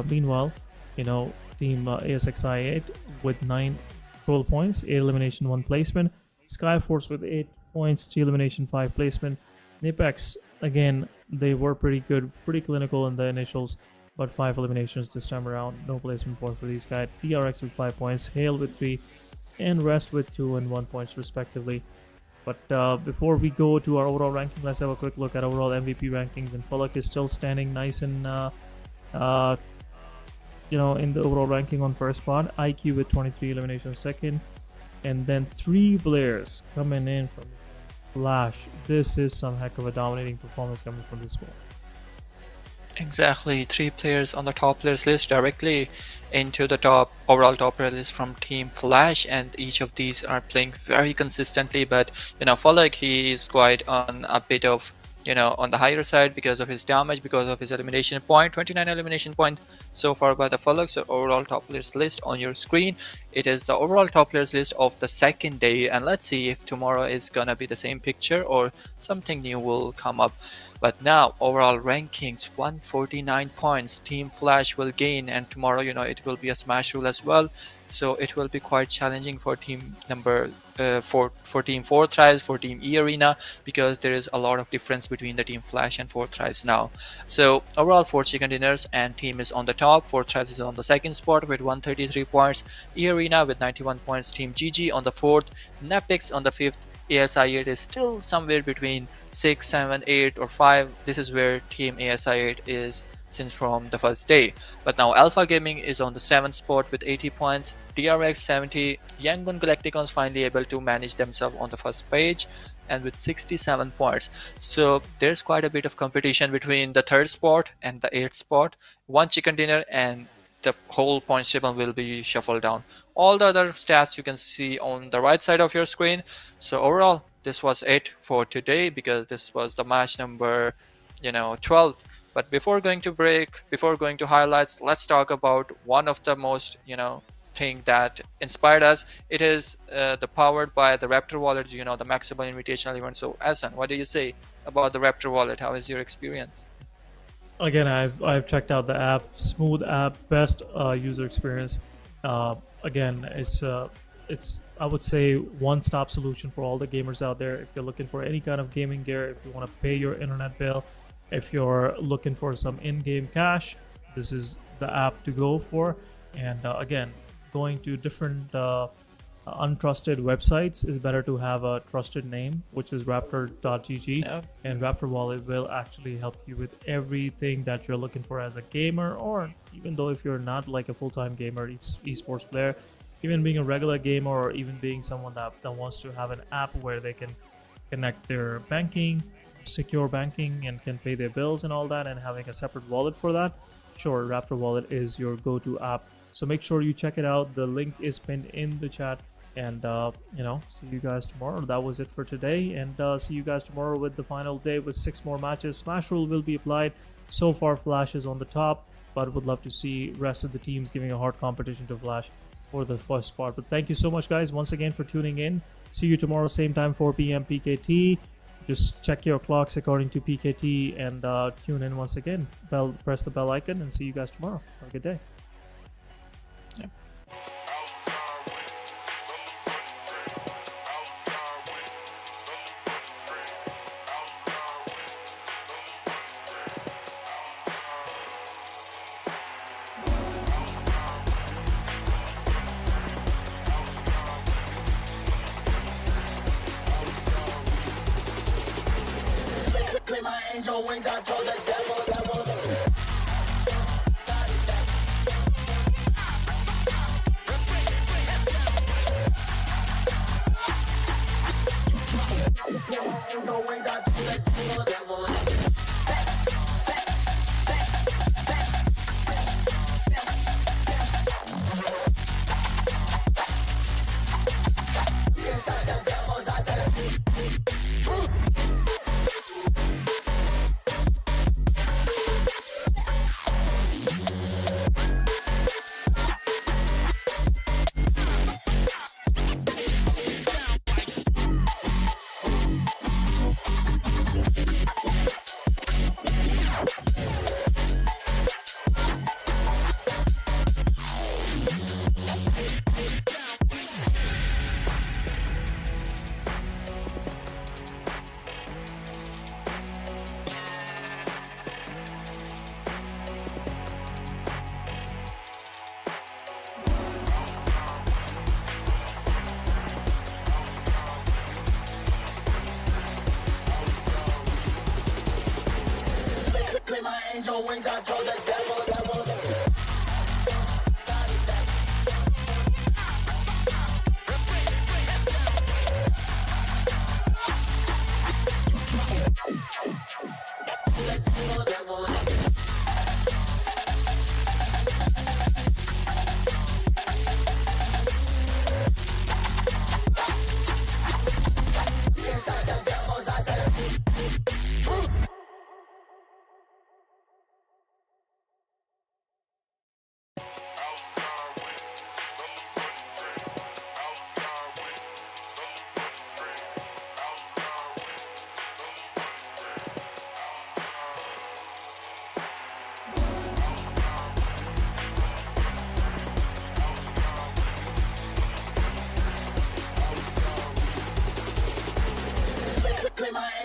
Meanwhile, you know, Team ASXI8 with 9 total points, 8 elimination, 1 placement. SKYFORCE with 8 points, 3 elimination, 5 placement. NEPX, again, they were pretty good, pretty clinical in the initials, but 5 eliminations this time around. No placement point for these guys. TRX with 5 points, Hale with 3, and Rest with 2 and 1 points respectively. But before we go to our overall ranking, let's have a quick look at overall MVP rankings. And Pubg is still standing nice and you know, in the overall ranking on first spot. IQ with 23 eliminations second, and then 3 players coming in from Flash. This is some heck of a dominating performance coming from this squad. Exactly, 3 players on the top players list directly into the overall top players list from Team Flash, and each of these are playing very consistently. But you know, Pubg, he is quite on a bit of, you know, on the higher side because of his damage, because of his elimination point. 29 elimination point so far by the Pubg. So overall top players list on your screen, it is the overall top players list of the second day, and let's see if tomorrow is gonna be the same picture or something new will come up. But now overall rankings, 149 points Team Flash will gain, and tomorrow, you know, it will be a smash rule as well, so it will be quite challenging for team number for Team 4 Thrives, for Team eARENA, because there is a lot of difference between the Team Flash and 4 Thrives now. So overall 4 chicken dinners and team is on the top. 4 Thrives is on the second spot with 133 points, eARENA with 91 points, Team GG on the 4th, NEPX on the 5th. ASI8 is still somewhere between 6, 7, 8 or 5. This is where Team ASI8 is since from the first day. But now Alpha Gaming is on the 7th spot with 80 points, DRX 70, YANGON Galacticos finally able to manage themselves on the first page and with 67 points. So there's quite a bit of competition between the 3rd spot and the 8th spot. 1 chicken dinner and the whole points table will be shuffled down. All the other stats you can see on the right side of your screen. So overall, this was it for today, because this was the match number, you know, 12. But before going to break, before going to highlights, let's talk about one of the most, you know, thing that inspired us. It is the powered by the Raptor wallet, you know, the MAXebels invitational event. So Asan, what do you say about the Raptor wallet? How is your experience? Again, I've checked out the app, smooth app, best user experience. Again, it's I would say one-stop solution for all the gamers out there. If you're looking for any kind of gaming gear, if you want to pay your internet bill, if you're looking for some in-game cash, this is the app to go for. And again, going to different untrusted websites is better to have a trusted name, which is raptor.gg. Yeah. And Raptor Wallet will actually help you with everything that you're looking for as a gamer, or even though if you're not like a full-time gamer, esports player, even being a regular gamer, or even being someone that wants to have an app where they can connect their banking, secure banking, and can pay their bills and all that, and having a separate wallet for that. Sure, Raptor Wallet is your go-to app. So make sure you check it out. The link is pinned in the chat. And you know, see you guys tomorrow. That was it for today, and see you guys tomorrow with the final day with 6 more matches. Smash rule will be applied. So far Flash is on the top, but would love to see rest of the teams giving a hard competition to Flash for the first spot. But thank you so much, guys, once again for tuning in. See you tomorrow same time, 4 p.m. PKT. Just check your clocks according to PKT, and tune in once again. Press the bell icon, and see you guys tomorrow. Have a good day. Clip my angel wings, I told the devil. Clip my angel wings, I told the devil. wings, I told the devil